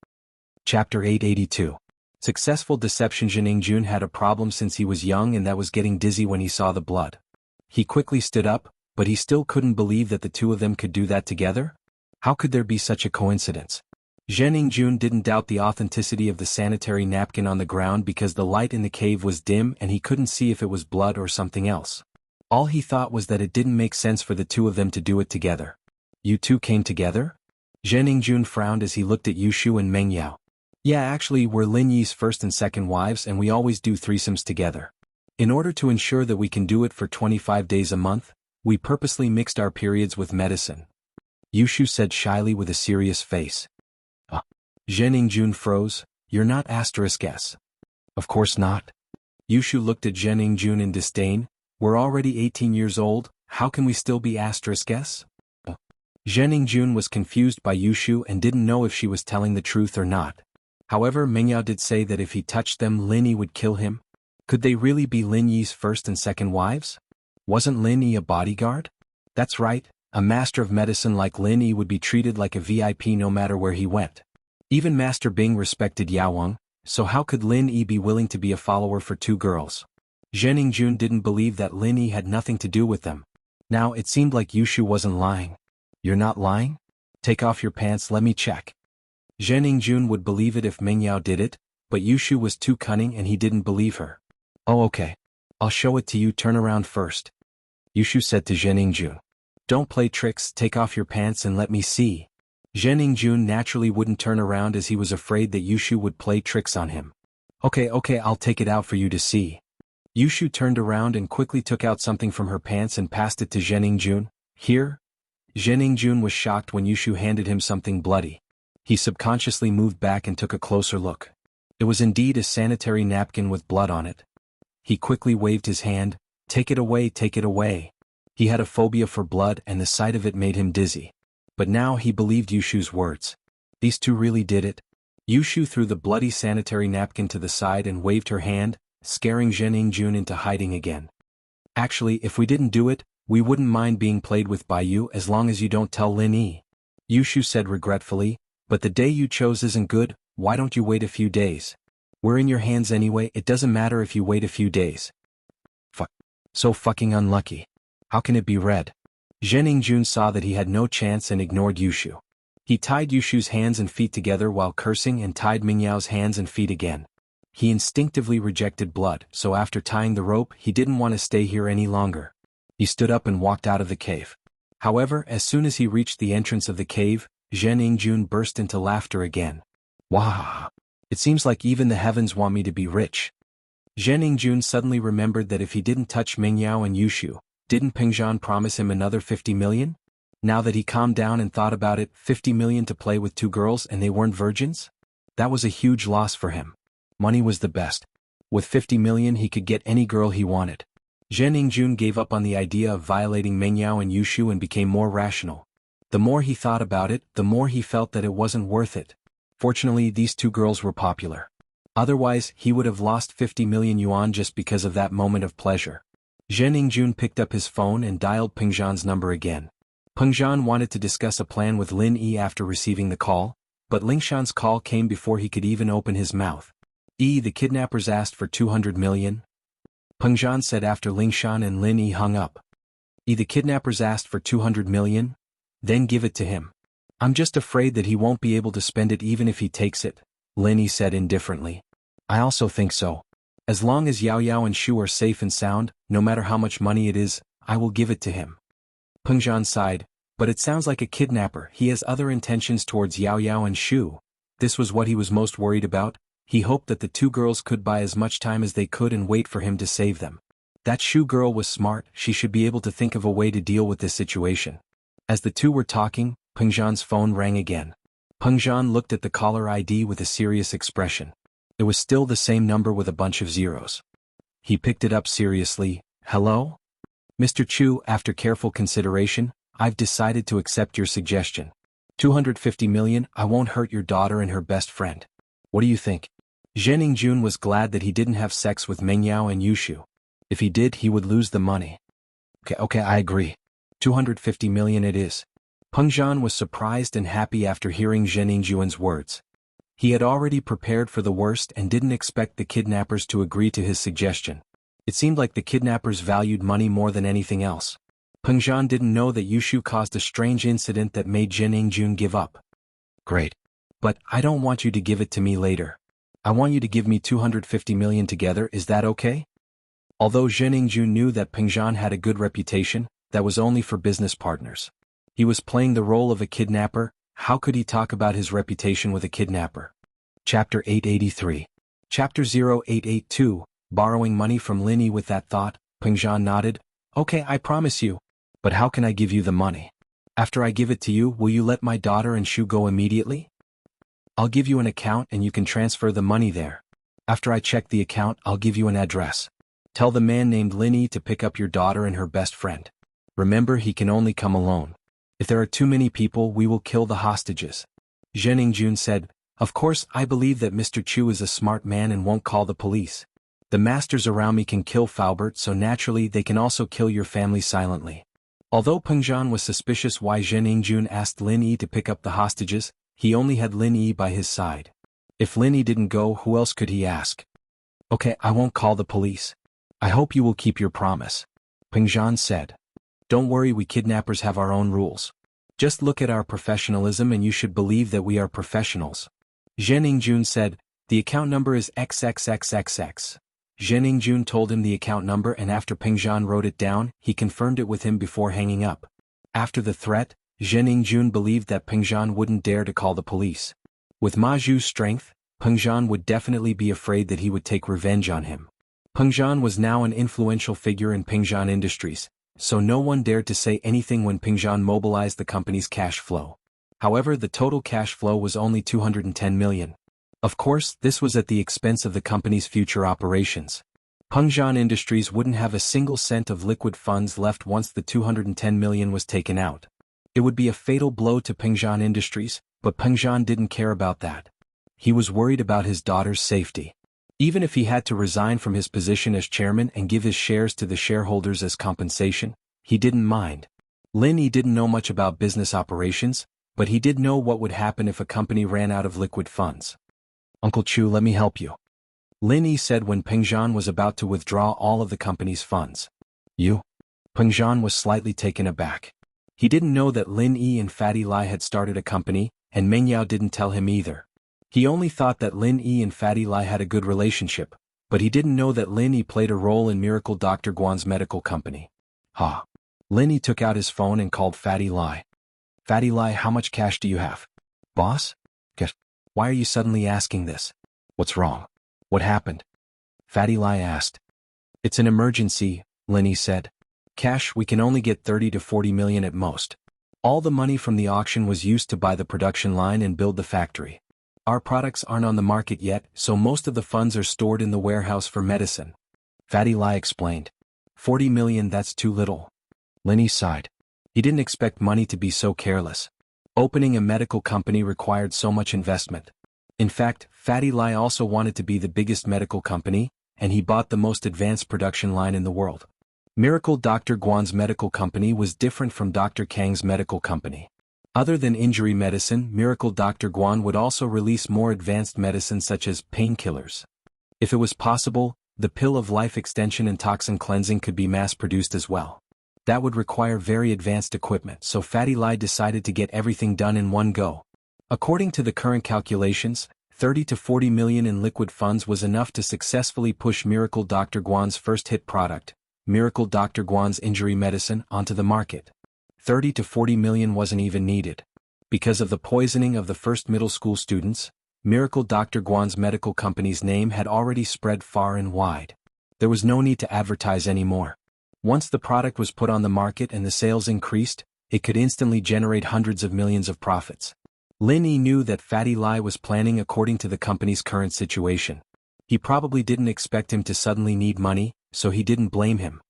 Chapter 882. Successful deception. Jianghu had a problem since he was young, and that was getting dizzy when he saw the blood. He quickly stood up, but he still couldn't believe that the two of them could do that together. How could there be such a coincidence? Jianghu didn't doubt the authenticity of the sanitary napkin on the ground because the light in the cave was dim and he couldn't see if it was blood or something else. All he thought was that it didn't make sense for the two of them to do it together. You two came together? Jianghu frowned as he looked at Yushu and Meng Yao. Yeah, actually, we're Lin Yi's first and second wives and we always do threesomes together. In order to ensure that we can do it for 25 days a month, we purposely mixed our periods with medicine. Yushu said shyly with a serious face. Jianghu froze. You're not *S. Of course not. Yushu looked at Jianghu in disdain. We're already 18 years old, how can we still be *S? Jianghu was confused by Yushu and didn't know if she was telling the truth or not. However, Meng Yao did say that if he touched them, Lin Yi would kill him. Could they really be Lin Yi's first and second wives? Wasn't Lin Yi a bodyguard? That's right, a master of medicine like Lin Yi would be treated like a VIP no matter where he went. Even Master Bing respected Yao Wang, so how could Lin Yi be willing to be a follower for two girls? Jianghu didn't believe that Lin Yi had nothing to do with them. Now it seemed like Yushu wasn't lying. You're not lying? Take off your pants, let me check. Jianghu would believe it if Meng Yao did it, but Yushu was too cunning and he didn't believe her. Oh okay. I'll show it to you, turn around first. Yushu said to Jianghu. Don't play tricks, take off your pants and let me see. Jianghu naturally wouldn't turn around as he was afraid that Yushu would play tricks on him. Okay, I'll take it out for you to see. Yushu turned around and quickly took out something from her pants and passed it to Jianghu. Here? Jianghu was shocked when Yushu handed him something bloody. He subconsciously moved back and took a closer look. It was indeed a sanitary napkin with blood on it. He quickly waved his hand. Take it away, take it away. He had a phobia for blood and the sight of it made him dizzy. But now he believed Yushu's words. These two really did it. Yushu threw the bloody sanitary napkin to the side and waved her hand, scaring Jianghu into hiding again. Actually, if we didn't do it, we wouldn't mind being played with by you as long as you don't tell Lin Yi. Yushu said regretfully, but the day you chose isn't good, why don't you wait a few days? We're in your hands anyway, it doesn't matter if you wait a few days. Fuck. So fucking unlucky. How can it be red? Jianghu saw that he had no chance and ignored Yushu. He tied Yushu's hands and feet together while cursing and tied Meng Yao's hands and feet again. He instinctively rejected blood, so after tying the rope, he didn't want to stay here any longer. He stood up and walked out of the cave. However, as soon as he reached the entrance of the cave, Jianghu burst into laughter again. Wah! It seems like even the heavens want me to be rich. Jianghu suddenly remembered that if he didn't touch Meng Yao and Yushu, didn't Pengzhan promise him another 50 million? Now that he calmed down and thought about it, 50 million to play with two girls and they weren't virgins? That was a huge loss for him. Money was the best. With 50 million he could get any girl he wanted. Jianghu gave up on the idea of violating Meng Yao and Yushu and became more rational. The more he thought about it, the more he felt that it wasn't worth it. Fortunately, these two girls were popular. Otherwise, he would have lost 50 million yuan just because of that moment of pleasure. Jianghu picked up his phone and dialed Pengzhan's number again. Pengzhan wanted to discuss a plan with Lin Yi after receiving the call, but Lingshan's call came before he could even open his mouth. The kidnappers asked for 200 million? Pengzhan said after Lingshan and Lin Yi hung up. The kidnappers asked for 200 million? Then give it to him. I'm just afraid that he won't be able to spend it even if he takes it, Lin Yi said indifferently. I also think so. As long as Yao Yao and Shu are safe and sound, no matter how much money it is, I will give it to him. Pengzhan sighed, but it sounds like a kidnapper. He has other intentions towards Yao Yao and Shu. This was what he was most worried about. He hoped that the two girls could buy as much time as they could and wait for him to save them. That Shu girl was smart, she should be able to think of a way to deal with this situation. As the two were talking, Pengzhan's phone rang again. Pengzhan looked at the caller ID with a serious expression. It was still the same number with a bunch of zeros. He picked it up seriously. Hello? Mr. Chu, after careful consideration, I've decided to accept your suggestion. 250 million, I won't hurt your daughter and her best friend. What do you think? Zhening Jun was glad that he didn't have sex with Meng Yao and Yushu. If he did, he would lose the money. Okay, I agree. 250 million it is. Peng Zhan was surprised and happy after hearing Zhening Jun's words. He had already prepared for the worst and didn't expect the kidnappers to agree to his suggestion. It seemed like the kidnappers valued money more than anything else. Peng Zhan didn't know that Yushu caused a strange incident that made Zhening Jun give up. Great. But I don't want you to give it to me later. I want you to give me 250 million together, is that okay? Although Zhening Jun knew that Peng Zhan had a good reputation, that was only for business partners. He was playing the role of a kidnapper. How could he talk about his reputation with a kidnapper? Chapter 883. Chapter 0882, borrowing money from Lin Yi. With that thought, Peng Zhan nodded. Okay, I promise you. But how can I give you the money? After I give it to you, will you let my daughter and Shu go immediately? I'll give you an account and you can transfer the money there. After I check the account, I'll give you an address. Tell the man named Lin Yi to pick up your daughter and her best friend. Remember, he can only come alone. If there are too many people, we will kill the hostages. Zhening Jun said, Of course, I believe that Mr. Chu is a smart man and won't call the police. The masters around me can kill Faubert, so naturally they can also kill your family silently. Although Peng Zhan was suspicious why Zhening Jun asked Lin Yi to pick up the hostages, he only had Lin Yi by his side. If Lin Yi didn't go, who else could he ask? Okay, I won't call the police. I hope you will keep your promise. Peng Zhan said. Don't worry, we kidnappers have our own rules. Just look at our professionalism and you should believe that we are professionals. Zhening Jun said, The account number is XXXXX. Zhening Jun told him the account number, and after Peng Zhan wrote it down, he confirmed it with him before hanging up. After the threat, Zhening Jun believed that Peng Zhan wouldn't dare to call the police. With Ma Zhu's strength, Peng Zhan would definitely be afraid that he would take revenge on him. Peng Zhan was now an influential figure in Peng Zhan Industries, so no one dared to say anything when Peng Zhan mobilized the company's cash flow. However, the total cash flow was only 210 million. Of course, this was at the expense of the company's future operations. Peng Zhan Industries wouldn't have a single cent of liquid funds left once the 210 million was taken out. It would be a fatal blow to Peng Zhan Industries, but Peng Zhan didn't care about that. He was worried about his daughter's safety. Even if he had to resign from his position as chairman and give his shares to the shareholders as compensation, he didn't mind. Lin Yi didn't know much about business operations, but he did know what would happen if a company ran out of liquid funds. Uncle Chu, let me help you. Lin Yi said when Peng Zhan was about to withdraw all of the company's funds. You? Peng Zhan was slightly taken aback. He didn't know that Lin Yi and Fatty Lai had started a company, and Meng Yao didn't tell him either. He only thought that Lin Yi and Fatty Lai had a good relationship, but he didn't know that Lin Yi played a role in Miracle Dr. Guan's medical company. Lin Yi took out his phone and called Fatty Lai. Fatty Lai, how much cash do you have? Boss? Guess. Why are you suddenly asking this? What's wrong? What happened? Fatty Lai asked. It's an emergency, Lin Yi said. Cash, we can only get 30 to 40 million at most. All the money from the auction was used to buy the production line and build the factory. Our products aren't on the market yet, so most of the funds are stored in the warehouse for medicine. Fatty Lai explained. 40 million, that's too little. Lin Yi sighed. He didn't expect money to be so careless. Opening a medical company required so much investment. In fact, Fatty Lai also wanted to be the biggest medical company, and he bought the most advanced production line in the world. Miracle Dr. Guan's medical company was different from Dr. Kang's medical company. Other than injury medicine, Miracle Dr. Guan would also release more advanced medicines such as painkillers. If it was possible, the pill of life extension and toxin cleansing could be mass-produced as well. That would require very advanced equipment, so Fatty Lai decided to get everything done in one go. According to the current calculations, 30 to 40 million in liquid funds was enough to successfully push Miracle Dr. Guan's first hit product, Miracle Dr. Guan's injury medicine, onto the market. 30 to 40 million wasn't even needed. Because of the poisoning of the first middle school students, Miracle Dr. Guan's medical company's name had already spread far and wide. There was no need to advertise anymore. Once the product was put on the market and the sales increased, it could instantly generate hundreds of millions of profits. Lin Yi knew that Fatty Lai was planning according to the company's current situation. He probably didn't expect him to suddenly need money, so he didn't blame him.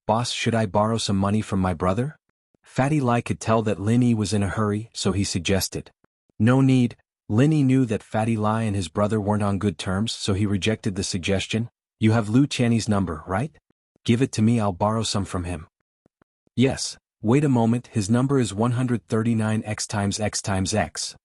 Boss, should I borrow some money from my brother? Fatty Lai could tell that Lin Yi was in a hurry, so he suggested. No need, Linny knew that Fatty Lai and his brother weren't on good terms, so he rejected the suggestion. You have Lu Qianni's number, right? Give it to me, I'll borrow some from him. Yes, wait a moment, his number is 139x times x times x.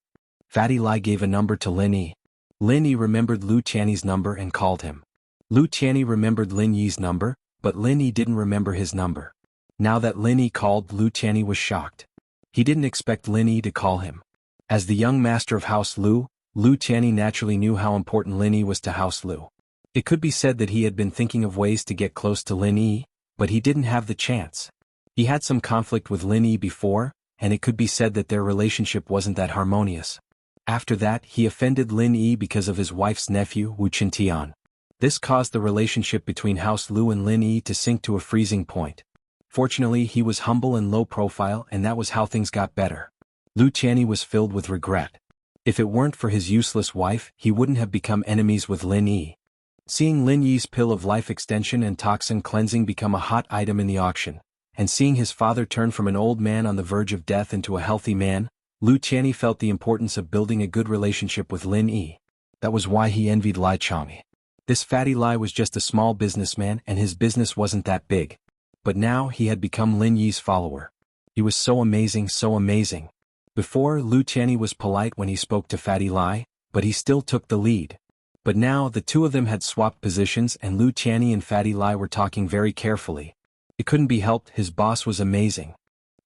Fatty Lai gave a number to Linny. Linny remembered Lu Qianni's number and called him. Lu Qianni remembered Lin Yi's number, but Linny didn't remember his number. Now that Linny called, Lu Qianni was shocked. He didn't expect Linny to call him. As the young master of House Lu, Lu Qianni naturally knew how important Linny was to House Lu. It could be said that he had been thinking of ways to get close to Linny, but he didn't have the chance. He had some conflict with Linny before, and it could be said that their relationship wasn't that harmonious. After that, he offended Linny because of his wife's nephew, Wu Qintian. This caused the relationship between House Lu and Linny to sink to a freezing point. Fortunately, he was humble and low profile, and that was how things got better. Lu Qianni was filled with regret. If it weren't for his useless wife, he wouldn't have become enemies with Lin Yi. Seeing Lin Yi's pill of life extension and toxin cleansing become a hot item in the auction, and seeing his father turn from an old man on the verge of death into a healthy man, Lu Qianni felt the importance of building a good relationship with Lin Yi. That was why he envied Lai Changyi. This Fatty Lai was just a small businessman and his business wasn't that big. But now he had become Lin Yi's follower. He was so amazing, so amazing. Before, Lu Qianni was polite when he spoke to Fatty Lai, but he still took the lead. But now the two of them had swapped positions and Lu Qianni and Fatty Lai were talking very carefully. It couldn't be helped, his boss was amazing.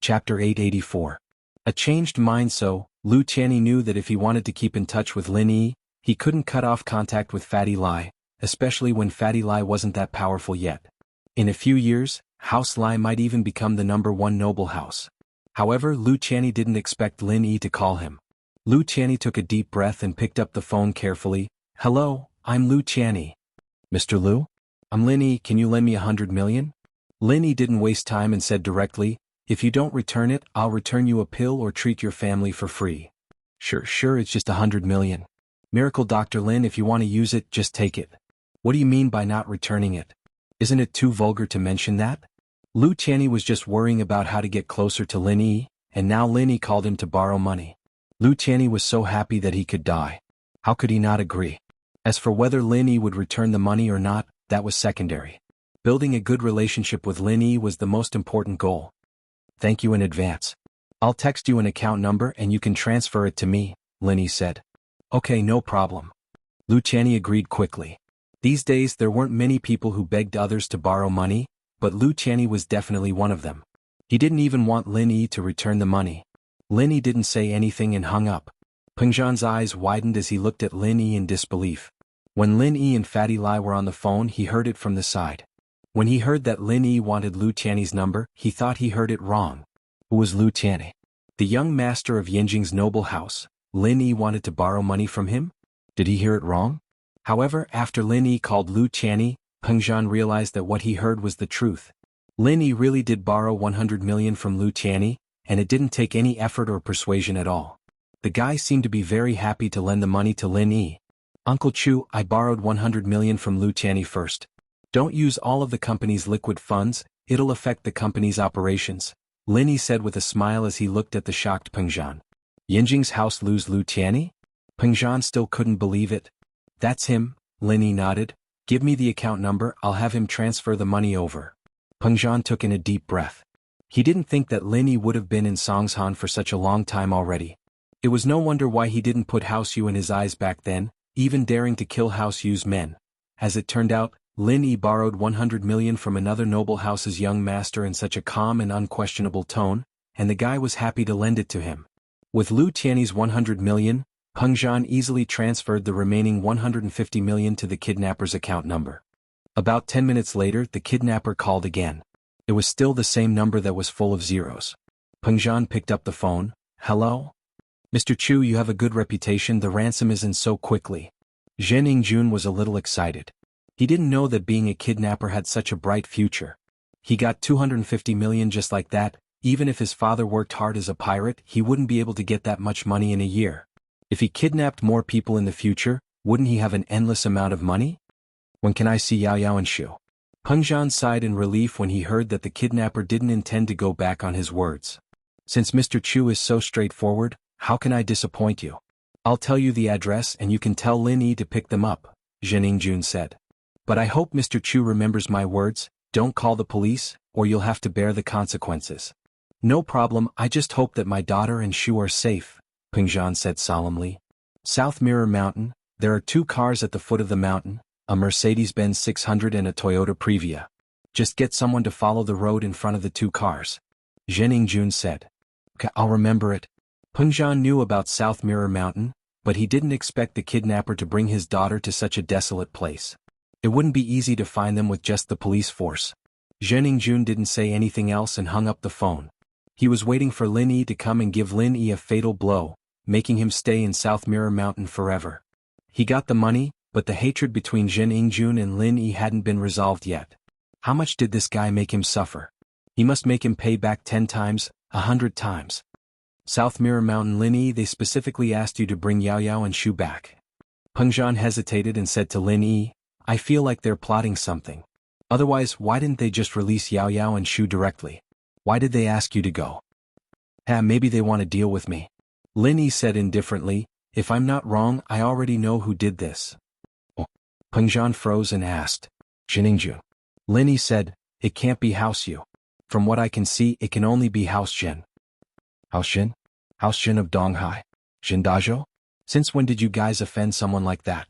Chapter 884. A changed mind. So, Lu Qianni knew that if he wanted to keep in touch with Lin Yi, he couldn't cut off contact with Fatty Lai, especially when Fatty Lai wasn't that powerful yet. In a few years, House Lai might even become the #1 noble house. However, Lu Qianni didn't expect Lin Yi to call him. Lu Qianni took a deep breath and picked up the phone carefully. Hello, I'm Lu Qianni. Mr. Lu? I'm Lin Yi, can you lend me 100 million? Lin Yi didn't waste time and said directly, if you don't return it, I'll return you a pill or treat your family for free. Sure, it's just 100 million. Miracle Dr. Lin, if you want to use it, just take it. What do you mean by not returning it? Isn't it too vulgar to mention that? Lu Qianni was just worrying about how to get closer to Lin Yi, and now Lin Yi called him to borrow money. Lu Qianni was so happy that he could die. How could he not agree? As for whether Lin Yi would return the money or not, that was secondary. Building a good relationship with Lin Yi was the most important goal. Thank you in advance. I'll text you an account number and you can transfer it to me, Lin Yi said. Okay, no problem. Lu Qianni agreed quickly. These days there weren't many people who begged others to borrow money, but Lu Qianni was definitely one of them. He didn't even want Lin Yi to return the money. Lin Yi didn't say anything and hung up. Peng Zhan's eyes widened as he looked at Lin Yi in disbelief. When Lin Yi and Fatty Lai were on the phone, he heard it from the side. When he heard that Lin Yi wanted Lu Qianni's number, he thought he heard it wrong. Who was Lu Qianni? The young master of Yinjing's noble house. Lin Yi wanted to borrow money from him? Did he hear it wrong? However, after Lin Yi called Lu Qianni, Peng Zhan realized that what he heard was the truth. Lin Yi really did borrow 100 million from Lu Qianni, and it didn't take any effort or persuasion at all. The guy seemed to be very happy to lend the money to Lin Yi. Uncle Chu, I borrowed 100 million from Lu Qianni first. Don't use all of the company's liquid funds, it'll affect the company's operations, Lin Yi said with a smile as he looked at the shocked Peng Zhan. Yinjing's house lose Lu Qianni? Peng Zhan still couldn't believe it. That's him, Lin Yi nodded. Give me the account number, I'll have him transfer the money over. Peng Zhan took in a deep breath. He didn't think that Lin Yi would have been in Songshan for such a long time already. It was no wonder why he didn't put House Yu in his eyes back then, even daring to kill House Yu's men. As it turned out, Lin Yi borrowed 100 million from another noble house's young master in such a calm and unquestionable tone, and the guy was happy to lend it to him. With Lu Qianni's 100 million, Peng Zhan easily transferred the remaining 150 million to the kidnapper's account number. About 10 minutes later, the kidnapper called again. It was still the same number that was full of zeros. Peng Zhan picked up the phone. Hello? Mr. Chu, you have a good reputation, the ransom isn't so quickly. Zhen Yingjun was a little excited. He didn't know that being a kidnapper had such a bright future. He got 250 million just like that. Even if his father worked hard as a pirate, he wouldn't be able to get that much money in a year. If he kidnapped more people in the future, wouldn't he have an endless amount of money? When can I see Yao Yao and Shu? Peng Zhan sighed in relief when he heard that the kidnapper didn't intend to go back on his words. Since Mr. Chu is so straightforward, how can I disappoint you? I'll tell you the address and you can tell Lin Yi to pick them up, Jun said. But I hope Mr. Chu remembers my words, don't call the police, or you'll have to bear the consequences. No problem, I just hope that my daughter and Shu are safe, Pengzhan said solemnly. South Mirror Mountain, there are 2 cars at the foot of the mountain, a Mercedes-Benz 600 and a Toyota Previa. Just get someone to follow the road in front of the 2 cars. Jun said. Okay, I'll remember it. Pengzhan knew about South Mirror Mountain, but he didn't expect the kidnapper to bring his daughter to such a desolate place. It wouldn't be easy to find them with just the police force. Jun didn't say anything else and hung up the phone. He was waiting for Lin Yi to come and give Lin Yi a fatal blow, making him stay in South Mirror Mountain forever. He got the money, but the hatred between Jun and Lin Yi hadn't been resolved yet. How much did this guy make him suffer? He must make him pay back 10 times, 100 times. South Mirror Mountain Lin Yi, they specifically asked you to bring Yao Yao and Shu back. Pengzhan hesitated and said to Lin Yi, I feel like they're plotting something. Otherwise, why didn't they just release Yao Yao and Shu directly? Why did they ask you to go? Maybe they want to deal with me. Lin Yi said indifferently, if I'm not wrong, I already know who did this. Oh. Pengzhan froze and asked, Jun. Lin Yi said, it can't be House Yu. From what I can see, it can only be House Jin. House Jin? House Jin of Donghai? Jin Dazhou? Since when did you guys offend someone like that?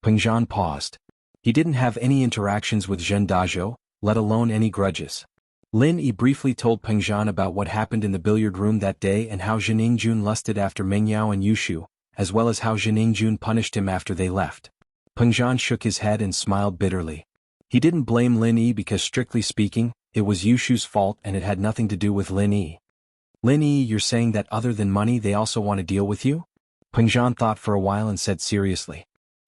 Pengzhan paused. He didn't have any interactions with Jin Dazhou, let alone any grudges. Lin Yi briefly told Pengzhan about what happened in the billiard room that day and how Jun lusted after Meng Yao and Yushu, as well as how Jun punished him after they left. Pengzhan shook his head and smiled bitterly. He didn't blame Lin Yi because strictly speaking, it was Yushu's fault and it had nothing to do with Lin Yi. Lin Yi, you're saying that other than money they also want to deal with you? Pengzhan thought for a while and said seriously.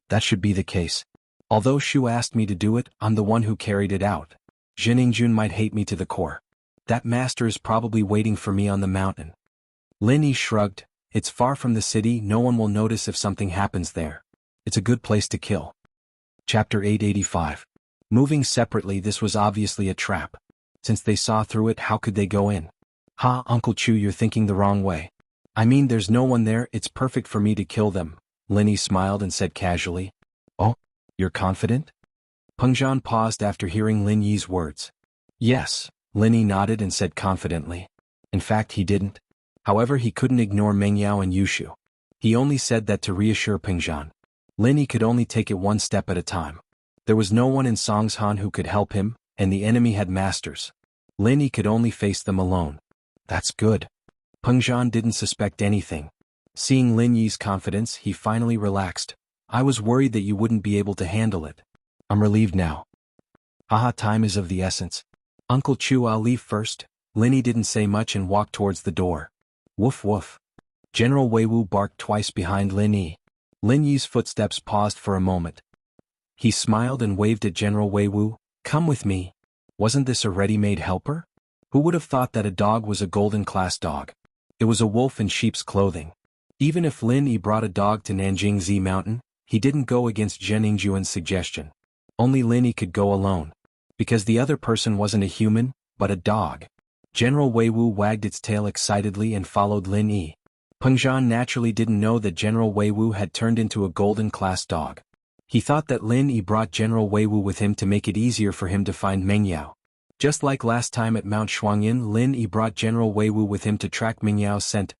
That should be the case. Although Shu asked me to do it, I'm the one who carried it out. Jun might hate me to the core. That master is probably waiting for me on the mountain. Lin Yi shrugged, it's far from the city, no one will notice if something happens there. It's a good place to kill. Chapter 885. Moving separately, this was obviously a trap. Since they saw through it, how could they go in? Ha, Uncle Chu, you're thinking the wrong way. I mean, there's no one there, it's perfect for me to kill them. Lin Yi smiled and said casually. Oh, you're confident? Pengzhan paused after hearing Lin Yi's words. Yes, Lin Yi nodded and said confidently. In fact, he didn't. However, he couldn't ignore Meng Yao and Yushu. He only said that to reassure Pengzhan. Lin Yi could only take it one step at a time. There was no one in Songshan who could help him, and the enemy had masters. Lin Yi could only face them alone. That's good. Pengzhan didn't suspect anything. Seeing Lin Yi's confidence, he finally relaxed. I was worried that you wouldn't be able to handle it. I'm relieved now. Haha, time is of the essence. Uncle Chu, I'll leave first. Lin Yi didn't say much and walked towards the door. Woof woof. General Wei Wu barked twice behind Lin Yi. Lin Yi's footsteps paused for a moment. He smiled and waved at General Wei Wu. Come with me. Wasn't this a ready-made helper? Who would have thought that a dog was a golden-class dog? It was a wolf in sheep's clothing. Even if Lin Yi brought a dog to Nanjingzi Mountain, he didn't go against Zhen Yingjuan's suggestion. Only Lin Yi could go alone. Because the other person wasn't a human, but a dog. General Wei Wu wagged its tail excitedly and followed Lin Yi. Pengzhan naturally didn't know that General Wei Wu had turned into a golden-class dog. He thought that Lin Yi brought General Wei Wu with him to make it easier for him to find Meng Yao. Just like last time at Mount Shuangyin, Lin Yi brought General Wei Wu with him to track Meng Yao's scent.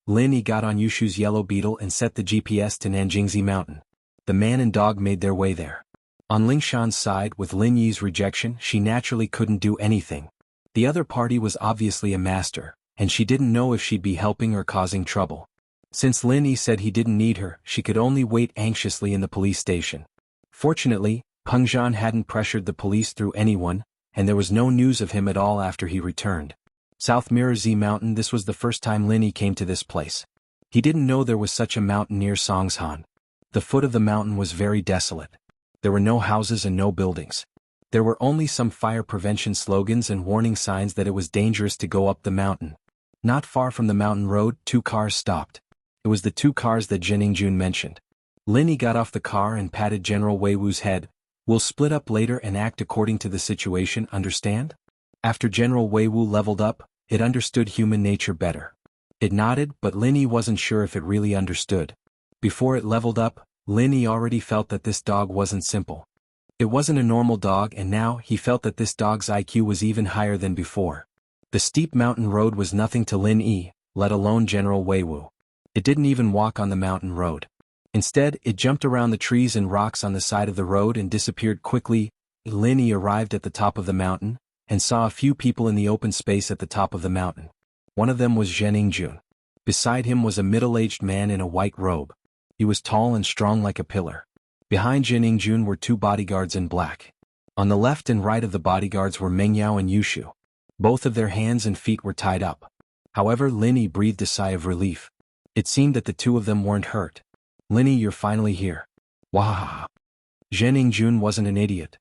Lin Yi got on Yushu's yellow beetle and set the GPS to Nanjingzi Mountain. The man and dog made their way there. On Lingshan's side, with Lin Yi's rejection, she naturally couldn't do anything. The other party was obviously a master, and she didn't know if she'd be helping or causing trouble. Since Lin Yi said he didn't need her, she could only wait anxiously in the police station. Fortunately, Pengzhan hadn't pressured the police through anyone, and there was no news of him at all after he returned. South Mirror Z Mountain, this was the first time Lin Yi came to this place. He didn't know there was such a mountain near Songshan. The foot of the mountain was very desolate. There were no houses and no buildings. There were only some fire prevention slogans and warning signs that it was dangerous to go up the mountain. Not far from the mountain road, 2 cars stopped. It was the 2 cars that Jin Yingjun mentioned. Lin Yi got off the car and patted General Wei Wu's head. We'll split up later and act according to the situation, understand? After General Wei Wu leveled up, it understood human nature better. It nodded, but Lin Yi wasn't sure if it really understood. Before it leveled up, Lin Yi already felt that this dog wasn't simple. It wasn't a normal dog, and now he felt that this dog's IQ was even higher than before. The steep mountain road was nothing to Lin Yi, let alone General Wei Wu. It didn't even walk on the mountain road. Instead, it jumped around the trees and rocks on the side of the road and disappeared quickly. Lin Yi arrived at the top of the mountain, and saw a few people in the open space at the top of the mountain. One of them was Jianghu. Beside him was a middle-aged man in a white robe. He was tall and strong like a pillar. Behind Jianghu were two bodyguards in black. On the left and right of the bodyguards were Mengyao and Yushu. Both of their hands and feet were tied up. However, Lin Yi breathed a sigh of relief. It seemed that the two of them weren't hurt. "Lin Yi, you're finally here." Wahaha. Jianghu wasn't an idiot.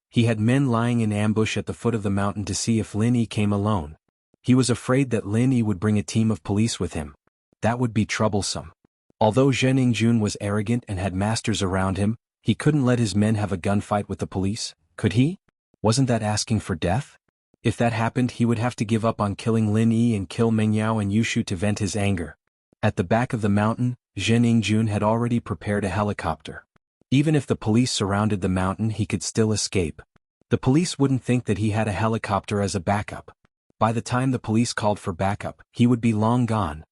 He had men lying in ambush at the foot of the mountain to see if Lin Yi came alone. He was afraid that Lin Yi would bring a team of police with him. That would be troublesome. Although Jianghu was arrogant and had masters around him, he couldn't let his men have a gunfight with the police, could he? Wasn't that asking for death? If that happened, he would have to give up on killing Lin Yi and kill Mengyao and Yushu to vent his anger. At the back of the mountain, Jianghu had already prepared a helicopter. Even if the police surrounded the mountain, he could still escape. The police wouldn't think that he had a helicopter as a backup. By the time the police called for backup, he would be long gone.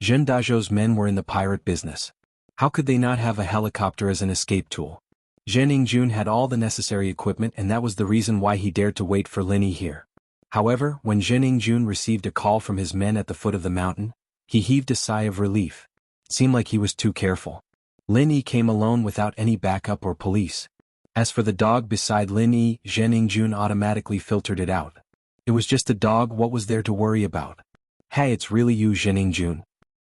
Zhen Dazhou's men were in the pirate business. How could they not have a helicopter as an escape tool? Jianghu had all the necessary equipment, and that was the reason why he dared to wait for Lin Yi here. However, when Jianghu received a call from his men at the foot of the mountain, he heaved a sigh of relief. It seemed like he was too careful. Lin Yi came alone without any backup or police. As for the dog beside Lin Yi, Jianghu automatically filtered it out. It was just a dog, what was there to worry about? "Hey, it's really you, Jianghu."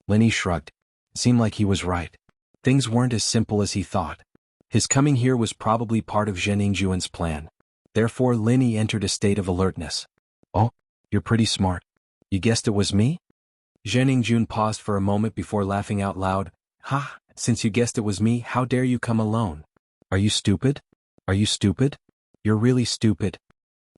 Lin Yi shrugged. It seemed like he was right. Things weren't as simple as he thought. His coming here was probably part of Jianghu's plan. Therefore, Lin Yi entered a state of alertness. "Oh, you're pretty smart. You guessed it was me?" Jianghu paused for a moment before laughing out loud. "Ha, since you guessed it was me, how dare you come alone? Are you stupid? Are you stupid? You're really stupid."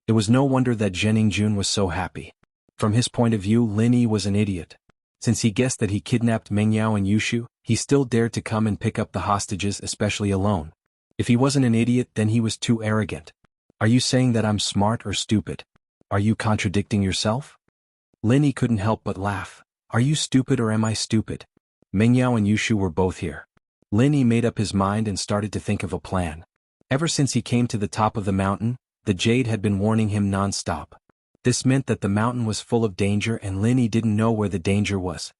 It was no wonder that Jianghu was so happy. From his point of view, Lin Yi was an idiot. Since he guessed that he kidnapped Mengyao and Yushu, he still dared to come and pick up the hostages, especially alone. If he wasn't an idiot, then he was too arrogant. "Are you saying that I'm smart or stupid? Are you contradicting yourself?" Lin Yi couldn't help but laugh. "Are you stupid or am I stupid? Mengyao and Yushu were both here." Lin Yi made up his mind and started to think of a plan. Ever since he came to the top of the mountain, the Jade had been warning him non-stop. This meant that the mountain was full of danger, and Lin Yi didn't know where the danger was.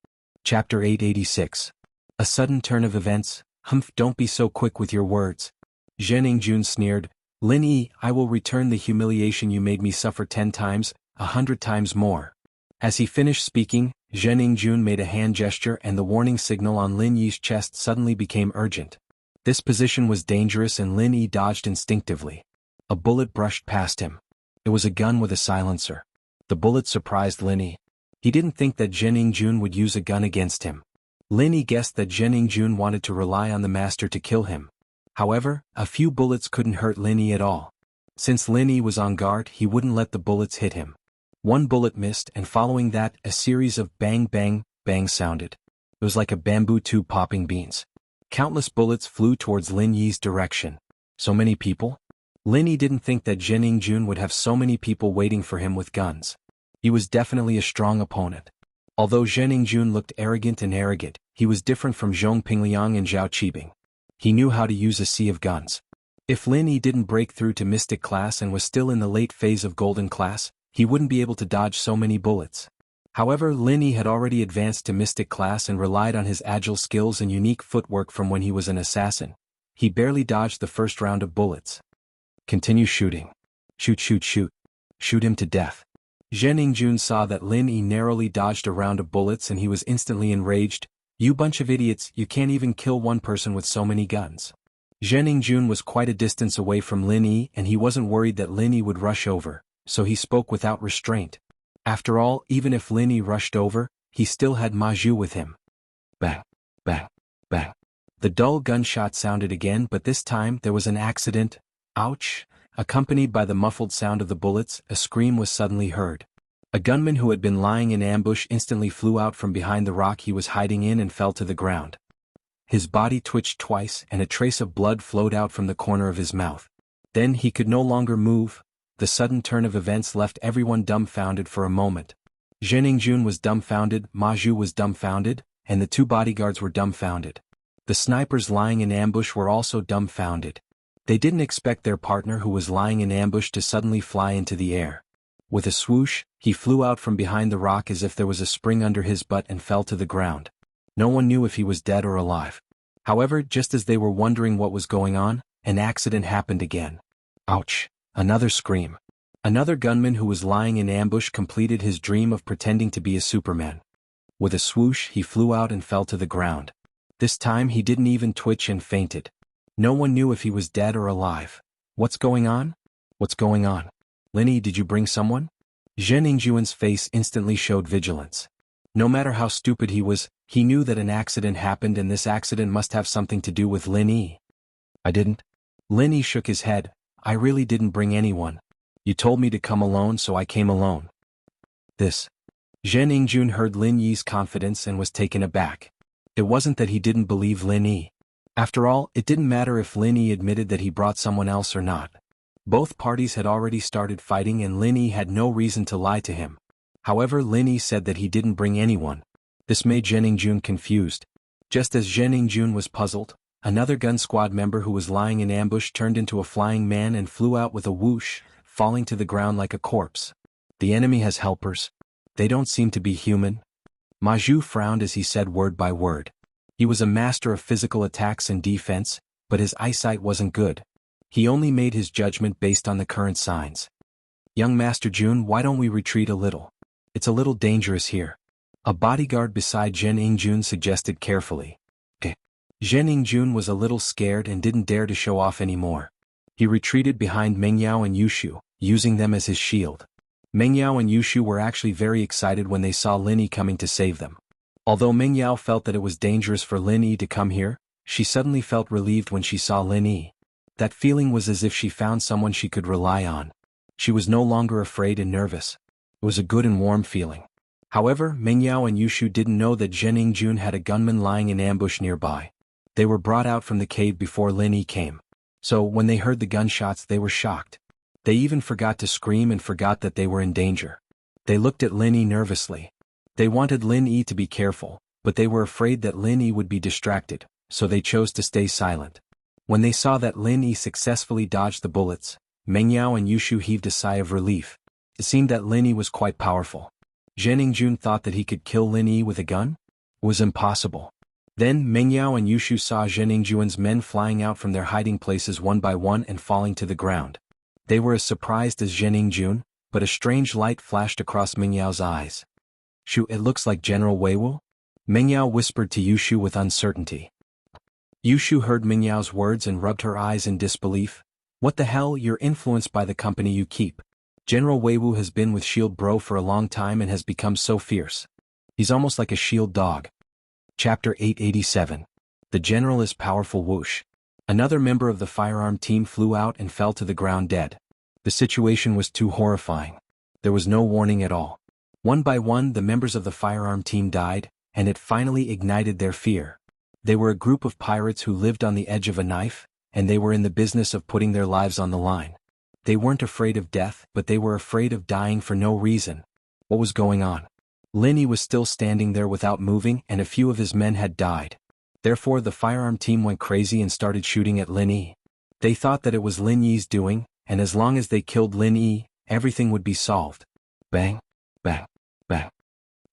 Chapter 886. A sudden turn of events. "Humph, don't be so quick with your words." Jianghu sneered. "Lin Yi, I will return the humiliation you made me suffer 10 times, 100 times more." As he finished speaking, Jianghu made a hand gesture, and the warning signal on Lin Yi's chest suddenly became urgent. This position was dangerous, and Lin Yi dodged instinctively. A bullet brushed past him. It was a gun with a silencer. The bullet surprised Lin Yi. He didn't think that Jianghu would use a gun against him. Lin Yi guessed that Jianghu wanted to rely on the master to kill him. However, a few bullets couldn't hurt Lin Yi at all. Since Lin Yi was on guard, he wouldn't let the bullets hit him. One bullet missed, and following that, a series of bang bang bang sounded. It was like a bamboo tube popping beans. Countless bullets flew towards Lin Yi's direction. So many people? Lin Yi didn't think that Jianghu would have so many people waiting for him with guns. He was definitely a strong opponent. Although Jianghu looked arrogant, he was different from Zhong Pingliang and Zhao Qibing. He knew how to use a sea of guns. If Lin Yi didn't break through to Mystic class and was still in the late phase of Golden class, he wouldn't be able to dodge so many bullets. However, Lin Yi had already advanced to Mystic class and relied on his agile skills and unique footwork from when he was an assassin. He barely dodged the first round of bullets. "Continue shooting. Shoot, shoot, shoot. Shoot him to death." Jianghu saw that Lin Yi narrowly dodged a round of bullets, and he was instantly enraged. "You bunch of idiots, you can't even kill one person with so many guns." Jianghu was quite a distance away from Lin Yi, and he wasn't worried that Lin Yi would rush over, so he spoke without restraint. After all, even if Lin Yi rushed over, he still had Ma Zhu with him. Bang, bang, bang. The dull gunshot sounded again, but this time there was an accident. Ouch! Accompanied by the muffled sound of the bullets, a scream was suddenly heard. A gunman who had been lying in ambush instantly flew out from behind the rock he was hiding in and fell to the ground. His body twitched twice and a trace of blood flowed out from the corner of his mouth. Then he could no longer move. The sudden turn of events left everyone dumbfounded for a moment. Zhenningjun was dumbfounded, Ma Zhu was dumbfounded, and the two bodyguards were dumbfounded. The snipers lying in ambush were also dumbfounded. They didn't expect their partner who was lying in ambush to suddenly fly into the air. With a swoosh, he flew out from behind the rock as if there was a spring under his butt and fell to the ground. No one knew if he was dead or alive. However, just as they were wondering what was going on, an accident happened again. Ouch! Another scream. Another gunman who was lying in ambush completed his dream of pretending to be a Superman. With a swoosh, he flew out and fell to the ground. This time he didn't even twitch and fainted. No one knew if he was dead or alive. What's going on? What's going on? Linny, did you bring someone? Zhenningjun's face instantly showed vigilance. No matter how stupid he was, he knew that an accident happened and this accident must have something to do with Lin Yi. I didn't. Lin Yi shook his head. I really didn't bring anyone. You told me to come alone, so I came alone. This. Zhenningjun heard Lin Yi's confidence and was taken aback. It wasn't that he didn't believe Lin Yi. After all, it didn't matter if Lin Yi admitted that he brought someone else or not. Both parties had already started fighting and Lin Yi had no reason to lie to him. However, Lin Yi said that he didn't bring anyone. This made Zhenningjun confused. Just as Zhenningjun was puzzled, another gun squad member who was lying in ambush turned into a flying man and flew out with a whoosh, falling to the ground like a corpse. The enemy has helpers. They don't seem to be human. Ma Zhu frowned as he said word by word. He was a master of physical attacks and defense, but his eyesight wasn't good. He only made his judgment based on the current signs. Young Master Jun, why don't we retreat a little? It's a little dangerous here. A bodyguard beside Zhenningjun suggested carefully. Zhenningjun was a little scared and didn't dare to show off anymore. He retreated behind Mengyao and Yushu, using them as his shield. Mengyao and Yushu were actually very excited when they saw Lin Yi coming to save them. Although Mengyao felt that it was dangerous for Lin Yi to come here, she suddenly felt relieved when she saw Lin Yi. That feeling was as if she found someone she could rely on. She was no longer afraid and nervous. It was a good and warm feeling. However, Mengyao and Yushu didn't know that Zhenningjun had a gunman lying in ambush nearby. They were brought out from the cave before Lin Yi came. So, when they heard the gunshots they were shocked. They even forgot to scream and forgot that they were in danger. They looked at Lin Yi nervously. They wanted Lin Yi to be careful, but they were afraid that Lin Yi would be distracted, so they chose to stay silent. When they saw that Lin Yi successfully dodged the bullets, Mengyao and Yushu heaved a sigh of relief. It seemed that Lin Yi was quite powerful. Zhenningjun thought that he could kill Lin Yi with a gun? It was impossible. Then Mengyao and Yushu saw Zhenningjun's men flying out from their hiding places one by one and falling to the ground. They were as surprised as Zhenningjun, but a strange light flashed across Mengyao's eyes. Shu, it looks like General Weiwu? Mengyao whispered to Yushu with uncertainty. Yushu heard Mengyao's words and rubbed her eyes in disbelief. What the hell, you're influenced by the company you keep. General Weiwu has been with Shield Bro for a long time and has become so fierce. He's almost like a shield dog. Chapter 887. The General is powerful. Whoosh. Another member of the firearm team flew out and fell to the ground dead. The situation was too horrifying. There was no warning at all. One by one the members of the firearm team died, and it finally ignited their fear. They were a group of pirates who lived on the edge of a knife, and they were in the business of putting their lives on the line. They weren't afraid of death, but they were afraid of dying for no reason. What was going on? Lin Yi was still standing there without moving and a few of his men had died. Therefore the firearm team went crazy and started shooting at Lin Yi. They thought that it was Lin Yi's doing, and as long as they killed Lin Yi, everything would be solved. Bang, bang, bang.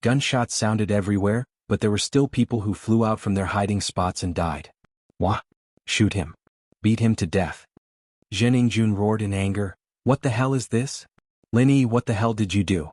Gunshots sounded everywhere, but there were still people who flew out from their hiding spots and died. What? Shoot him. Beat him to death. Zhenningjun roared in anger. What the hell is this? Lin Yi, what the hell did you do?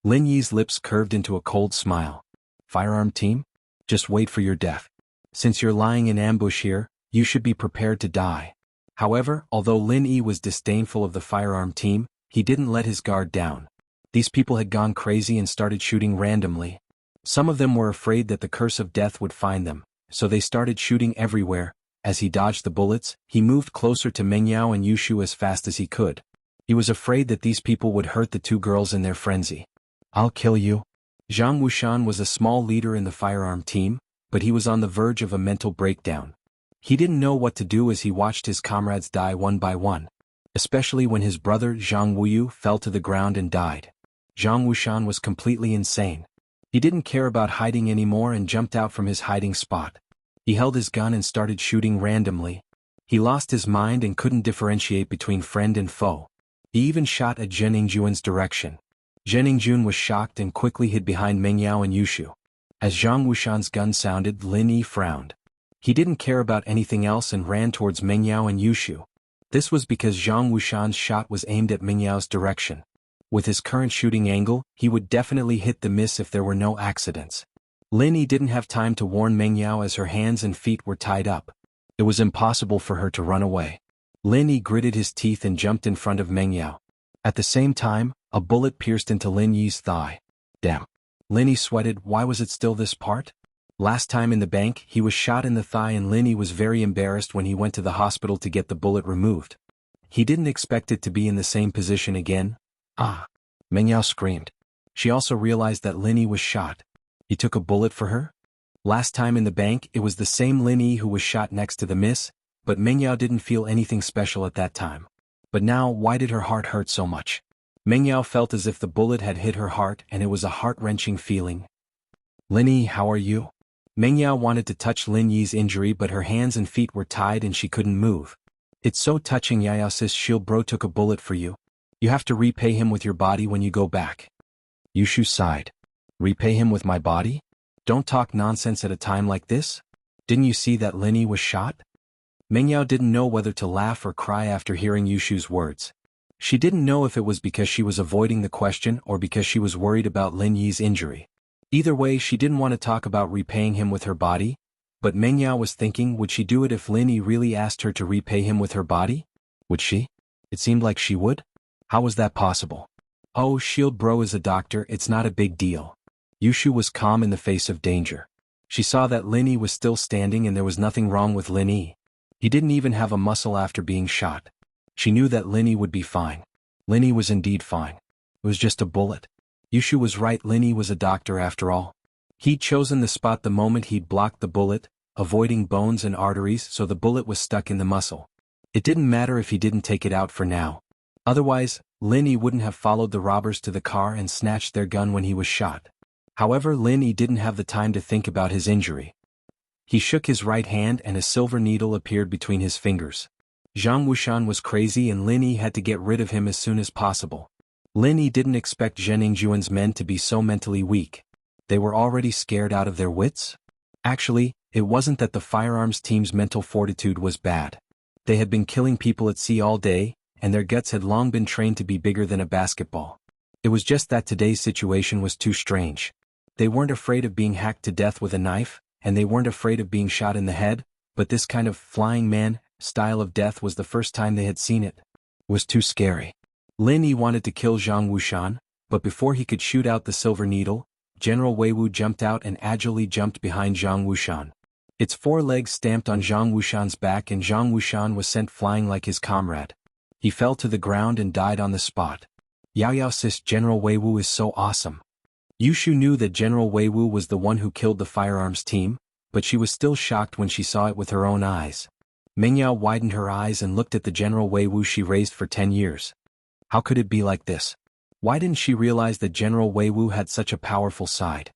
Lin Yi's lips curved into a cold smile. Firearm team? Just wait for your death. Since you're lying in ambush here, you should be prepared to die. However, although Lin Yi was disdainful of the firearm team, he didn't let his guard down. These people had gone crazy and started shooting randomly. Some of them were afraid that the curse of death would find them, so they started shooting everywhere. As he dodged the bullets, he moved closer to Mengyao and Yushu as fast as he could. He was afraid that these people would hurt the two girls in their frenzy. I'll kill you. Zhang Wushan was a small leader in the firearm team, but he was on the verge of a mental breakdown. He didn't know what to do as he watched his comrades die one by one, especially when his brother Jianghu fell to the ground and died. Zhang Wushan was completely insane. He didn't care about hiding anymore and jumped out from his hiding spot. He held his gun and started shooting randomly. He lost his mind and couldn't differentiate between friend and foe. He even shot at Zheng Ningjuan's direction. Zheng Ningjun was shocked and quickly hid behind Meng Yao and Yushu. As Zhang Wushan's gun sounded, Lin Yi frowned. He didn't care about anything else and ran towards Meng Yao and Yushu. This was because Zhang Wushan's shot was aimed at Meng Yao's direction. With his current shooting angle, he would definitely hit the miss if there were no accidents. Lin Yi didn't have time to warn Meng Yao as her hands and feet were tied up. It was impossible for her to run away. Lin Yi gritted his teeth and jumped in front of Meng Yao. At the same time, a bullet pierced into Lin Yi's thigh. Damn. Lin Yi sweated. Why was it still this part? Last time in the bank, he was shot in the thigh and Lin Yi was very embarrassed when he went to the hospital to get the bullet removed. He didn't expect it to be in the same position again. Ah! Meng Yao screamed. She also realized that Lin Yi was shot. He took a bullet for her? Last time in the bank, it was the same Lin Yi who was shot next to the miss, but Meng Yao didn't feel anything special at that time. But now, why did her heart hurt so much? Meng Yao felt as if the bullet had hit her heart and it was a heart-wrenching feeling. Lin Yi, how are you? Meng Yao wanted to touch Lin Yi's injury but her hands and feet were tied and she couldn't move. It's so touching, Yao sis. Shield bro took a bullet for you. You have to repay him with your body when you go back. Yushu sighed. Repay him with my body? Don't talk nonsense at a time like this. Didn't you see that Lin Yi was shot? Meng Yao didn't know whether to laugh or cry after hearing Yushu's words. She didn't know if it was because she was avoiding the question or because she was worried about Lin Yi's injury. Either way, she didn't want to talk about repaying him with her body, but Meng Yao was thinking, would she do it if Lin Yi really asked her to repay him with her body? Would she? It seemed like she would. How was that possible? Oh, Shield bro is a doctor, it's not a big deal. Yushu was calm in the face of danger. She saw that Lin Yi was still standing and there was nothing wrong with Lin Yi. He didn't even have a muscle after being shot. She knew that Lin Yi would be fine. Lin Yi was indeed fine. It was just a bullet. Yushu was right, Lin Yi was a doctor after all. He'd chosen the spot the moment he'd blocked the bullet, avoiding bones and arteries so the bullet was stuck in the muscle. It didn't matter if he didn't take it out for now. Otherwise, Lin Yi wouldn't have followed the robbers to the car and snatched their gun when he was shot. However, Lin Yi didn't have the time to think about his injury. He shook his right hand and a silver needle appeared between his fingers. Zhang Wushan was crazy and Lin Yi had to get rid of him as soon as possible. Lin Yi didn't expect Zheng Ningjuan's men to be so mentally weak. They were already scared out of their wits? Actually, it wasn't that the firearms team's mental fortitude was bad. They had been killing people at sea all day, and their guts had long been trained to be bigger than a basketball. It was just that today's situation was too strange. They weren't afraid of being hacked to death with a knife, and they weren't afraid of being shot in the head, but this kind of flying man style of death was the first time they had seen it. It was too scary. Lin Yi wanted to kill Zhang Wushan, but before he could shoot out the silver needle, General Wei Wu jumped out and agilely jumped behind Zhang Wushan. Its 4 legs stamped on Zhang Wushan's back and Zhang Wushan was sent flying like his comrade. He fell to the ground and died on the spot. Yao sis, General Wei Wu is so awesome. Yushu knew that General Wei Wu was the one who killed the firearms team, but she was still shocked when she saw it with her own eyes. Meng Yao widened her eyes and looked at the General Wei Wu she raised for 10 years. How could it be like this? Why didn't she realize that General Wei Wu had such a powerful side?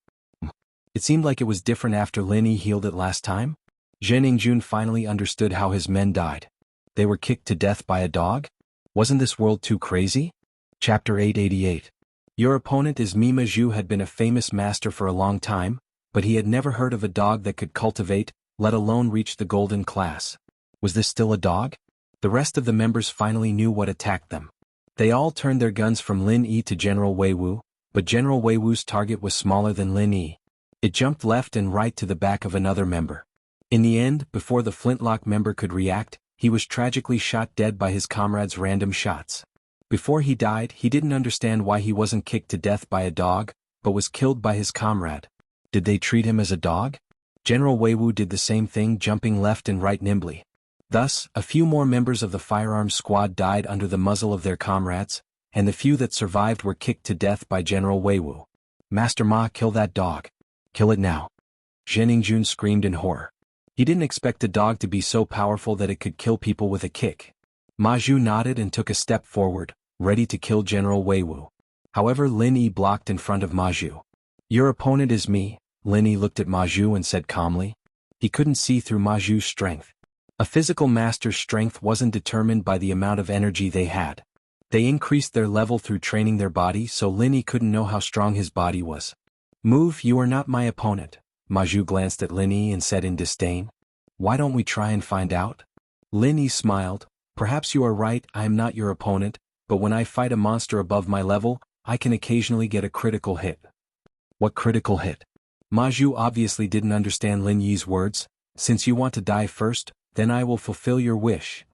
It seemed like it was different after Lin Yi healed it last time. Zheng Ningjun finally understood how his men died. They were kicked to death by a dog? Wasn't this world too crazy? Chapter 888. Your opponent is Mima Zhu had been a famous master for a long time, but he had never heard of a dog that could cultivate, let alone reach the golden class. Was this still a dog? The rest of the members finally knew what attacked them. They all turned their guns from Lin Yi to General Wei Wu, but General Wei Wu's target was smaller than Lin Yi. It jumped left and right to the back of another member. In the end, before the flintlock member could react, he was tragically shot dead by his comrades' random shots. Before he died, he didn't understand why he wasn't kicked to death by a dog, but was killed by his comrade. Did they treat him as a dog? General Wei Wu did the same thing, jumping left and right nimbly. Thus, a few more members of the firearms squad died under the muzzle of their comrades, and the few that survived were kicked to death by General Wei Wu. Master Ma, kill that dog. Kill it now. Zheningjun screamed in horror. He didn't expect a dog to be so powerful that it could kill people with a kick. Ma Zhu nodded and took a step forward, ready to kill General Wei Wu. However, Lin Yi blocked in front of Ma Zhu. Your opponent is me, Lin Yi looked at Ma Zhu and said calmly. He couldn't see through Ma Zhu's strength. A physical master's strength wasn't determined by the amount of energy they had. They increased their level through training their body, so Lin Yi couldn't know how strong his body was. Move, you are not my opponent. Ma Zhu glanced at Lin Yi and said in disdain. Why don't we try and find out? Lin Yi smiled. Perhaps you are right, I am not your opponent, but when I fight a monster above my level, I can occasionally get a critical hit. What critical hit? Ma Zhu obviously didn't understand Lin Yi's words. Since you want to die first, then I will fulfill your wish.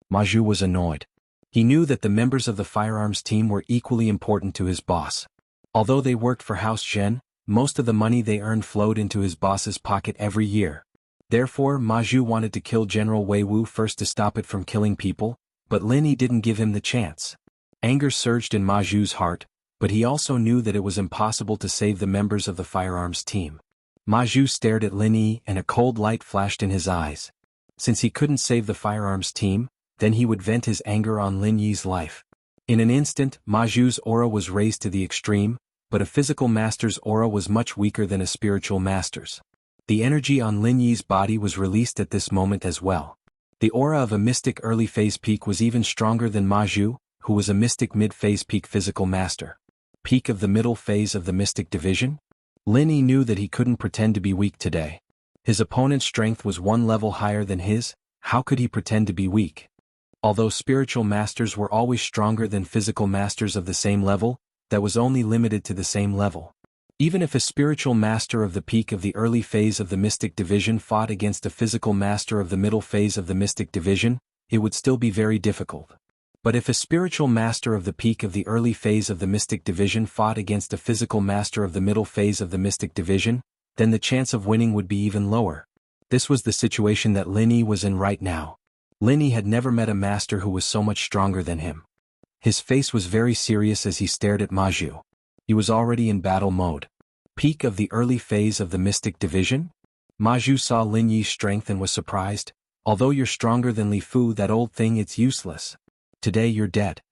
Ma Zhu was annoyed. He knew that the members of the firearms team were equally important to his boss. Although they worked for House Zhen, most of the money they earned flowed into his boss's pocket every year. Therefore, Ma Zhu wanted to kill General Wei Wu first to stop it from killing people, but Lin Yi didn't give him the chance. Anger surged in Ma Zhu's heart, but he also knew that it was impossible to save the members of the firearms team. Ma Zhu stared at Lin Yi and a cold light flashed in his eyes. Since he couldn't save the firearms team, then he would vent his anger on Lin Yi's life. In an instant, Ma Zhu's aura was raised to the extreme, but a physical master's aura was much weaker than a spiritual master's. The energy on Lin Yi's body was released at this moment as well. The aura of a mystic early phase peak was even stronger than Ma Zhu, who was a mystic mid-phase peak physical master. Peak of the middle phase of the mystic division? Lin Yi knew that he couldn't pretend to be weak today. His opponent's strength was one level higher than his, how could he pretend to be weak? Although spiritual masters were always stronger than physical masters of the same level, that was only limited to the same level. Even if a spiritual master of the peak of the early phase of the mystic division fought against a physical master of the middle phase of the mystic division, it would still be very difficult. But if a spiritual master of the peak of the early phase of the mystic division fought against a physical master of the middle phase of the mystic division, then the chance of winning would be even lower. This was the situation that Lin Yi was in right now. Lin Yi had never met a master who was so much stronger than him. His face was very serious as he stared at Ma Zhu. He was already in battle mode. Peak of the early phase of the mystic division? Ma Zhu saw Lin Yi's strength and was surprised. Although you're stronger than Li Fu, that old thing, it's useless. Today you're dead.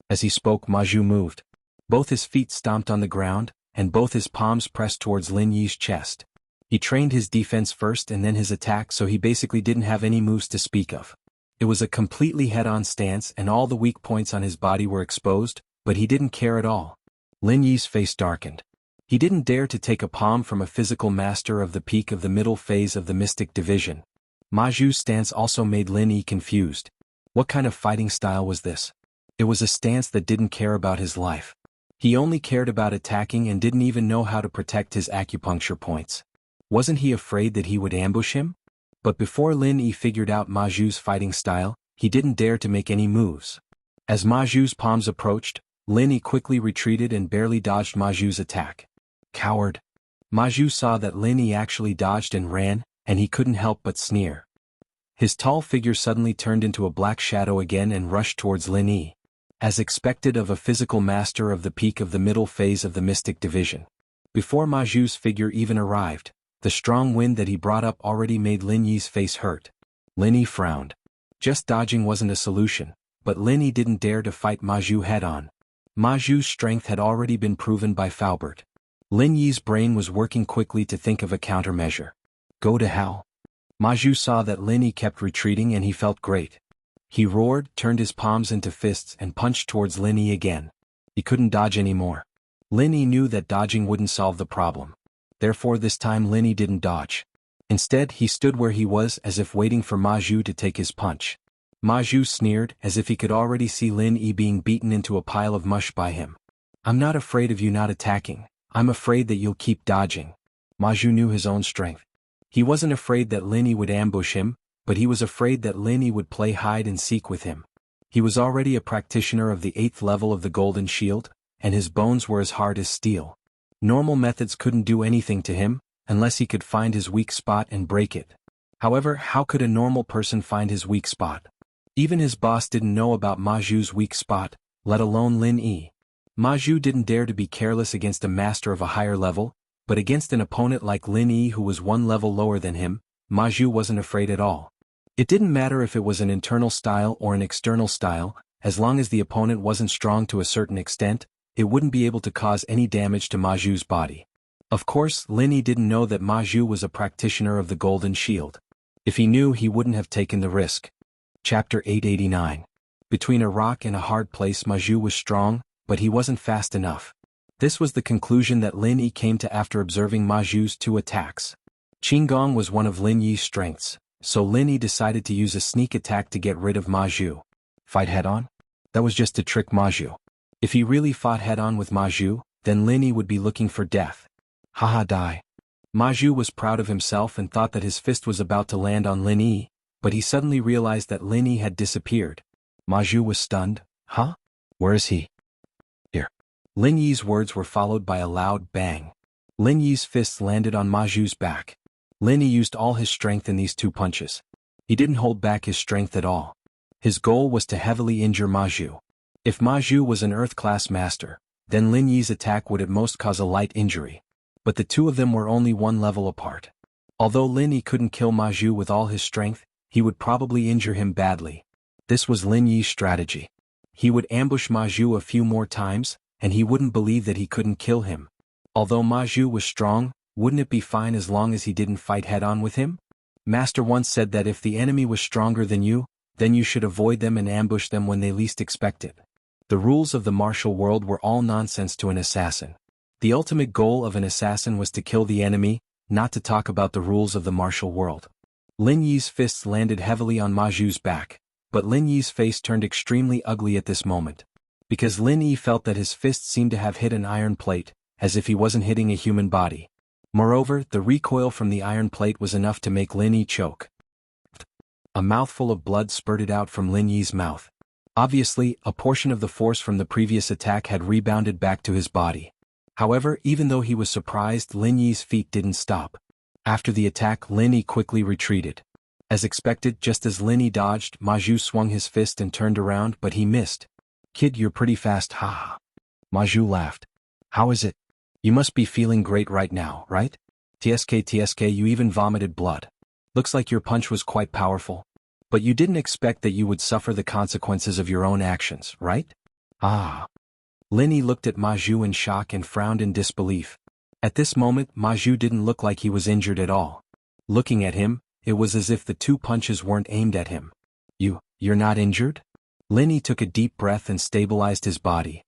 As he spoke, Ma Zhu moved. Both his feet stomped on the ground, and both his palms pressed towards Lin Yi's chest. He trained his defense first and then his attack, so he basically didn't have any moves to speak of. It was a completely head-on stance and all the weak points on his body were exposed, but he didn't care at all. Lin Yi's face darkened. He didn't dare to take a palm from a physical master of the peak of the middle phase of the mystic division. Ma Zhu's stance also made Lin Yi confused. What kind of fighting style was this? It was a stance that didn't care about his life. He only cared about attacking and didn't even know how to protect his acupuncture points. Wasn't he afraid that he would ambush him? But before Lin Yi figured out Ma Zhu's fighting style, he didn't dare to make any moves. As Ma Zhu's palms approached, Lin Yi quickly retreated and barely dodged Ma Zhu's attack. Coward. Ma Zhu saw that Lin Yi actually dodged and ran, and he couldn't help but sneer. His tall figure suddenly turned into a black shadow again and rushed towards Lin Yi. As expected of a physical master of the peak of the middle phase of the mystic division. Before Ma Zhu's figure even arrived, the strong wind that he brought up already made Lin Yi's face hurt. Lin Yi frowned. Just dodging wasn't a solution, but Lin Yi didn't dare to fight Ma Zhu head-on. Ma Zhu's strength had already been proven by Faubert. Lin Yi's brain was working quickly to think of a countermeasure. Go to hell. Ma Zhu saw that Lin Yi kept retreating and he felt great. He roared, turned his palms into fists and punched towards Lin Yi again. He couldn't dodge anymore. Lin Yi knew that dodging wouldn't solve the problem. Therefore this time Lin Yi didn't dodge. Instead he stood where he was as if waiting for Ma Zhu to take his punch. Ma Zhu sneered as if he could already see Lin Yi being beaten into a pile of mush by him. I'm not afraid of you not attacking. I'm afraid that you'll keep dodging. Ma Zhu knew his own strength. He wasn't afraid that Lin Yi would ambush him, but he was afraid that Lin Yi would play hide and seek with him. He was already a practitioner of the 8th level of the Golden Shield, and his bones were as hard as steel. Normal methods couldn't do anything to him, unless he could find his weak spot and break it. However, how could a normal person find his weak spot? Even his boss didn't know about Ma Zhu's weak spot, let alone Lin Yi. Ma Zhu didn't dare to be careless against a master of a higher level, But against an opponent like Lin Yi who was one level lower than him, Ma Zhu wasn't afraid at all. It didn't matter if it was an internal style or an external style, as long as the opponent wasn't strong to a certain extent, it wouldn't be able to cause any damage to Ma Zhu's body. Of course, Lin Yi didn't know that Ma Zhu was a practitioner of the Golden Shield. If he knew, he wouldn't have taken the risk. Chapter 889. Between a rock and a hard place, Ma Zhu was strong, but he wasn't fast enough. This was the conclusion that Lin Yi came to after observing Ma Zhu's 2 attacks. Qinggong was one of Lin Yi's strengths, so Lin Yi decided to use a sneak attack to get rid of Ma Zhu. Fight head-on? That was just to trick Ma Zhu. If he really fought head-on with Ma Zhu, then Lin Yi would be looking for death. Haha, die. Ma Zhu was proud of himself and thought that his fist was about to land on Lin Yi, but he suddenly realized that Lin Yi had disappeared. Ma Zhu was stunned. Huh? Where is he? Here. Lin Yi's words were followed by a loud bang. Lin Yi's fists landed on Ma Zhu's back. Lin Yi used all his strength in these 2 punches. He didn't hold back his strength at all. His goal was to heavily injure Ma Zhu. If Ma Zhu was an Earth-class master, then Lin Yi's attack would at most cause a light injury. But the 2 of them were only 1 level apart. Although Lin Yi couldn't kill Ma Zhu with all his strength, he would probably injure him badly. This was Lin Yi's strategy. He would ambush Ma Zhu a few more times, and he wouldn't believe that he couldn't kill him. Although Ma Zhu was strong, wouldn't it be fine as long as he didn't fight head-on with him? Master once said that if the enemy was stronger than you, then you should avoid them and ambush them when they least expect it. The rules of the martial world were all nonsense to an assassin. The ultimate goal of an assassin was to kill the enemy, not to talk about the rules of the martial world. Lin Yi's fists landed heavily on Ma Zhu's back, but Lin Yi's face turned extremely ugly at this moment. Because Lin Yi felt that his fists seemed to have hit an iron plate, as if he wasn't hitting a human body. Moreover, the recoil from the iron plate was enough to make Lin Yi choke. A mouthful of blood spurted out from Lin Yi's mouth. Obviously, a portion of the force from the previous attack had rebounded back to his body. However, even though he was surprised, Lin Yi's feet didn't stop. After the attack, Lin Yi quickly retreated. As expected, just as Lin Yi dodged, Ma Zhu swung his fist and turned around, but he missed. Kid, you're pretty fast, haha. Ma Zhu laughed. How is it? You must be feeling great right now, right? TSK, you even vomited blood. Looks like your punch was quite powerful. But you didn't expect that you would suffer the consequences of your own actions, right? Ah. Lin Yi looked at Ma Zhu in shock and frowned in disbelief. At this moment, Ma Zhu didn't look like he was injured at all. Looking at him, it was as if the 2 punches weren't aimed at him. You're not injured? Lin Yi took a deep breath and stabilized his body.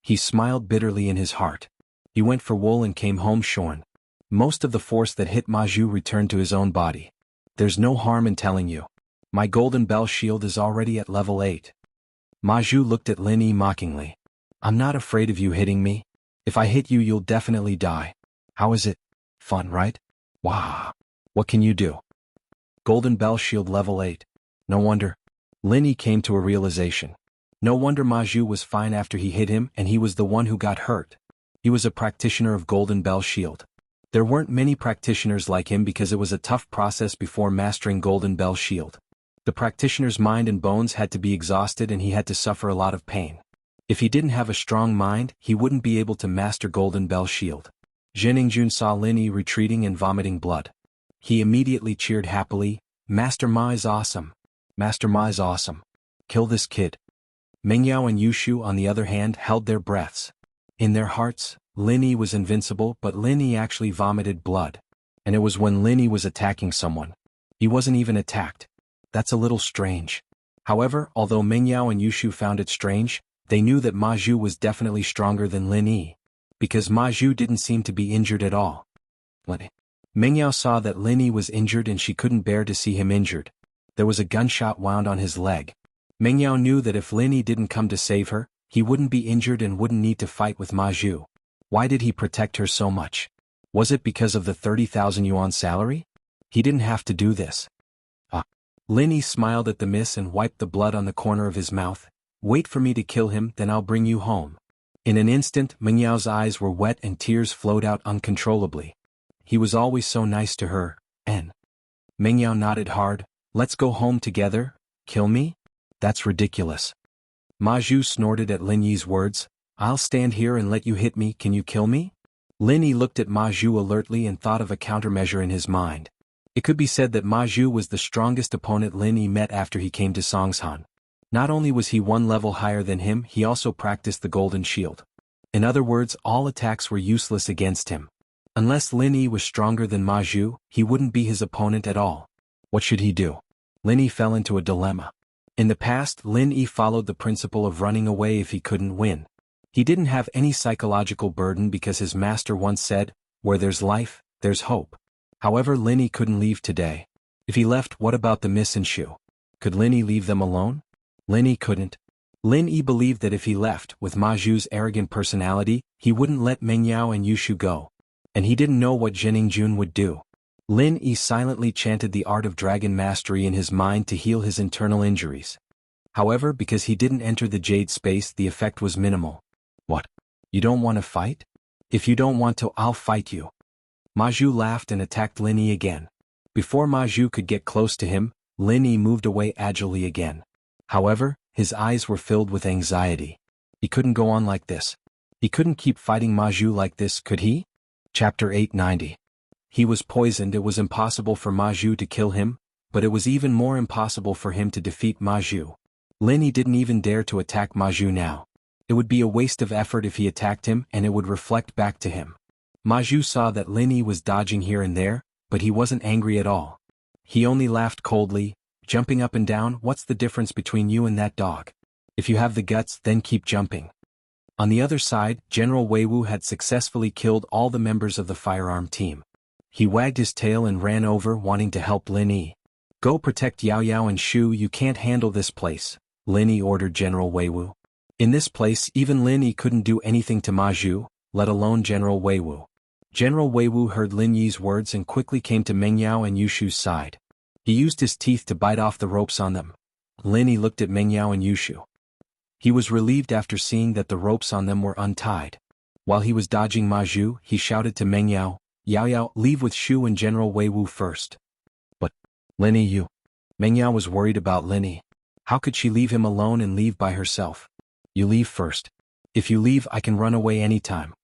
He smiled bitterly in his heart. He went for wool and came home shorn. Most of the force that hit Ma Zhu returned to his own body. There's no harm in telling you. My golden bell shield is already at level 8. Ma Zhu looked at Lin Yi mockingly. I'm not afraid of you hitting me. If I hit you, you'll definitely die. How is it? Fun, right? Wow. What can you do? Golden bell shield level 8. No wonder. Lin Yi came to a realization. No wonder Ma Zhu was fine after he hit him and he was the one who got hurt. He was a practitioner of Golden Bell Shield. There weren't many practitioners like him because it was a tough process before mastering Golden Bell Shield. The practitioner's mind and bones had to be exhausted and he had to suffer a lot of pain. If he didn't have a strong mind, he wouldn't be able to master Golden Bell Shield. Jiningjun saw Lin Yi retreating and vomiting blood. He immediately cheered happily. Master Ma is awesome. Master Ma is awesome. Kill this kid. Mengyao and Yushu on the other hand held their breaths. In their hearts, Lin Yi was invincible, but Lin Yi actually vomited blood. And it was when Lin Yi was attacking someone. He wasn't even attacked. That's a little strange. However, although Mengyao and Yushu found it strange, they knew that Ma Zhu was definitely stronger than Lin Yi. Because Ma Zhu didn't seem to be injured at all. Mengyao saw that Lin Yi was injured and she couldn't bear to see him injured. There was a gunshot wound on his leg. Mengyao knew that if Lin Yi didn't come to save her, he wouldn't be injured and wouldn't need to fight with Ma Zhu. Why did he protect her so much? Was it because of the 30,000 yuan salary? He didn't have to do this. Lin Yi smiled at the miss and wiped the blood on the corner of his mouth. Wait for me to kill him, then I'll bring you home. In an instant, Mengyao's eyes were wet and tears flowed out uncontrollably. He was always so nice to her, and Mengyao nodded hard. Let's go home together? Kill me? That's ridiculous. Ma Zhu snorted at Lin Yi's words. I'll stand here and let you hit me, can you kill me? Lin Yi looked at Ma Zhu alertly and thought of a countermeasure in his mind. It could be said that Ma Zhu was the strongest opponent Lin Yi met after he came to Songshan. Not only was he one level higher than him, he also practiced the Golden Shield. In other words, all attacks were useless against him. Unless Lin Yi was stronger than Ma Zhu, he wouldn't be his opponent at all. What should he do? Lin Yi fell into a dilemma. In the past, Lin Yi followed the principle of running away if he couldn't win. He didn't have any psychological burden because his master once said, "Where there's life, there's hope." However, Lin Yi couldn't leave today. If he left, what about the Miss and Shu? Could Lin Yi leave them alone? Lin Yi couldn't. Lin Yi believed that if he left, with Ma Zhu's arrogant personality, he wouldn't let Meng Yao and Yushu go. And he didn't know what Jun would do. Lin Yi silently chanted the art of dragon mastery in his mind to heal his internal injuries. However, because he didn't enter the jade space, the effect was minimal. What? You don't want to fight? If you don't want to, I'll fight you. Ma Zhu laughed and attacked Lin Yi again. Before Ma Zhu could get close to him, Lin Yi moved away agilely again. However, his eyes were filled with anxiety. He couldn't go on like this. He couldn't keep fighting Ma Zhu like this, could he? Chapter 890. He was poisoned. It was impossible for Ma Zhu to kill him, but it was even more impossible for him to defeat Ma Zhu. Lin Yi didn't even dare to attack Ma Zhu now. It would be a waste of effort if he attacked him, and it would reflect back to him. Ma Zhu saw that Lin Yi was dodging here and there, but he wasn't angry at all. He only laughed coldly, jumping up and down. What's the difference between you and that dog? If you have the guts, then keep jumping. On the other side, General Weiwu had successfully killed all the members of the firearm team. He wagged his tail and ran over, wanting to help Lin Yi. Go protect Yao Yao and Shu. You can't handle this place, Lin Yi ordered General Weiwu. In this place, even Lin Yi couldn't do anything to Ma Zhu, let alone General Weiwu. General Weiwu heard Lin Yi's words and quickly came to Meng Yao and Yushu's side. He used his teeth to bite off the ropes on them. Lin Yi looked at Meng Yao and Yushu. He was relieved after seeing that the ropes on them were untied. While he was dodging Ma Zhu, he shouted to Meng Yao, "Yao Yao, leave with Shu and General Weiwu first." But, Lin Yi, you. Meng Yao was worried about Lin Yi. How could she leave him alone and leave by herself? You leave first. If you leave, I can run away anytime.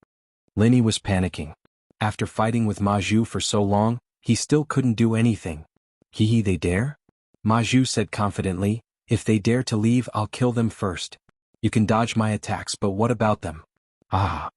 Lin Yi was panicking. After fighting with Ma Zhu for so long, he still couldn't do anything. Hee, they dare? Ma Zhu said confidently, "If they dare to leave, I'll kill them first. You can dodge my attacks, but what about them?" Ah.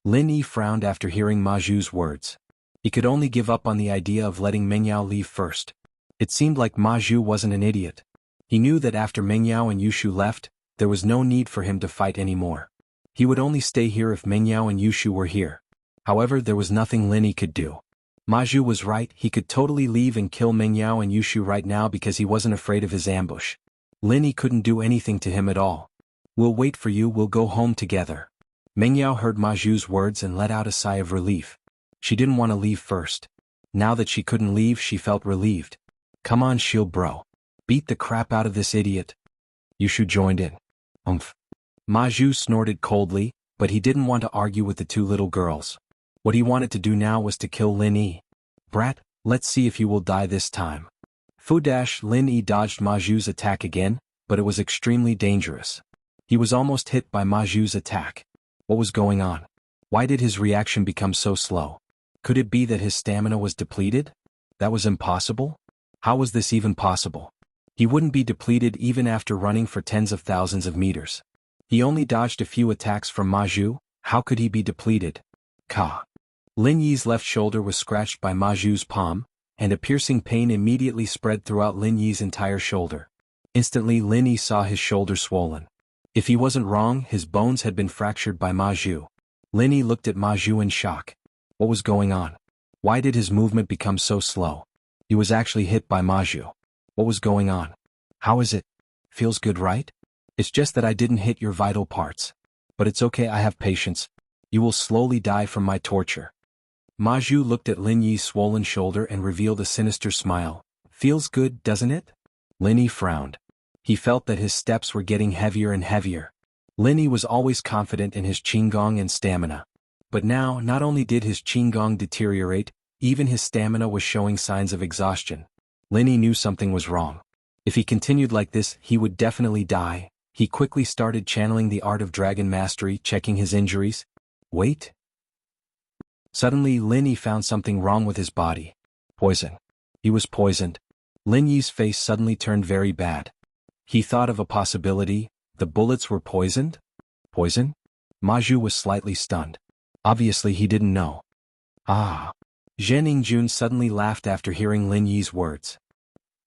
Lin Yi frowned after hearing Ma Zhu's words. He could only give up on the idea of letting Meng Yao leave first. It seemed like Ma Zhu wasn't an idiot. He knew that after Meng Yao and Yushu left, there was no need for him to fight anymore. He would only stay here if Meng Yao and Yushu were here. However, there was nothing Lin Yi could do. Ma Zhu was right, he could totally leave and kill Meng Yao and Yushu right now because he wasn't afraid of his ambush. Lin Yi couldn't do anything to him at all. "We'll wait for you, we'll go home together." Meng Yao heard Ma Zhu's words and let out a sigh of relief. She didn't want to leave first. Now that she couldn't leave, she felt relieved. "Come on, shield bro. Beat the crap out of this idiot." Yushu joined in. Ma Zhu snorted coldly, but he didn't want to argue with the two little girls. What he wanted to do now was to kill Lin Yi. "Brat, let's see if you will die this time." Lin Yi dodged Ma Zhu's attack again, but it was extremely dangerous. He was almost hit by Ma Zhu's attack. What was going on? Why did his reaction become so slow? Could it be that his stamina was depleted? That was impossible? How was this even possible? He wouldn't be depleted even after running for tens of thousands of meters. He only dodged a few attacks from Ma Zhu. How could he be depleted? Ka. Lin Yi's left shoulder was scratched by Ma Zhu's palm, and a piercing pain immediately spread throughout Lin Yi's entire shoulder. Instantly Lin Yi saw his shoulder swollen. If he wasn't wrong, his bones had been fractured by Ma Zhu. Lin Yi looked at Ma Zhu in shock. What was going on? Why did his movement become so slow? He was actually hit by Ma Zhu. What was going on? How is it? Feels good, right? It's just that I didn't hit your vital parts. But it's okay, I have patience. You will slowly die from my torture. Ma Zhu looked at Lin Yi's swollen shoulder and revealed a sinister smile. Feels good, doesn't it? Lin Yi frowned. He felt that his steps were getting heavier and heavier. Lin Yi was always confident in his qigong and stamina. But now, not only did his qigong deteriorate, even his stamina was showing signs of exhaustion. Lin Yi knew something was wrong. If he continued like this, he would definitely die. He quickly started channeling the art of dragon mastery, checking his injuries. Wait. Suddenly Lin Yi found something wrong with his body. Poison. He was poisoned. Lin Yi's face suddenly turned very bad. He thought of a possibility. The bullets were poisoned? Poison? Ma Zhu was slightly stunned. Obviously he didn't know. Ah. Zhen Jun suddenly laughed after hearing Lin Yi's words.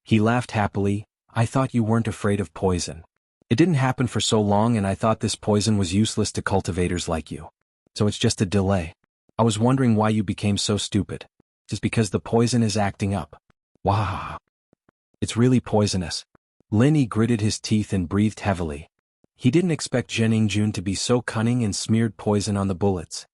He laughed happily. I thought you weren't afraid of poison. It didn't happen for so long and I thought this poison was useless to cultivators like you. So it's just a delay. I was wondering why you became so stupid. Just because the poison is acting up. Wow. It's really poisonous. Lin Yi gritted his teeth and breathed heavily. He didn't expect Zhen Jun to be so cunning and smeared poison on the bullets.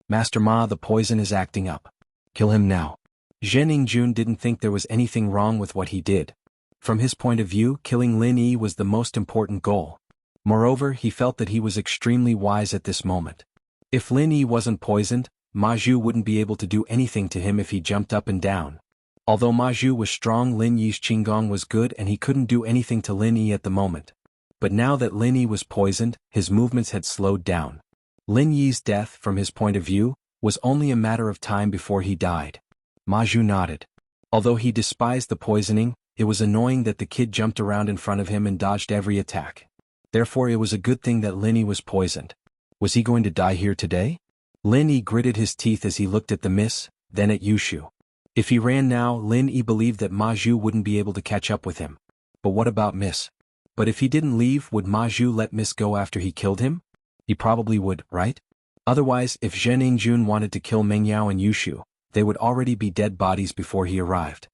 Master Ma, the poison is acting up. Kill him now. Zhen Jun didn't think there was anything wrong with what he did. From his point of view, killing Lin Yi was the most important goal. Moreover, he felt that he was extremely wise at this moment. If Lin Yi wasn't poisoned, Ma Zhu wouldn't be able to do anything to him if he jumped up and down. Although Ma Zhu was strong, Lin Yi's Qinggong was good and he couldn't do anything to Lin Yi at the moment. But now that Lin Yi was poisoned, his movements had slowed down. Lin Yi's death, from his point of view, was only a matter of time before he died. Ma Zhu nodded. Although he despised the poisoning, it was annoying that the kid jumped around in front of him and dodged every attack. Therefore it was a good thing that Lin Yi was poisoned. Was he going to die here today? Lin Yi gritted his teeth as he looked at the miss, then at Yushu. If he ran now, Lin Yi believed that Ma Zhu wouldn't be able to catch up with him. But what about Miss? But if he didn't leave, would Ma Zhu let Miss go after he killed him? He probably would, right? Otherwise, if Zhen Jun wanted to kill Meng Yao and Yushu, they would already be dead bodies before he arrived.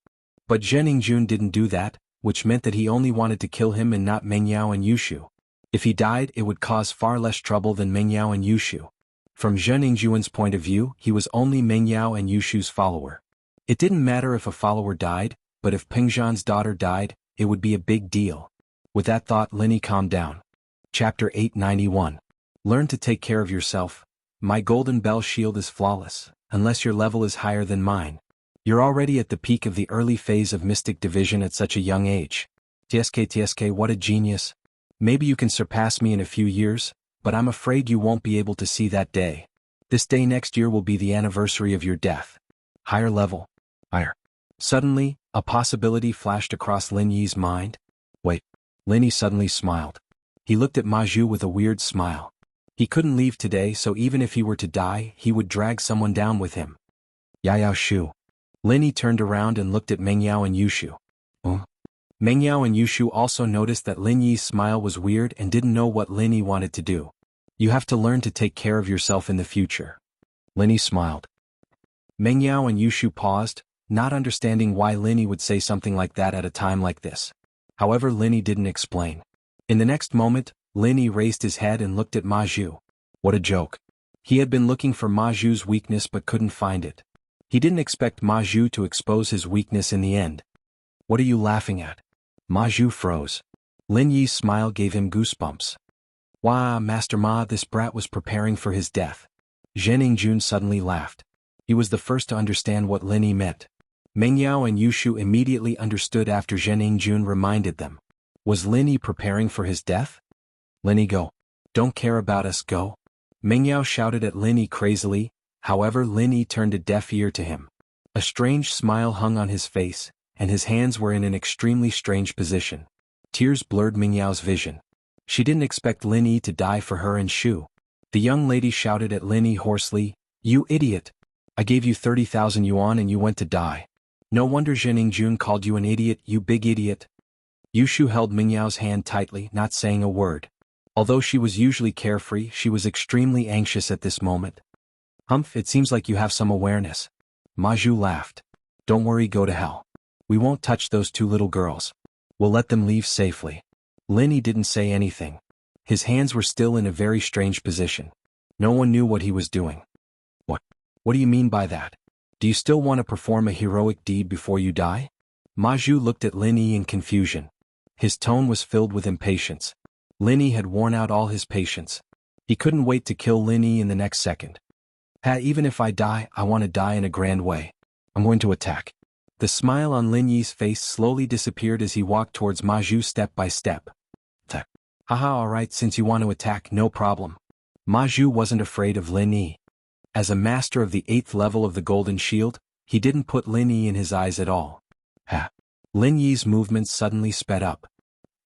But Zhen Jun didn't do that, which meant that he only wanted to kill him and not Meng Yao and Yushu. If he died, it would cause far less trouble than Meng Yao and Yushu. From Zhen Jun's point of view, he was only Meng Yao and Yushu's follower. It didn't matter if a follower died, but if Pengzhan's daughter died, it would be a big deal. With that thought, Lin Yi calmed down. Chapter 891. Learn to take care of yourself. My golden bell shield is flawless, unless your level is higher than mine. You're already at the peak of the early phase of Mystic Division at such a young age. TSK, what a genius. Maybe you can surpass me in a few years, but I'm afraid you won't be able to see that day. This day next year will be the anniversary of your death. Higher level. Higher. Suddenly, a possibility flashed across Lin Yi's mind. Wait. Lin Yi suddenly smiled. He looked at Ma Zhu with a weird smile. He couldn't leave today, so even if he were to die, he would drag someone down with him. Yao Shu. Lin Yi turned around and looked at Meng Yao and Yushu. Meng Yao and Yushu also noticed that Lin Yi's smile was weird and didn't know what Lin Yi wanted to do. You have to learn to take care of yourself in the future. Lin Yi smiled. Meng Yao and Yushu paused, not understanding why Lin Yi would say something like that at a time like this. However, Lin Yi didn't explain. In the next moment, Lin Yi raised his head and looked at Ma Zhu. What a joke. He had been looking for Ma Zhu's weakness but couldn't find it. He didn't expect Ma Zhu to expose his weakness in the end. What are you laughing at? Ma Zhu froze. Lin Yi's smile gave him goosebumps. Wah, Master Ma, this brat was preparing for his death. Zhen Jun suddenly laughed. He was the first to understand what Lin Yi meant. Meng Yao and Yushu immediately understood after Zhen Jun reminded them. Was Lin Yi preparing for his death? Lin Yi, go. Don't care about us, go. Meng Yao shouted at Lin Yi crazily. However, Lin Yi turned a deaf ear to him. A strange smile hung on his face, and his hands were in an extremely strange position. Tears blurred Meng Yao's vision. She didn't expect Lin Yi to die for her and Shu. The young lady shouted at Lin Yi hoarsely, You idiot! I gave you 30,000 yuan and you went to die. No wonder Zhen Jun called you an idiot, you big idiot. Yushu held Meng Yao's hand tightly, not saying a word. Although she was usually carefree, she was extremely anxious at this moment. Humph, it seems like you have some awareness. Ma Zhu laughed. Don't worry, go to hell. We won't touch those two little girls. We'll let them leave safely. Lin Yi didn't say anything. His hands were still in a very strange position. No one knew what he was doing. What do you mean by that? Do you still want to perform a heroic deed before you die? Ma Zhu looked at Lin Yi in confusion. His tone was filled with impatience. Lin Yi had worn out all his patience. He couldn't wait to kill Lin Yi in the next second. Even if I die, I want to die in a grand way. I'm going to attack. The smile on Lin Yi's face slowly disappeared as he walked towards Ma Zhu step by step. Haha, alright, since you want to attack, no problem. Ma Zhu wasn't afraid of Lin Yi. As a master of the 8th level of the Golden Shield, he didn't put Lin Yi in his eyes at all. Ha! Lin Yi's movements suddenly sped up.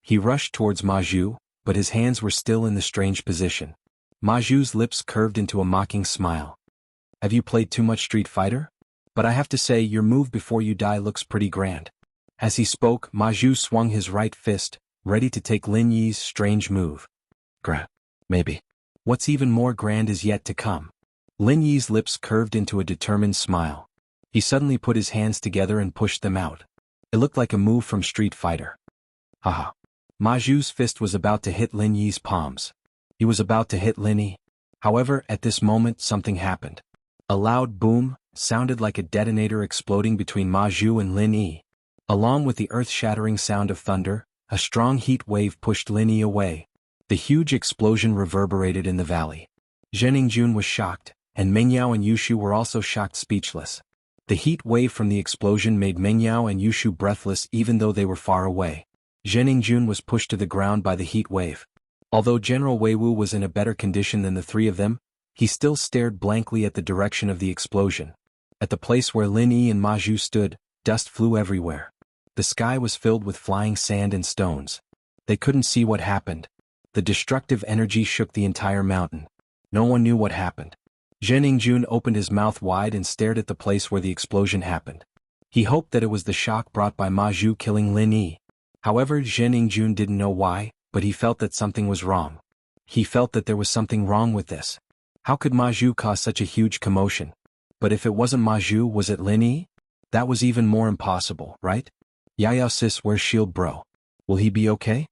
He rushed towards Ma Zhu, but his hands were still in the strange position. Ma Zhu's lips curved into a mocking smile. Have you played too much Street Fighter? But I have to say your move before you die looks pretty grand. As he spoke, Ma Zhu swung his right fist, ready to take Lin Yi's strange move. Maybe. What's even more grand is yet to come. Lin Yi's lips curved into a determined smile. He suddenly put his hands together and pushed them out. It looked like a move from Street Fighter. Haha. Ma Zhu's fist was about to hit Lin Yi's palms. He was about to hit Lin Yi. However, at this moment something happened. A loud boom sounded like a detonator exploding between Ma Zhu and Lin Yi. Along with the earth-shattering sound of thunder, a strong heat wave pushed Lin Yi away. The huge explosion reverberated in the valley. Zhenningjun was shocked, and Mengyao and Yushu were also shocked speechless. The heat wave from the explosion made Mengyao and Yushu breathless even though they were far away. Zhenningjun was pushed to the ground by the heat wave. Although General Weiwu was in a better condition than the three of them, he still stared blankly at the direction of the explosion. At the place where Lin Yi and Ma Zhu stood, dust flew everywhere. The sky was filled with flying sand and stones. They couldn't see what happened. The destructive energy shook the entire mountain. No one knew what happened. Zhenningjun opened his mouth wide and stared at the place where the explosion happened. He hoped that it was the shock brought by Ma Zhu killing Lin Yi. However, Zhenningjun didn't know why, but he felt that something was wrong. He felt that there was something wrong with this. How could Ma Zhu cause such a huge commotion? But if it wasn't Ma Zhu, was it Lin Yi? That was even more impossible, right? Yao sis, where's Shield bro? Will he be okay?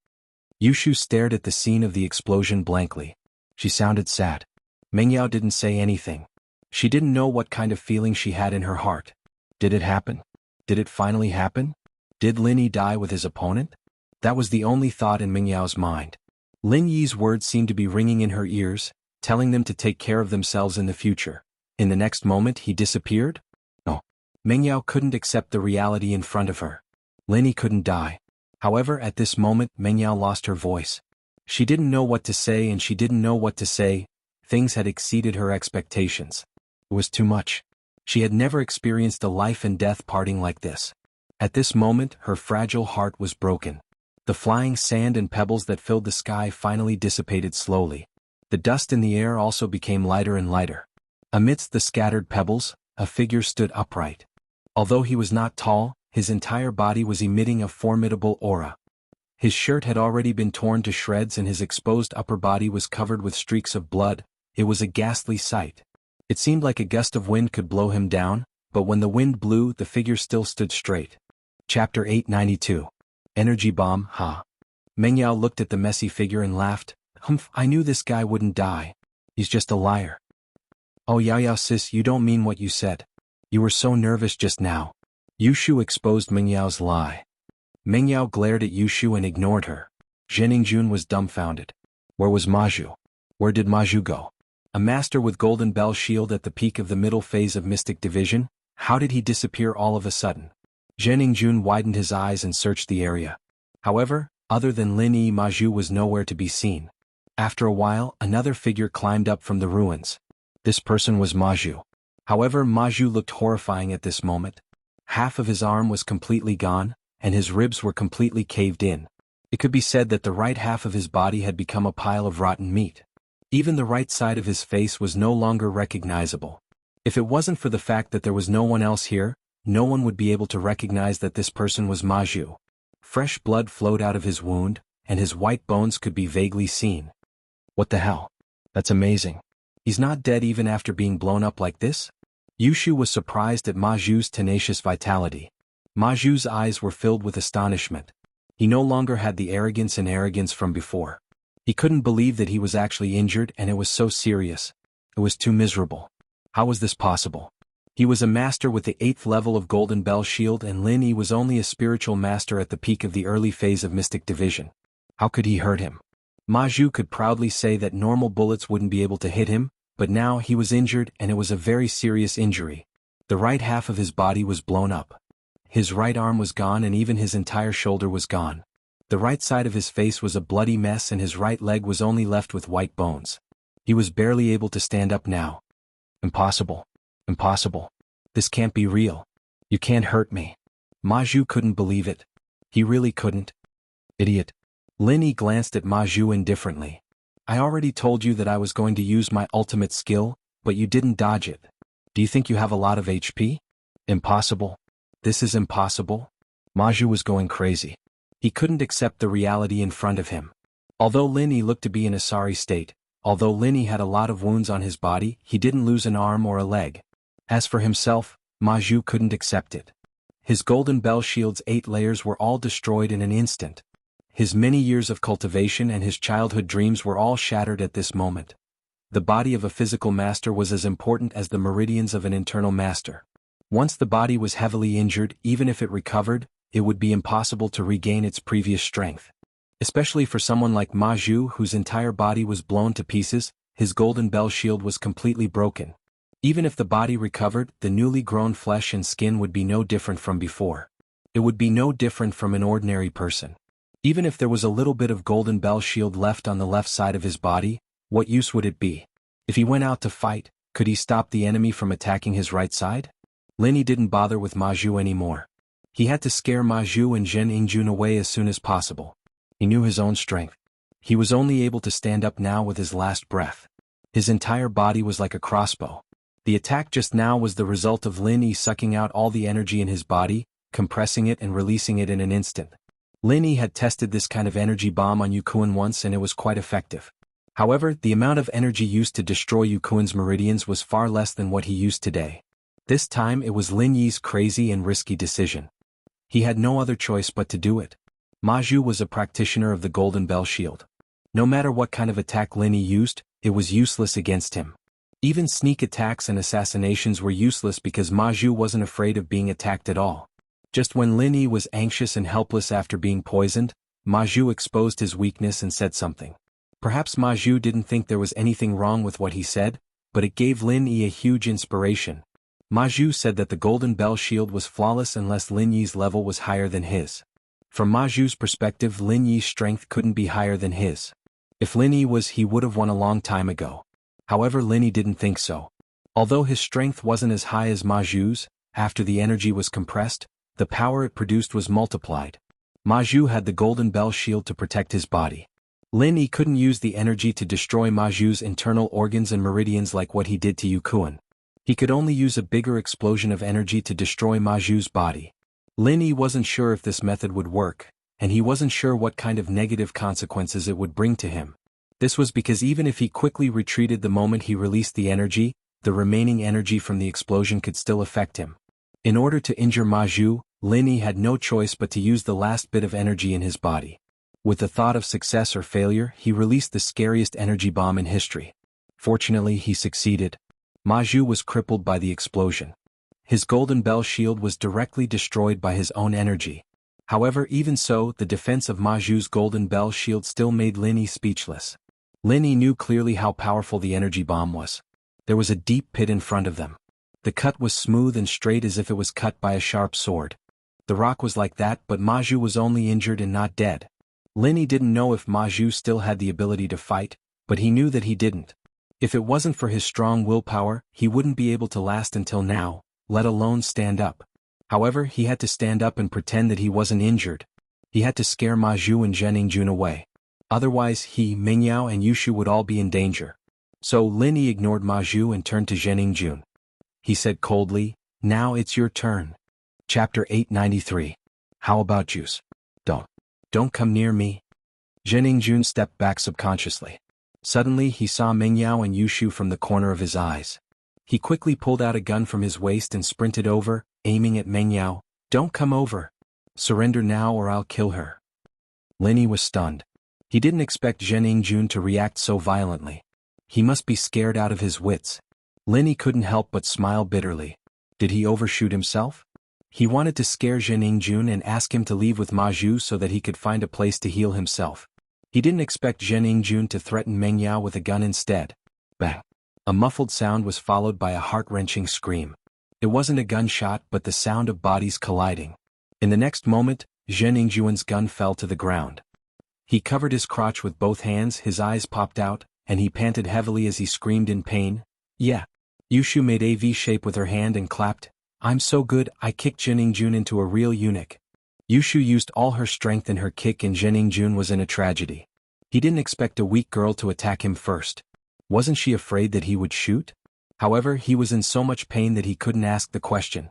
Yushu stared at the scene of the explosion blankly. She sounded sad. Mengyao didn't say anything. She didn't know what kind of feeling she had in her heart. Did it happen? Did it finally happen? Did Lin Yi die with his opponent? That was the only thought in Mengyao's mind. Lin Yi's words seemed to be ringing in her ears, telling them to take care of themselves in the future. In the next moment he disappeared? No. Mengyao couldn't accept the reality in front of her. Lin Yi couldn't die. However, at this moment Mengyao lost her voice. She didn't know what to say and she didn't know what to say. Things had exceeded her expectations. It was too much. She had never experienced a life and death parting like this. At this moment, her fragile heart was broken. The flying sand and pebbles that filled the sky finally dissipated slowly. The dust in the air also became lighter and lighter. Amidst the scattered pebbles, a figure stood upright. Although he was not tall, his entire body was emitting a formidable aura. His shirt had already been torn to shreds and his exposed upper body was covered with streaks of blood. It was a ghastly sight. It seemed like a gust of wind could blow him down, but when the wind blew, the figure still stood straight. Chapter 892. Energy Bomb, ha. Mengyao looked at the messy figure and laughed. Humph, I knew this guy wouldn't die. He's just a liar. Oh Yao sis, you don't mean what you said. You were so nervous just now. Yushu exposed Mengyao's lie. Mengyao glared at Yushu and ignored her. Zhenningjun was dumbfounded. Where was Ma Zhu? Where did Ma Zhu go? A master with Golden Bell Shield at the peak of the middle phase of Mystic Division? How did he disappear all of a sudden? Zhenningjun widened his eyes and searched the area. However, other than Lin Yi, Ma Zhu was nowhere to be seen. After a while, another figure climbed up from the ruins. This person was Ma Zhu. However, Ma Zhu looked horrifying at this moment. Half of his arm was completely gone, and his ribs were completely caved in. It could be said that the right half of his body had become a pile of rotten meat. Even the right side of his face was no longer recognizable. If it wasn't for the fact that there was no one else here, no one would be able to recognize that this person was Ma Zhu. Fresh blood flowed out of his wound, and his white bones could be vaguely seen. What the hell? That's amazing. He's not dead even after being blown up like this? Yushu was surprised at Ma Zhu's tenacious vitality. Ma Zhu's eyes were filled with astonishment. He no longer had the arrogance from before. He couldn't believe that he was actually injured and it was so serious. It was too miserable. How was this possible? He was a master with the 8th level of Golden Bell Shield and Lin Yi was only a spiritual master at the peak of the early phase of Mystic Division. How could he hurt him? Ma Zhu could proudly say that normal bullets wouldn't be able to hit him, but now he was injured and it was a very serious injury. The right half of his body was blown up. His right arm was gone and even his entire shoulder was gone. The right side of his face was a bloody mess and his right leg was only left with white bones. He was barely able to stand up now. Impossible. Impossible. This can't be real. You can't hurt me. Ma Zhu couldn't believe it. He really couldn't. Idiot. Lin Yi glanced at Ma Zhu indifferently. I already told you that I was going to use my ultimate skill, but you didn't dodge it. Do you think you have a lot of HP? Impossible. This is impossible. Ma Zhu was going crazy. He couldn't accept the reality in front of him. Although Lin Yi looked to be in a sorry state, although Lin Yi had a lot of wounds on his body, he didn't lose an arm or a leg. As for himself, Ma Zhu couldn't accept it. His golden bell shield's 8 layers were all destroyed in an instant. His many years of cultivation and his childhood dreams were all shattered at this moment. The body of a physical master was as important as the meridians of an internal master. Once the body was heavily injured, even if it recovered, it would be impossible to regain its previous strength. Especially for someone like Ma Zhu, whose entire body was blown to pieces, his golden bell shield was completely broken. Even if the body recovered, the newly grown flesh and skin would be no different from before. It would be no different from an ordinary person. Even if there was a little bit of golden bell shield left on the left side of his body, what use would it be? If he went out to fight, could he stop the enemy from attacking his right side? Lin Yi didn't bother with Ma Zhu anymore. He had to scare Ma Zhu and Zhen Yingjun away as soon as possible. He knew his own strength. He was only able to stand up now with his last breath. His entire body was like a crossbow. The attack just now was the result of Lin Yi sucking out all the energy in his body, compressing it and releasing it in an instant. Lin Yi had tested this kind of energy bomb on Yukuan once and it was quite effective. However, the amount of energy used to destroy Yukuan's meridians was far less than what he used today. This time it was Lin Yi's crazy and risky decision. He had no other choice but to do it. Ma Zhu was a practitioner of the Golden Bell Shield. No matter what kind of attack Lin Yi used, it was useless against him. Even sneak attacks and assassinations were useless because Ma Zhu wasn't afraid of being attacked at all. Just when Lin Yi was anxious and helpless after being poisoned, Ma Zhu exposed his weakness and said something. Perhaps Ma Zhu didn't think there was anything wrong with what he said, but it gave Lin Yi a huge inspiration. Ma Zhu said that the Golden Bell Shield was flawless unless Lin Yi's level was higher than his. From Ma Zhu's perspective, Lin Yi's strength couldn't be higher than his. If Lin Yi was, he would have won a long time ago. However, Lin Yi didn't think so. Although his strength wasn't as high as Ma Zhu's, after the energy was compressed, the power it produced was multiplied. Ma Zhu had the Golden Bell Shield to protect his body. Lin Yi couldn't use the energy to destroy Ma Zhu's internal organs and meridians like what he did to Yukuan. He could only use a bigger explosion of energy to destroy Ma Zhu's body. Lin Yi wasn't sure if this method would work, and he wasn't sure what kind of negative consequences it would bring to him. This was because even if he quickly retreated the moment he released the energy, the remaining energy from the explosion could still affect him. In order to injure Ma Zhu, Lin Yi had no choice but to use the last bit of energy in his body. With the thought of success or failure, he released the scariest energy bomb in history. Fortunately, he succeeded. Ma Zhu was crippled by the explosion. His Golden Bell Shield was directly destroyed by his own energy. However, even so, the defense of Ma Zhu's Golden Bell Shield still made Lin Yi speechless. Lin Yi knew clearly how powerful the energy bomb was. There was a deep pit in front of them. The cut was smooth and straight as if it was cut by a sharp sword. The rock was like that, but Ma Zhu was only injured and not dead. Lin Yi didn't know if Ma Zhu still had the ability to fight, but he knew that he didn't. If it wasn't for his strong willpower, he wouldn't be able to last until now, let alone stand up. However, he had to stand up and pretend that he wasn't injured. He had to scare Ma Zhu and Zhen Yingjun away. Otherwise he, Mingyao and Yushu would all be in danger. So Lin Yi ignored Ma Zhu and turned to Zhen Yingjun. He said coldly, "Now it's your turn." Chapter 893. How about juice? Don't come near me. Zhen Yingjun stepped back subconsciously. Suddenly he saw Mingyao and Yushu from the corner of his eyes. He quickly pulled out a gun from his waist and sprinted over, aiming at Mingyao. "Don't come over. Surrender now or I'll kill her." Lin Yi was stunned. He didn't expect Zhen Yingjun to react so violently. He must be scared out of his wits. Lin Yi couldn't help but smile bitterly. Did he overshoot himself? He wanted to scare Zhen Yingjun and ask him to leave with Ma Zhu so that he could find a place to heal himself. He didn't expect Zhen Yingjun to threaten Mingyao with a gun instead. Bang! A muffled sound was followed by a heart-wrenching scream. It wasn't a gunshot but the sound of bodies colliding. In the next moment, Zhen Yingjun's gun fell to the ground. He covered his crotch with both hands, his eyes popped out, and he panted heavily as he screamed in pain. "Yeah. Yushu made a V shape with her hand and clapped. I'm so good, I kicked Jiningjun into a real eunuch. Yushu used all her strength in her kick and Jiningjun was in a tragedy. He didn't expect a weak girl to attack him first. Wasn't she afraid that he would shoot? However, he was in so much pain that he couldn't ask the question.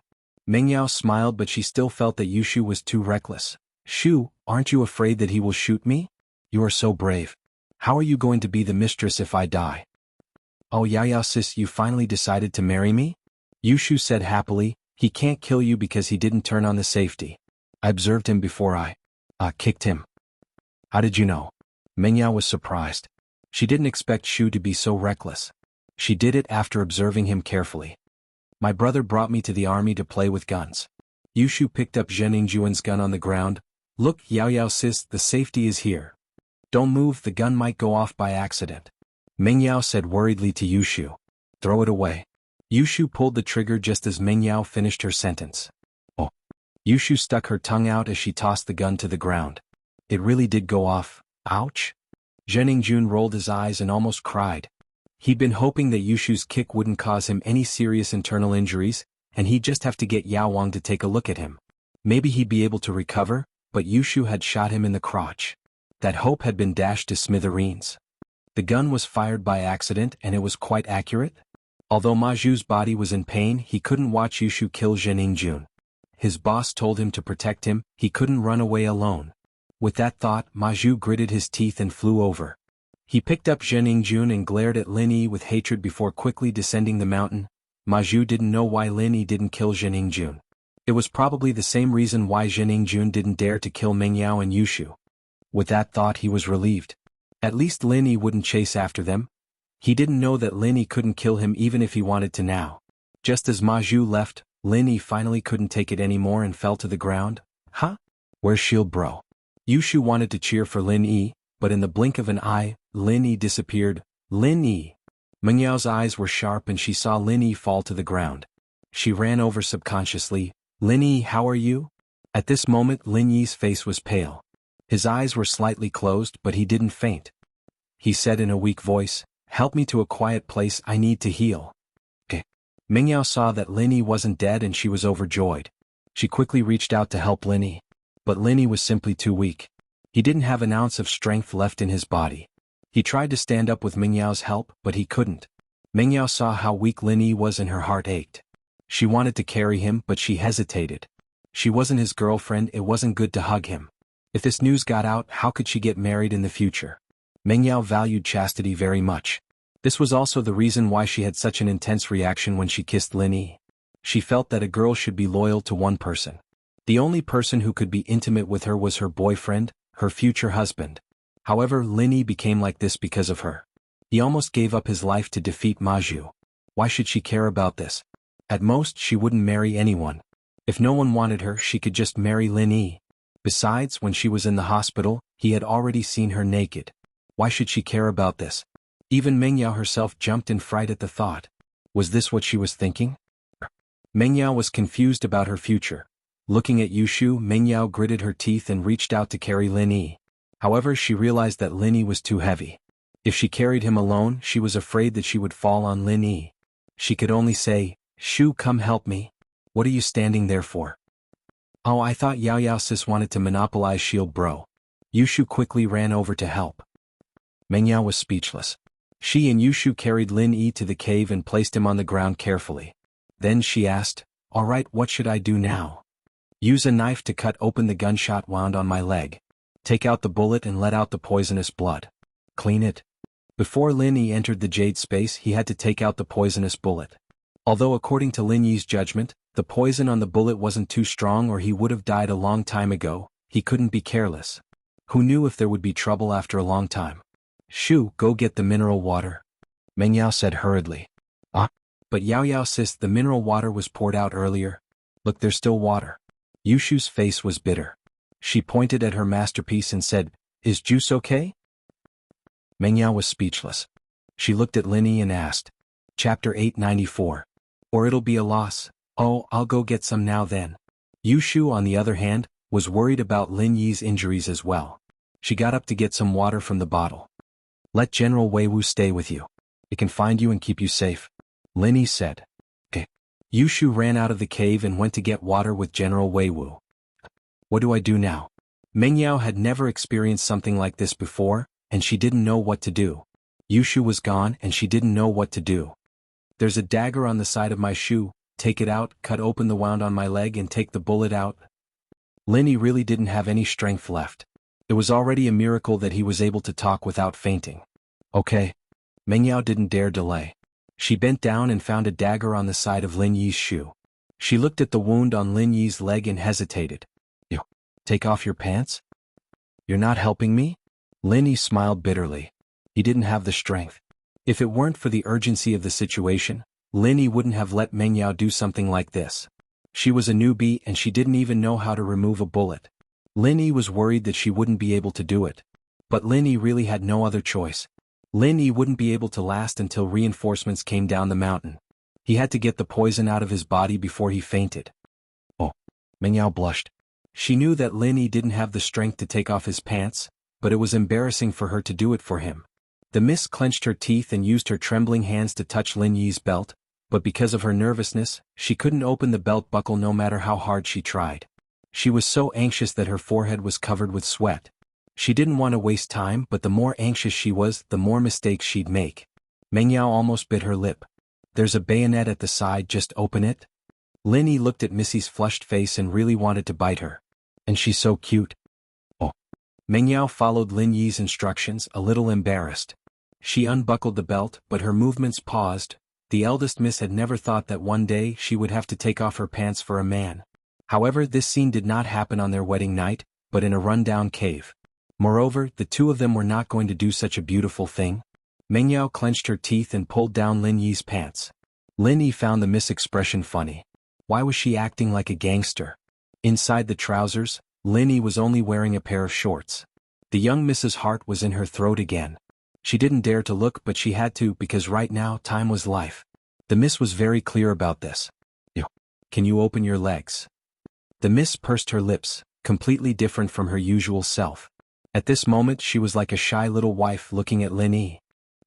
Mengyao smiled, but she still felt that Yushu was too reckless. Shu, aren't you afraid that he will shoot me? You are so brave. How are you going to be the mistress if I die? Oh Yao sis, you finally decided to marry me? Yushu said happily. He can't kill you because he didn't turn on the safety. I observed him before I kicked him. How did you know? Mengyao was surprised. She didn't expect Shu to be so reckless. She did it after observing him carefully. My brother brought me to the army to play with guns. Yushu picked up Zheningjuan's gun on the ground. Look, Yao sis, the safety is here. Don't move, the gun might go off by accident. Mengyao said worriedly to Yushu. Throw it away. Yushu pulled the trigger just as Mengyao finished her sentence. Oh. Yushu stuck her tongue out as she tossed the gun to the ground. It really did go off. Ouch. Zheningjun rolled his eyes and almost cried. He'd been hoping that Yushu's kick wouldn't cause him any serious internal injuries, and he'd just have to get Yao Wang to take a look at him. Maybe he'd be able to recover, but Yushu had shot him in the crotch. That hope had been dashed to smithereens. The gun was fired by accident and it was quite accurate. Although Maju's body was in pain, he couldn't watch Yushu kill Zheningjun. His boss told him to protect him, he couldn't run away alone. With that thought, Maju gritted his teeth and flew over. He picked up Zheningjun and glared at Lin Yi with hatred before quickly descending the mountain. Maju didn't know why Lin Yi didn't kill Zheningjun. It was probably the same reason why Zheningjun didn't dare to kill Mengyao and Yushu. With that thought he was relieved. At least Lin Yi wouldn't chase after them. He didn't know that Lin Yi couldn't kill him even if he wanted to now. Just as Maju left, Lin Yi finally couldn't take it anymore and fell to the ground. Huh? Where's Shield Bro? Yushu wanted to cheer for Lin Yi, but in the blink of an eye, Lin Yi disappeared. Lin Yi! Mengyao's eyes were sharp and she saw Lin Yi fall to the ground. She ran over subconsciously. Lin Yi, how are you? At this moment Lin Yi's face was pale. His eyes were slightly closed, but he didn't faint. He said in a weak voice, help me to a quiet place, I need to heal. Okay. Mengyao saw that Lin Yi wasn't dead and she was overjoyed. She quickly reached out to help Lin Yi. But Lin Yi was simply too weak. He didn't have an ounce of strength left in his body. He tried to stand up with Mengyao's help, but he couldn't. Mengyao saw how weak Lin Yi was and her heart ached. She wanted to carry him, but she hesitated. She wasn't his girlfriend, it wasn't good to hug him. If this news got out, how could she get married in the future? Mengyao valued chastity very much. This was also the reason why she had such an intense reaction when she kissed Lin Yi. She felt that a girl should be loyal to one person. The only person who could be intimate with her was her boyfriend, her future husband. However, Lin Yi became like this because of her. He almost gave up his life to defeat Maju. Why should she care about this? At most, she wouldn't marry anyone. If no one wanted her, she could just marry Lin Yi. Besides, when she was in the hospital, he had already seen her naked. Why should she care about this? Even Mengyao herself jumped in fright at the thought. Was this what she was thinking? Mengyao was confused about her future. Looking at Yushu, Mengyao gritted her teeth and reached out to carry Lin Yi. However, she realized that Lin Yi was too heavy. If she carried him alone, she was afraid that she would fall on Lin Yi. She could only say, Shu, come help me. What are you standing there for? Oh, I thought Yao sis wanted to monopolize Shield Bro. Yushu quickly ran over to help. Mengyao was speechless. She and Yushu carried Lin Yi to the cave and placed him on the ground carefully. Then she asked, alright, what should I do now? Use a knife to cut open the gunshot wound on my leg. Take out the bullet and let out the poisonous blood. Clean it. Before Lin Yi entered the jade space, he had to take out the poisonous bullet. Although according to Lin Yi's judgment, the poison on the bullet wasn't too strong or he would have died a long time ago, he couldn't be careless. Who knew if there would be trouble after a long time? Shu, go get the mineral water. Mengyao said hurriedly. But Yao sis, the mineral water was poured out earlier. Look, there's still water. Yushu's face was bitter. She pointed at her masterpiece and said, is juice okay? Mengyao was speechless. She looked at Lin Yi and asked. Chapter 894. Or it'll be a loss. Oh, I'll go get some now then. Yushu, on the other hand, was worried about Lin Yi's injuries as well. She got up to get some water from the bottle. Let General Wei Wu stay with you. It can find you and keep you safe. Lin Yi said. Okay. Yushu ran out of the cave and went to get water with General Wei Wu. What do I do now? Meng Yao had never experienced something like this before, and she didn't know what to do. Yushu was gone and she didn't know what to do. There's a dagger on the side of my shoe, take it out, cut open the wound on my leg and take the bullet out. Lin Yi really didn't have any strength left. It was already a miracle that he was able to talk without fainting. Okay. Meng Yao didn't dare delay. She bent down and found a dagger on the side of Lin Yi's shoe. She looked at the wound on Lin Yi's leg and hesitated. You take off your pants? You're not helping me? Lin Yi smiled bitterly. He didn't have the strength. If it weren't for the urgency of the situation, Lin Yi wouldn't have let Meng Yao do something like this. She was a newbie and she didn't even know how to remove a bullet. Lin Yi was worried that she wouldn't be able to do it. But Lin Yi really had no other choice. Lin Yi wouldn't be able to last until reinforcements came down the mountain. He had to get the poison out of his body before he fainted. Oh. Meng Yao blushed. She knew that Lin Yi didn't have the strength to take off his pants, but it was embarrassing for her to do it for him. The miss clenched her teeth and used her trembling hands to touch Lin Yi's belt, but because of her nervousness, she couldn't open the belt buckle no matter how hard she tried. She was so anxious that her forehead was covered with sweat. She didn't want to waste time, but the more anxious she was, the more mistakes she'd make. Meng Yao almost bit her lip. There's a bayonet at the side, just open it. Lin Yi looked at Missy's flushed face and really wanted to bite her. And she's so cute. Oh. Meng Yao followed Lin Yi's instructions, a little embarrassed. She unbuckled the belt, but her movements paused. The eldest miss had never thought that one day she would have to take off her pants for a man. However, this scene did not happen on their wedding night, but in a run-down cave. Moreover, the two of them were not going to do such a beautiful thing. Meng Yao clenched her teeth and pulled down Lin Yi's pants. Lin Yi found the miss expression funny. Why was she acting like a gangster? Inside the trousers, Lin Yi was only wearing a pair of shorts. The young miss's heart was in her throat again. She didn't dare to look, but she had to because right now time was life. The miss was very clear about this. Can you open your legs? The miss pursed her lips, completely different from her usual self. At this moment she was like a shy little wife looking at Lin Yi.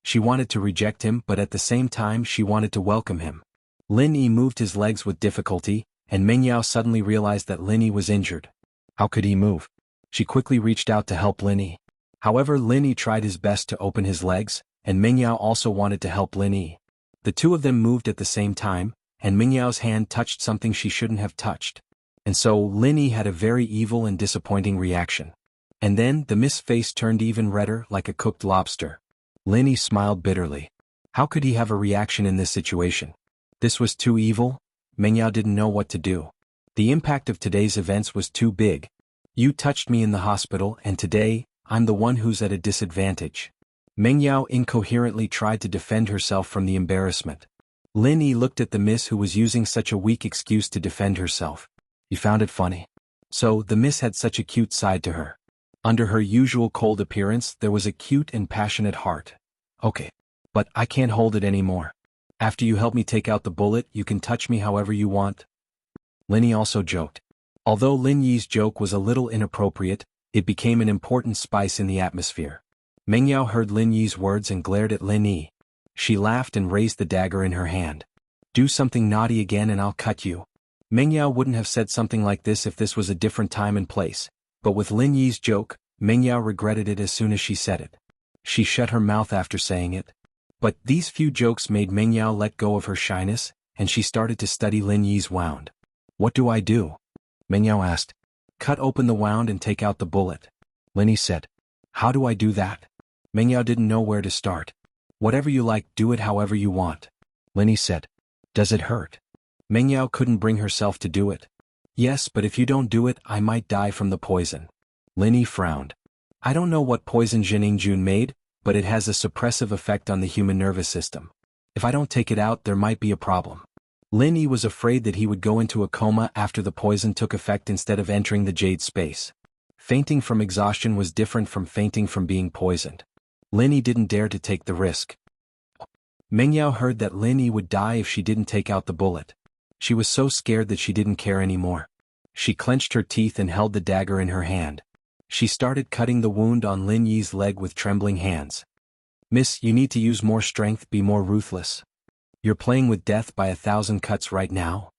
She wanted to reject him, but at the same time she wanted to welcome him. Lin Yi moved his legs with difficulty, and Meng Yao suddenly realized that Lin Yi was injured. How could he move? She quickly reached out to help Lin Yi. However, Lin Yi tried his best to open his legs, and Meng Yao also wanted to help Lin Yi. The two of them moved at the same time, and Meng Yao's hand touched something she shouldn't have touched. And so Lin Yi had a very evil and disappointing reaction. And then the miss face turned even redder, like a cooked lobster. Lin Yi smiled bitterly. How could he have a reaction in this situation? This was too evil. Meng Yao didn't know what to do. The impact of today's events was too big. You touched me in the hospital, and today, I'm the one who's at a disadvantage. Meng Yao incoherently tried to defend herself from the embarrassment. Lin Yi looked at the miss who was using such a weak excuse to defend herself. He found it funny. So, the miss had such a cute side to her. Under her usual cold appearance, there was a cute and passionate heart. Okay. But I can't hold it anymore. After you help me take out the bullet, you can touch me however you want. Lin Yi also joked. Although Lin Yi's joke was a little inappropriate, it became an important spice in the atmosphere. Meng Yao heard Lin Yi's words and glared at Lin Yi. She laughed and raised the dagger in her hand. Do something naughty again and I'll cut you. Meng Yao wouldn't have said something like this if this was a different time and place, but with Lin Yi's joke, Meng Yao regretted it as soon as she said it. She shut her mouth after saying it. But these few jokes made Meng Yao let go of her shyness, and she started to study Lin Yi's wound. What do I do? Meng Yao asked. Cut open the wound and take out the bullet. Lin Yi said. How do I do that? Meng Yao didn't know where to start. Whatever you like, do it however you want. Lin Yi said. Does it hurt? Meng Yao couldn't bring herself to do it. Yes, but if you don't do it, I might die from the poison. Lin Yi frowned. I don't know what poison Jiningjun made, but it has a suppressive effect on the human nervous system. If I don't take it out, there might be a problem. Lin Yi was afraid that he would go into a coma after the poison took effect instead of entering the jade space. Fainting from exhaustion was different from fainting from being poisoned. Lin Yi didn't dare to take the risk. Meng Yao heard that Lin Yi would die if she didn't take out the bullet. She was so scared that she didn't care anymore. She clenched her teeth and held the dagger in her hand. She started cutting the wound on Lin Yi's leg with trembling hands. Miss, you need to use more strength, be more ruthless. You're playing with death by 1,000 cuts right now?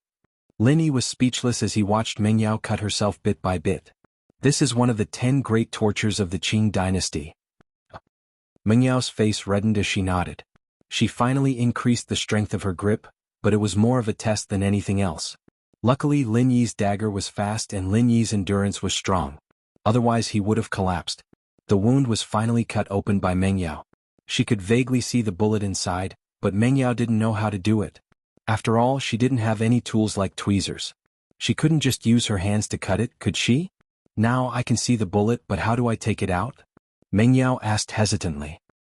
Lin Yi was speechless as he watched Meng Yao cut herself bit by bit. This is one of the 10 great tortures of the Qing dynasty. Meng Yao's face reddened as she nodded. She finally increased the strength of her grip, but it was more of a test than anything else. Luckily, Lin Yi's dagger was fast and Lin Yi's endurance was strong. Otherwise he would have collapsed. The wound was finally cut open by Meng Yao. She could vaguely see the bullet inside, but Meng Yao didn't know how to do it. After all, she didn't have any tools like tweezers. She couldn't just use her hands to cut it, could she? Now I can see the bullet, but how do I take it out? Meng Yao asked hesitantly.